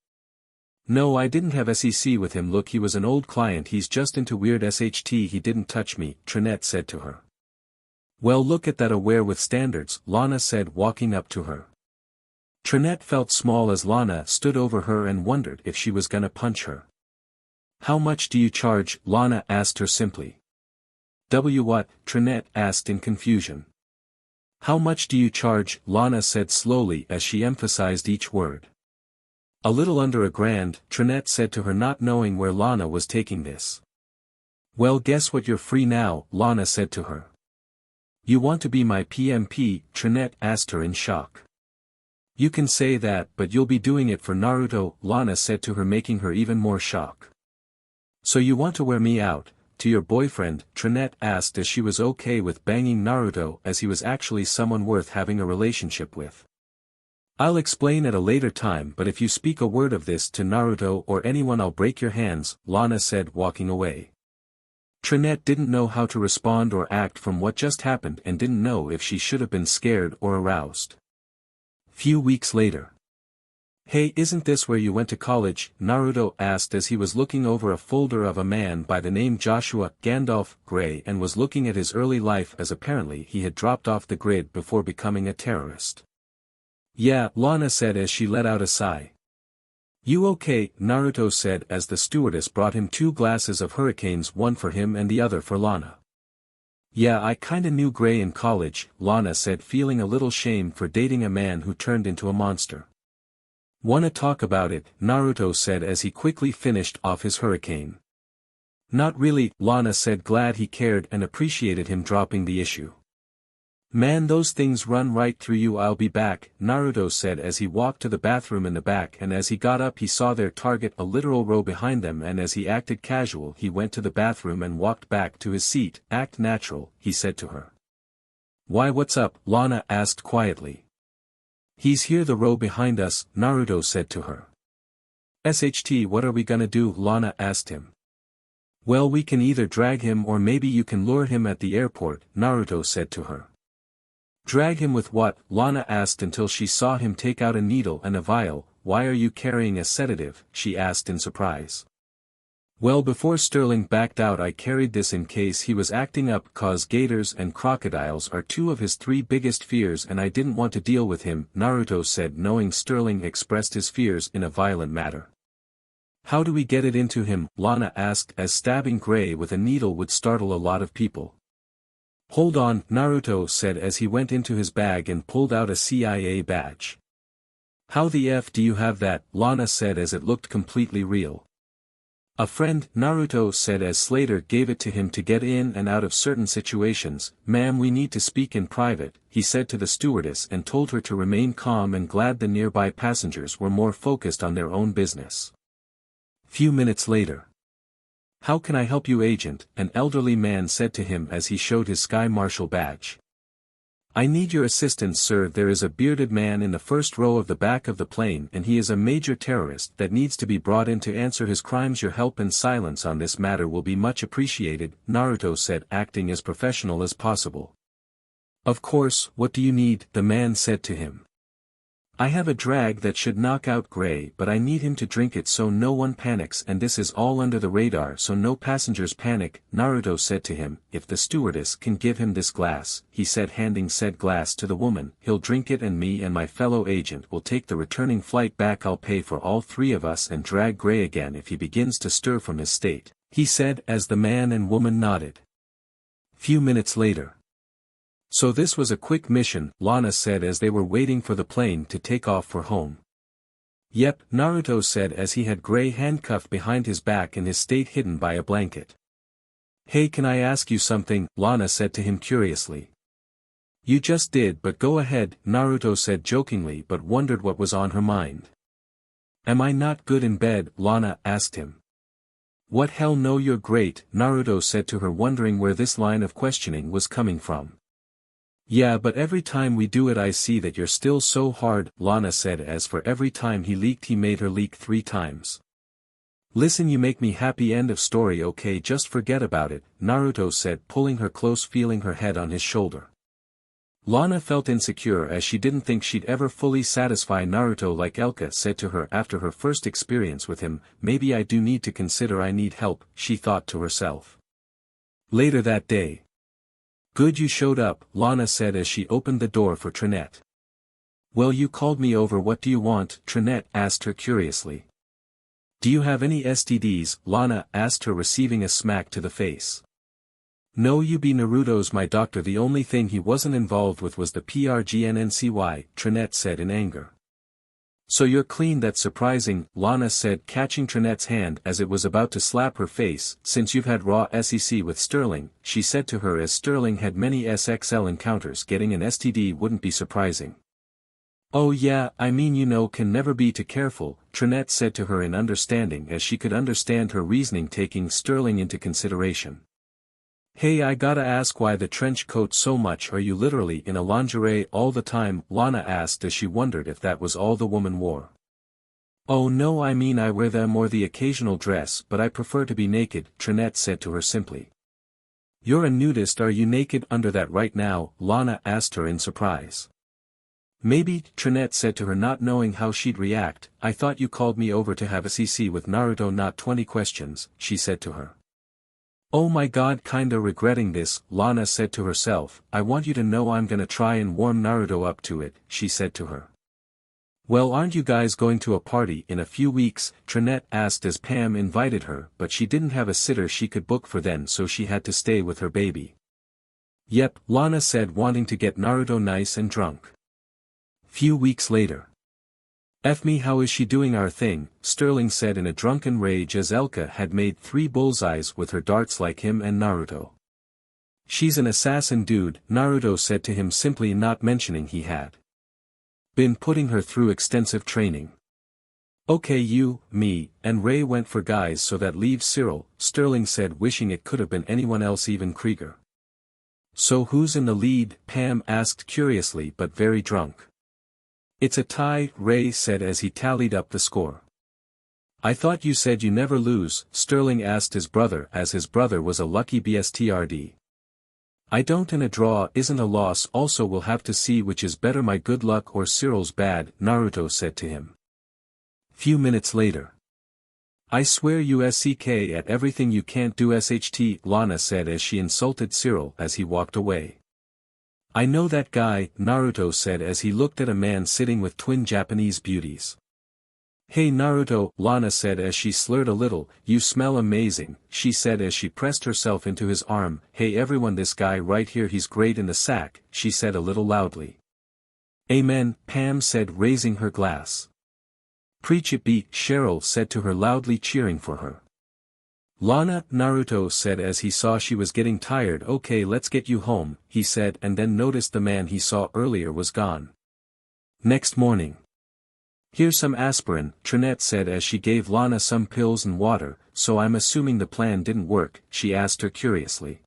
S2: No, I didn't have SEC with him, look, he was an old client, he's just into weird SHT, he didn't touch me, Trinette said to her. Well, look at that, aware with standards, Lana said walking up to her. Trinette felt small as Lana stood over her and wondered if she was gonna punch her. How much do you charge? Lana asked her simply. What? Trinette asked in confusion. How much do you charge? Lana said slowly as she emphasized each word. A little under $1,000, Trinette said to her, not knowing where Lana was taking this. Well, guess what, you're free now, Lana said to her. You want to be my PMP? Trinette asked her in shock. You can say that, but you'll be doing it for Naruto, Lana said to her, making her even more shocked. So you want to wear me out, to your boyfriend? Trinette asked, as she was okay with banging Naruto as he was actually someone worth having a relationship with. I'll explain at a later time, but if you speak a word of this to Naruto or anyone, I'll break your hands, Lana said, walking away. Trinette didn't know how to respond or act from what just happened and didn't know if she should have been scared or aroused. Few weeks later. Hey, isn't this where you went to college? Naruto asked as he was looking over a folder of a man by the name Joshua Gandalf Gray and was looking at his early life, as apparently he had dropped off the grid before becoming a terrorist. Yeah, Lana said as she let out a sigh. You okay? Naruto said as the stewardess brought him 2 glasses of hurricanes, one for him and the other for Lana. Yeah, I kinda knew Gray in college, Lana said, feeling a little shamed for dating a man who turned into a monster. Wanna talk about it? Naruto said as he quickly finished off his hurricane. Not really, Lana said, glad he cared and appreciated him dropping the issue. Man, those things run right through you. I'll be back, Naruto said as he walked to the bathroom in the back, and as he got up he saw their target a literal row behind them, and as he acted casual he went to the bathroom and walked back to his seat. Act natural, he said to her. Why, what's up? Lana asked quietly. He's here, the row behind us, Naruto said to her. SHT, what are we gonna do? Lana asked him. Well, we can either drag him or maybe you can lure him at the airport, Naruto said to her. Drag him with what? Lana asked until she saw him take out a needle and a vial. Why are you carrying a sedative? She asked in surprise. Well, before Sterling backed out I carried this in case he was acting up, cause gators and crocodiles are 2 of his 3 biggest fears and I didn't want to deal with him, Naruto said, knowing Sterling expressed his fears in a violent manner. How do we get it into him? Lana asked, as stabbing Gray with a needle would startle a lot of people. Hold on, Naruto said as he went into his bag and pulled out a CIA badge. How the F do you have that? Lana said as it looked completely real. A friend, Naruto said as Slater gave it to him to get in and out of certain situations. Ma'am, we need to speak in private, he said to the stewardess and told her to remain calm and glad the nearby passengers were more focused on their own business. Few minutes later. How can I help you, agent? An elderly man said to him as he showed his Sky Marshal badge. I need your assistance, sir. There is a bearded man in the first row of the back of the plane and he is a major terrorist that needs to be brought in to answer his crimes. Your help and silence on this matter will be much appreciated, Naruto said, acting as professional as possible. Of course, what do you need? The man said to him. I have a drag that should knock out Gray, but I need him to drink it so no one panics, and this is all under the radar so no passengers panic, Naruto said to him. If the stewardess can give him this glass, he said, handing said glass to the woman, he'll drink it and me and my fellow agent will take the returning flight back. I'll pay for all 3 of us and drag Gray again if he begins to stir from his state, he said as the man and woman nodded. Few minutes later. So this was a quick mission, Lana said as they were waiting for the plane to take off for home. Yep, Naruto said as he had Gray handcuffed behind his back and his state hidden by a blanket. Hey, can I ask you something? Lana said to him curiously. You just did, but go ahead, Naruto said jokingly, but wondered what was on her mind. Am I not good in bed? Lana asked him. What hell no, you're great, Naruto said to her, wondering where this line of questioning was coming from. Yeah, but every time we do it I see that you're still so hard, Lana said as for every time he leaked he made her leak 3 times. Listen, you make me happy, end of story. Okay, just forget about it, Naruto said, pulling her close, feeling her head on his shoulder. Lana felt insecure as she didn't think she'd ever fully satisfy Naruto like Elka said to her after her first experience with him. Maybe I do need to consider I need help, she thought to herself. Later that day. Good you showed up, Lana said as she opened the door for Trinette. Well, you called me over, what do you want? Trinette asked her curiously. Do you have any STDs? Lana asked her, receiving a smack to the face. No, you be Naruto's my doctor, the only thing he wasn't involved with was the PRGNNCY, Trinette said in anger. So you're clean, that's surprising, Lana said, catching Trinette's hand as it was about to slap her face. Since you've had raw SEC with Sterling, she said to her, as Sterling had many SXL encounters, getting an STD wouldn't be surprising. Oh yeah, I mean can never be too careful, Trinette said to her in understanding as she could understand her reasoning taking Sterling into consideration. Hey, I gotta ask why the trench coat so much, are you literally in a lingerie all the time? Lana asked as she wondered if that was all the woman wore. Oh no, I mean I wear them or the occasional dress, but I prefer to be naked, Trinette said to her simply. You're a nudist, are you naked under that right now? Lana asked her in surprise. Maybe, Trinette said to her not knowing how she'd react. I thought you called me over to have a CC with Naruto, not 20 questions, she said to her. Oh my god, kinda regretting this, Lana said to herself. I want you to know I'm gonna try and warm Naruto up to it, she said to her. Well, aren't you guys going to a party in a few weeks? Trinette asked as Pam invited her, but she didn't have a sitter she could book for then, so she had to stay with her baby. Yep, Lana said, wanting to get Naruto nice and drunk. Few weeks later. F me, how is she doing our thing? Sterling said in a drunken rage as Elka had made 3 bullseyes with her darts like him and Naruto. She's an assassin dude, Naruto said to him simply, not mentioning he had been putting her through extensive training. Okay, you, me, and Ray went for guys, so that leaves Cyril, Sterling said, wishing it could have been anyone else, even Krieger. So who's in the lead? Pam asked curiously but very drunk. It's a tie, Ray said as he tallied up the score. I thought you said you never lose, Sterling asked his brother as his brother was a lucky BSTRD. I don't, and a draw isn't a loss, also we'll have to see which is better, my good luck or Cyril's bad, Naruto said to him. Few minutes later. I swear you SCK at everything, you can't do SHT, Lana said as she insulted Cyril as he walked away. I know that guy, Naruto said as he looked at a man sitting with twin Japanese beauties. Hey Naruto, Lana said as she slurred a little. You smell amazing, she said as she pressed herself into his arm. Hey everyone, this guy right here, he's great in the sack, she said a little loudly. Amen, Pam said, raising her glass. Preach it, beat, Cheryl said to her, loudly cheering for her. Lana, Naruto said as he saw she was getting tired. Okay, let's get you home, he said, and then noticed the man he saw earlier was gone. Next morning. Here's some aspirin, Trinette said as she gave Lana some pills and water. So I'm assuming the plan didn't work, she asked her curiously.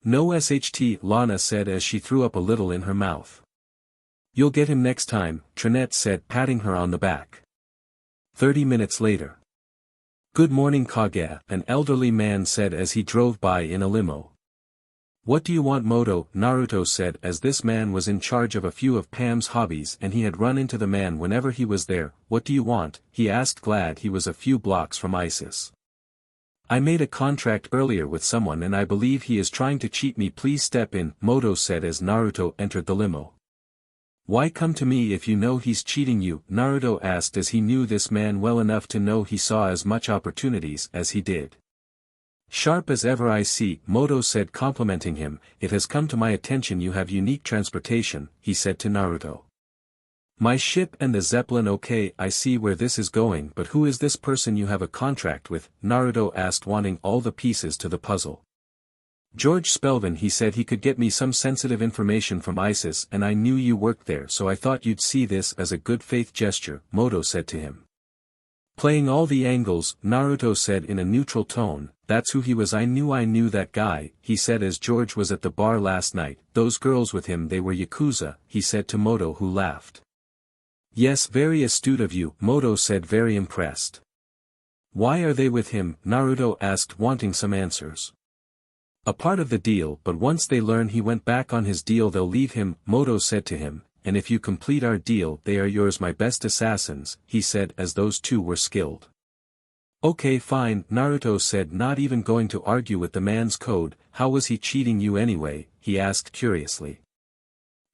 S2: No SHT, Lana said as she threw up a little in her mouth. You'll get him next time, Trinette said, patting her on the back. 30 minutes later. Good morning Kage, an elderly man said as he drove by in a limo. What do you want, Moto? Naruto said as this man was in charge of a few of Pam's hobbies and he had run into the man whenever he was there. What do you want? He asked, glad he was a few blocks from ISIS. I made a contract earlier with someone and I believe he is trying to cheat me, please step in, Moto said as Naruto entered the limo. Why come to me if you know he's cheating you? Naruto asked as he knew this man well enough to know he saw as much opportunities as he did. Sharp as ever I see, Moto said, complimenting him. It has come to my attention you have unique transportation, he said to Naruto. My ship and the Zeppelin. Okay, I see where this is going, but who is this person you have a contract with? Naruto asked, wanting all the pieces to the puzzle. George Spelvin, he said he could get me some sensitive information from ISIS and I knew you worked there, so I thought you'd see this as a good faith gesture, Moto said to him. Playing all the angles, Naruto said in a neutral tone. That's who he was. I knew that guy, he said as George was at the bar last night. Those girls with him, they were Yakuza, he said to Moto, who laughed. Yes, very astute of you, Moto said, very impressed. Why are they with him? Naruto asked, wanting some answers. A part of the deal, but once they learn he went back on his deal they'll leave him, Moto said to him, and if you complete our deal they are yours, my best assassins, he said as those two were skilled. Okay fine, Naruto said, not even going to argue with the man's code. How was he cheating you anyway? He asked curiously.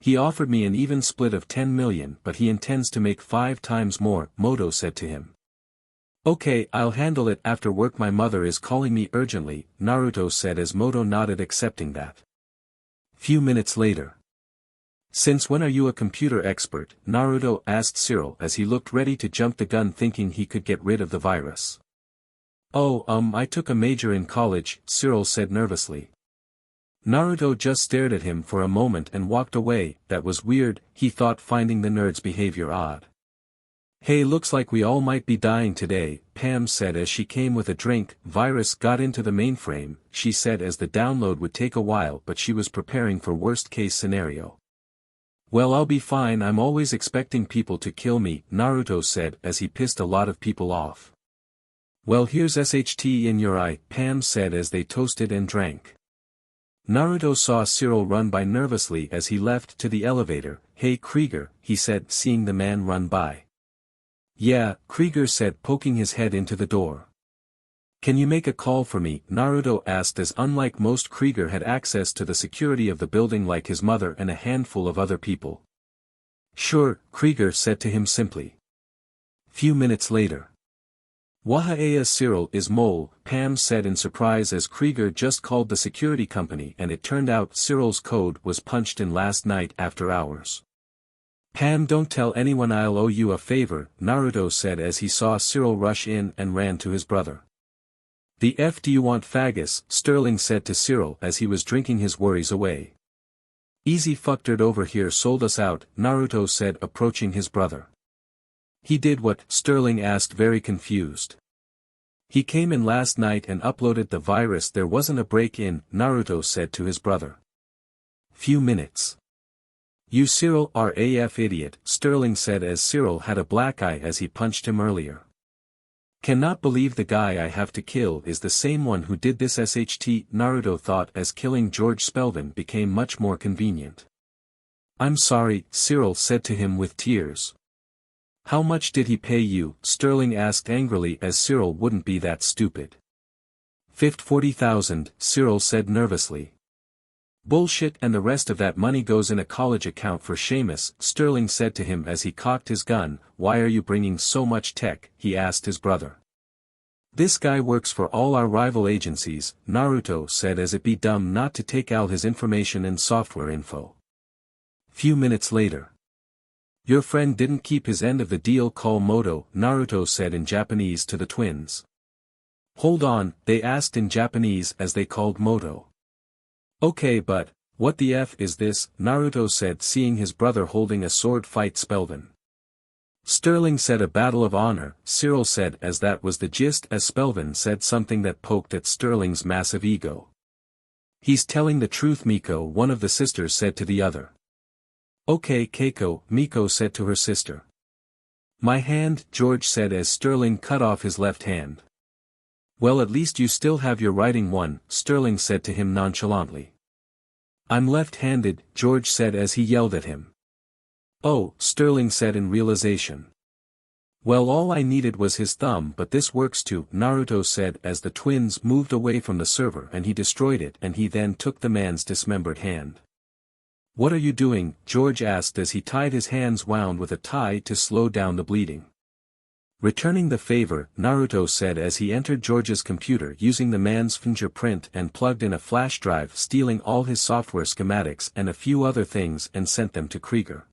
S2: He offered me an even split of 10 million, but he intends to make 5 times more, Moto said to him. Okay, I'll handle it after work, my mother is calling me urgently, Naruto said as Moto nodded, accepting that. Few minutes later. Since when are you a computer expert? Naruto asked Cyril as he looked ready to jump the gun, thinking he could get rid of the virus. Oh, I took a major in college, Cyril said nervously. Naruto just stared at him for a moment and walked away. That was weird, he thought, finding the nerd's behavior odd. Hey, looks like we all might be dying today, Pam said as she came with a drink. Virus got into the mainframe, she said, as the download would take a while, but she was preparing for worst-case scenario. Well, I'll be fine, I'm always expecting people to kill me, Naruto said as he pissed a lot of people off. Well, here's SHT in your eye, Pam said as they toasted and drank. Naruto saw Cyril run by nervously as he left to the elevator. Hey Krieger, he said, seeing the man run by. Yeah, Krieger said, poking his head into the door. Can you make a call for me? Naruto asked, as unlike most, Krieger had access to the security of the building like his mother and a handful of other people. Sure, Krieger said to him simply. Few minutes later. Wahaya Cyril is mole, Pam said in surprise as Krieger just called the security company and it turned out Cyril's code was punched in last night after hours. Pam, don't tell anyone, I'll owe you a favor, Naruto said as he saw Cyril rush in and ran to his brother. The F do you want, faggot? Sterling said to Cyril as he was drinking his worries away. Easy fucked over here sold us out, Naruto said, approaching his brother. He did what? Sterling asked, very confused. He came in last night and uploaded the virus. There wasn't a break-in, Naruto said to his brother. Few minutes. You Cyril are AF idiot, Sterling said as Cyril had a black eye as he punched him earlier. Cannot believe the guy I have to kill is the same one who did this, SHT, Naruto thought as killing George Spelvin became much more convenient. I'm sorry, Cyril said to him with tears. How much did he pay you? Sterling asked angrily as Cyril wouldn't be that stupid. 40,000, Cyril said nervously. Bullshit, and the rest of that money goes in a college account for Seamus, Sterling said to him as he cocked his gun. Why are you bringing so much tech? He asked his brother. This guy works for all our rival agencies, Naruto said as it'd be dumb not to take out his information and software info. Few minutes later. Your friend didn't keep his end of the deal, call Moto, Naruto said in Japanese to the twins. Hold on, they asked in Japanese as they called Moto. Okay, but, what the F is this? Naruto said, seeing his brother holding a sword fight Spelvin. Sterling said a battle of honor, Cyril said as that was the gist as Spelvin said something that poked at Sterling's massive ego. He's telling the truth, Miko, one of the sisters said to the other. Okay Keiko, Miko said to her sister. My hand, George said as Sterling cut off his left hand. Well, at least you still have your writing one, Sterling said to him nonchalantly. I'm left-handed, George said as he yelled at him. Oh, Sterling said in realization. Well, all I needed was his thumb, but this works too, Naruto said as the twins moved away from the server and he destroyed it, and he then took the man's dismembered hand. What are you doing? George asked as he tied his hands wound with a tie to slow down the bleeding. Returning the favor, Naruto said as he entered George's computer using the man's fingerprint and plugged in a flash drive, stealing all his software schematics and a few other things and sent them to Krieger.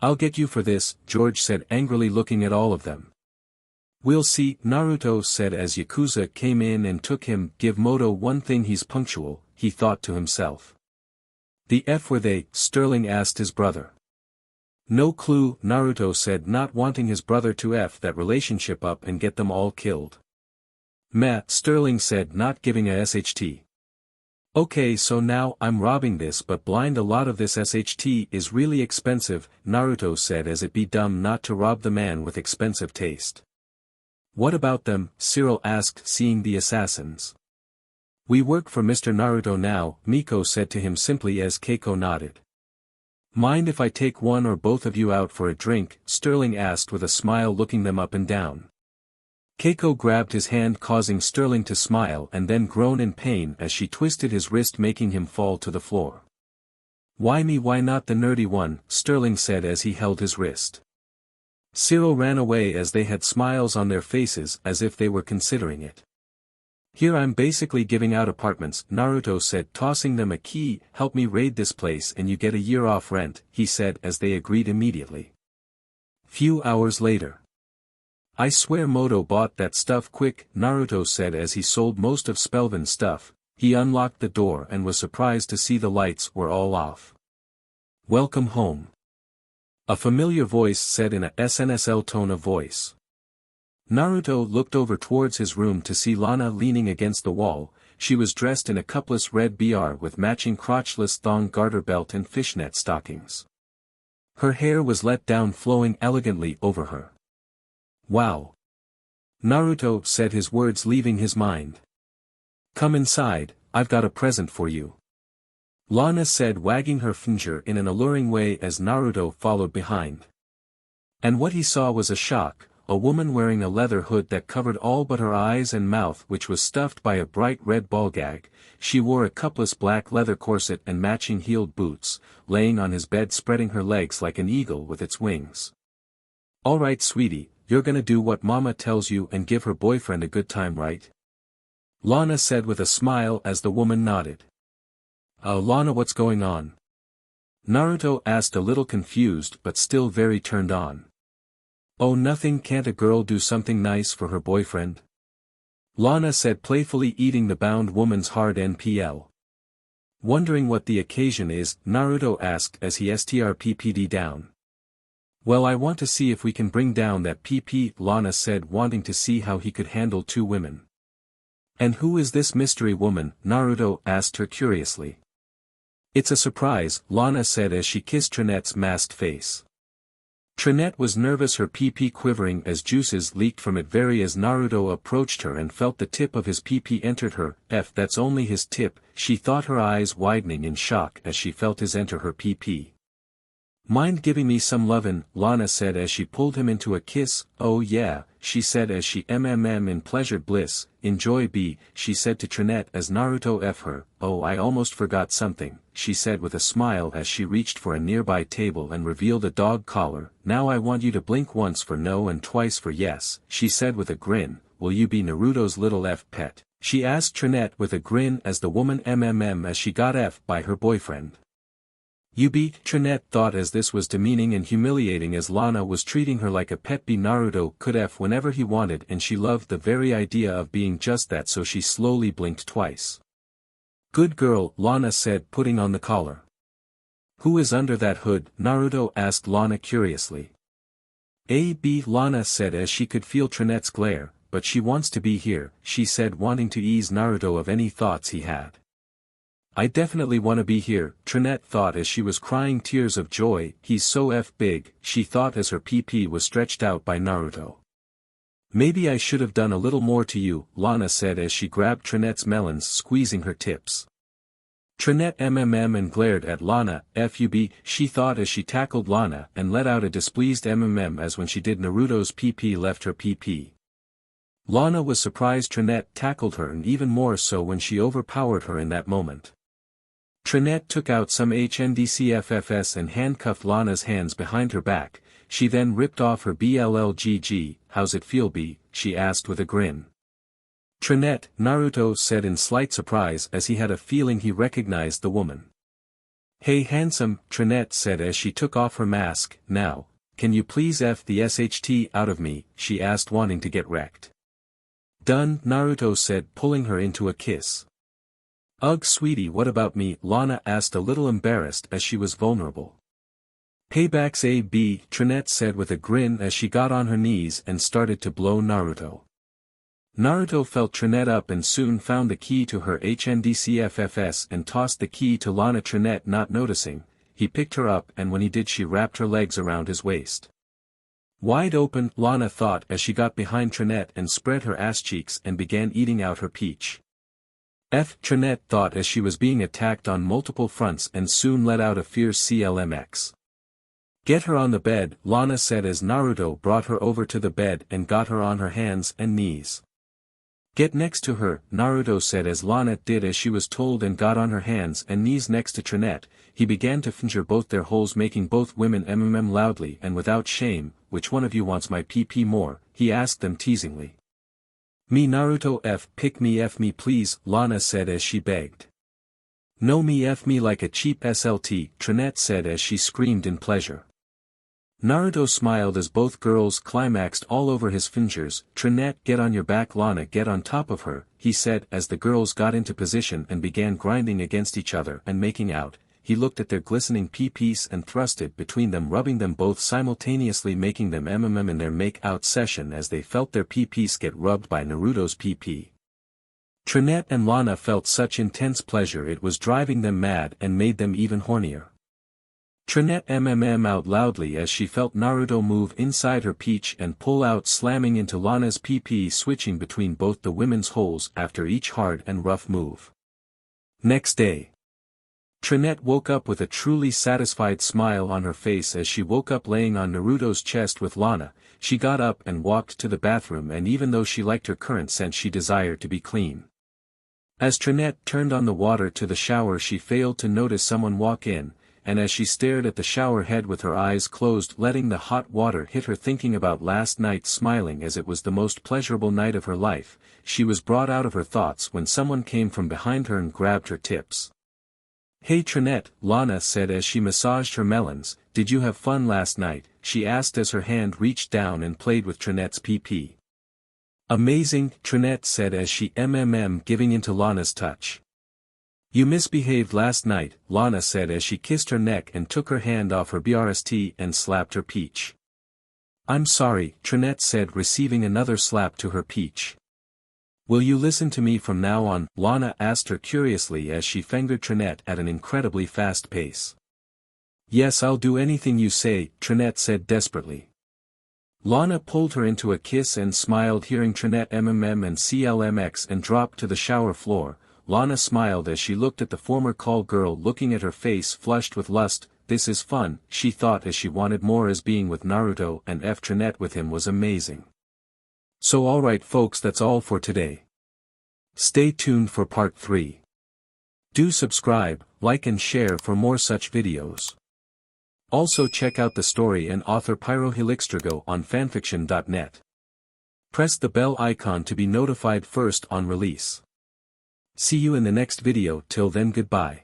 S2: I'll get you for this, George said angrily, looking at all of them. We'll see, Naruto said as Yakuza came in and took him. Give Moto one thing, he's punctual, he thought to himself. The F were they? Sterling asked his brother. No clue, Naruto said, not wanting his brother to F that relationship up and get them all killed. Meh, Sterling said, not giving a SHT. Okay, so now I'm robbing this, but blind, a lot of this SHT is really expensive, Naruto said as it'd be dumb not to rob the man with expensive taste. What about them? Cyril asked, seeing the assassins. We work for Mr. Naruto now, Miko said to him simply as Keiko nodded. Mind if I take one or both of you out for a drink? Sterling asked with a smile, looking them up and down. Keiko grabbed his hand, causing Sterling to smile and then groan in pain as she twisted his wrist, making him fall to the floor. Why me, why not the nerdy one? Sterling said as he held his wrist. Cyril ran away as they had smiles on their faces as if they were considering it. Here I'm basically giving out apartments, Naruto said, tossing them a key. Help me raid this place and you get a year off rent, he said as they agreed immediately. Few hours later. I swear Moto bought that stuff quick, Naruto said as he sold most of Spelvin's stuff. He unlocked the door and was surprised to see the lights were all off. "Welcome home," a familiar voice said in a SNSL tone of voice. Naruto looked over towards his room to see Lana leaning against the wall. She was dressed in a cupless red BR with matching crotchless thong garter belt and fishnet stockings. Her hair was let down flowing elegantly over her. "Wow." Naruto said, his words leaving his mind. "Come inside, I've got a present for you," Lana said, wagging her finger in an alluring way as Naruto followed behind. And what he saw was a shock. A woman wearing a leather hood that covered all but her eyes and mouth, which was stuffed by a bright red ball gag. She wore a cupless black leather corset and matching heeled boots, laying on his bed spreading her legs like an eagle with its wings. "All right, sweetie, you're gonna do what mama tells you and give her boyfriend a good time, right?" Lana said with a smile as the woman nodded. "Oh, Lana, what's going on?" Naruto asked, a little confused but still very turned on. "Oh, nothing. Can't a girl do something nice for her boyfriend?" Lana said, playfully eating the bound woman's hard NPL. Wondering what the occasion is, Naruto asked as he strppd down. "Well, I want to see if we can bring down that PP," Lana said, wanting to see how he could handle two women. "And who is this mystery woman?" Naruto asked her curiously. "It's a surprise," Lana said as she kissed Trinette's masked face. Trinette was nervous, her PP quivering as juices leaked from it. Very as Naruto approached her and felt the tip of his PP entered her. That's only his tip, she thought, her eyes widening in shock as she felt his enter her PP. "Mind giving me some lovin'?" Lana said as she pulled him into a kiss. "Oh yeah," she said as she in pleasured bliss. "Enjoy B," she said to Trinette as Naruto her. "Oh, I almost forgot something," she said with a smile as she reached for a nearby table and revealed a dog collar. "Now I want you to blink once for no and twice for yes," she said with a grin. "Will you be Naruto's little pet?" she asked Trinette with a grin as the woman as she got by her boyfriend. "You be," Trinette thought, as this was demeaning and humiliating as Lana was treating her like a pet. Naruto could whenever he wanted, and she loved the very idea of being just that, so she slowly blinked twice. "Good girl," Lana said, putting on the collar. "Who is under that hood?" Naruto asked Lana curiously. "B," Lana said as she could feel Trinette's glare, "but she wants to be here," she said, wanting to ease Naruto of any thoughts he had. "I definitely want to be here," Trinette thought as she was crying tears of joy. "He's so big," she thought as her PP was stretched out by Naruto. "Maybe I should have done a little more to you," Lana said as she grabbed Trinette's melons, squeezing her tips. Trinette and glared at Lana. "Fub," she thought as she tackled Lana and let out a displeased as when she did. Naruto's PP left her PP. Lana was surprised Trinette tackled her, and even more so when she overpowered her in that moment. Trinette took out some HNDCFFS and handcuffed Lana's hands behind her back. She then ripped off her BLLGG. "How's it feel, B?" she asked with a grin. "Trinette," Naruto said in slight surprise as he had a feeling he recognized the woman. "Hey handsome," Trinette said as she took off her mask. "Now, can you please F the SHT out of me?" she asked, wanting to get wrecked. "Done," Naruto said, pulling her into a kiss. "Ugh sweetie, what about me?" Lana asked, a little embarrassed as she was vulnerable. "Paybacks B," Trinette said with a grin as she got on her knees and started to blow Naruto. Naruto felt Trinette up and soon found the key to her HNDCFFS and tossed the key to Lana. Trinette not noticing, he picked her up, and when he did she wrapped her legs around his waist. Wide open, Lana thought as she got behind Trinette and spread her ass cheeks and began eating out her peach. Trinette thought as she was being attacked on multiple fronts and soon let out a fierce CLMX. "Get her on the bed," Lana said as Naruto brought her over to the bed and got her on her hands and knees. "Get next to her," Naruto said as Lana did as she was told and got on her hands and knees next to Trinette. He began to finger both their holes, making both women loudly and without shame. "Which one of you wants my PP more?" he asked them teasingly. "Me, Naruto. Pick me please," Lana said as she begged. "No, me like a cheap SLT," Trinette said as she screamed in pleasure. Naruto smiled as both girls climaxed all over his fingers. Trinette, get on your back, Lana, get on top of her, he said as the girls got into position and began grinding against each other and making out. He looked at their glistening pee-pees and thrust it between them, rubbing them both simultaneously, making them in their make-out session as they felt their pee-pees get rubbed by Naruto's pee-pee. Trinette and Lana felt such intense pleasure it was driving them mad and made them even hornier. Trinette out loudly as she felt Naruto move inside her peach and pull out, slamming into Lana's pee-pee, switching between both the women's holes after each hard and rough move. Next day, Trinette woke up with a truly satisfied smile on her face as she woke up laying on Naruto's chest with Lana. She got up and walked to the bathroom, and even though she liked her current scent, she desired to be clean. As Trinette turned on the water to the shower, she failed to notice someone walk in, and as she stared at the shower head with her eyes closed, letting the hot water hit her, thinking about last night, smiling as it was the most pleasurable night of her life, she was brought out of her thoughts when someone came from behind her and grabbed her tips. "Hey Trinette," Lana said as she massaged her melons, "did you have fun last night?" she asked as her hand reached down and played with Trinette's pee-pee. "Amazing," Trinette said as she giving into Lana's touch. "You misbehaved last night," Lana said as she kissed her neck and took her hand off her BRST and slapped her peach. "I'm sorry," Trinette said, receiving another slap to her peach. "Will you listen to me from now on?" Lana asked her curiously as she fingered Trinette at an incredibly fast pace. "Yes, I'll do anything you say," Trinette said desperately. Lana pulled her into a kiss and smiled, hearing Trinette and CLMX, and dropped to the shower floor. Lana smiled as she looked at the former call girl, looking at her face flushed with lust. "This is fun," she thought as she wanted more, as being with Naruto and Trinette with him was amazing. So alright folks, that's all for today. Stay tuned for part 3. Do subscribe, like and share for more such videos. Also check out the story and author pyrohelixdrago on fanfiction.net. Press the bell icon to be notified first on release. See you in the next video. Till then, goodbye.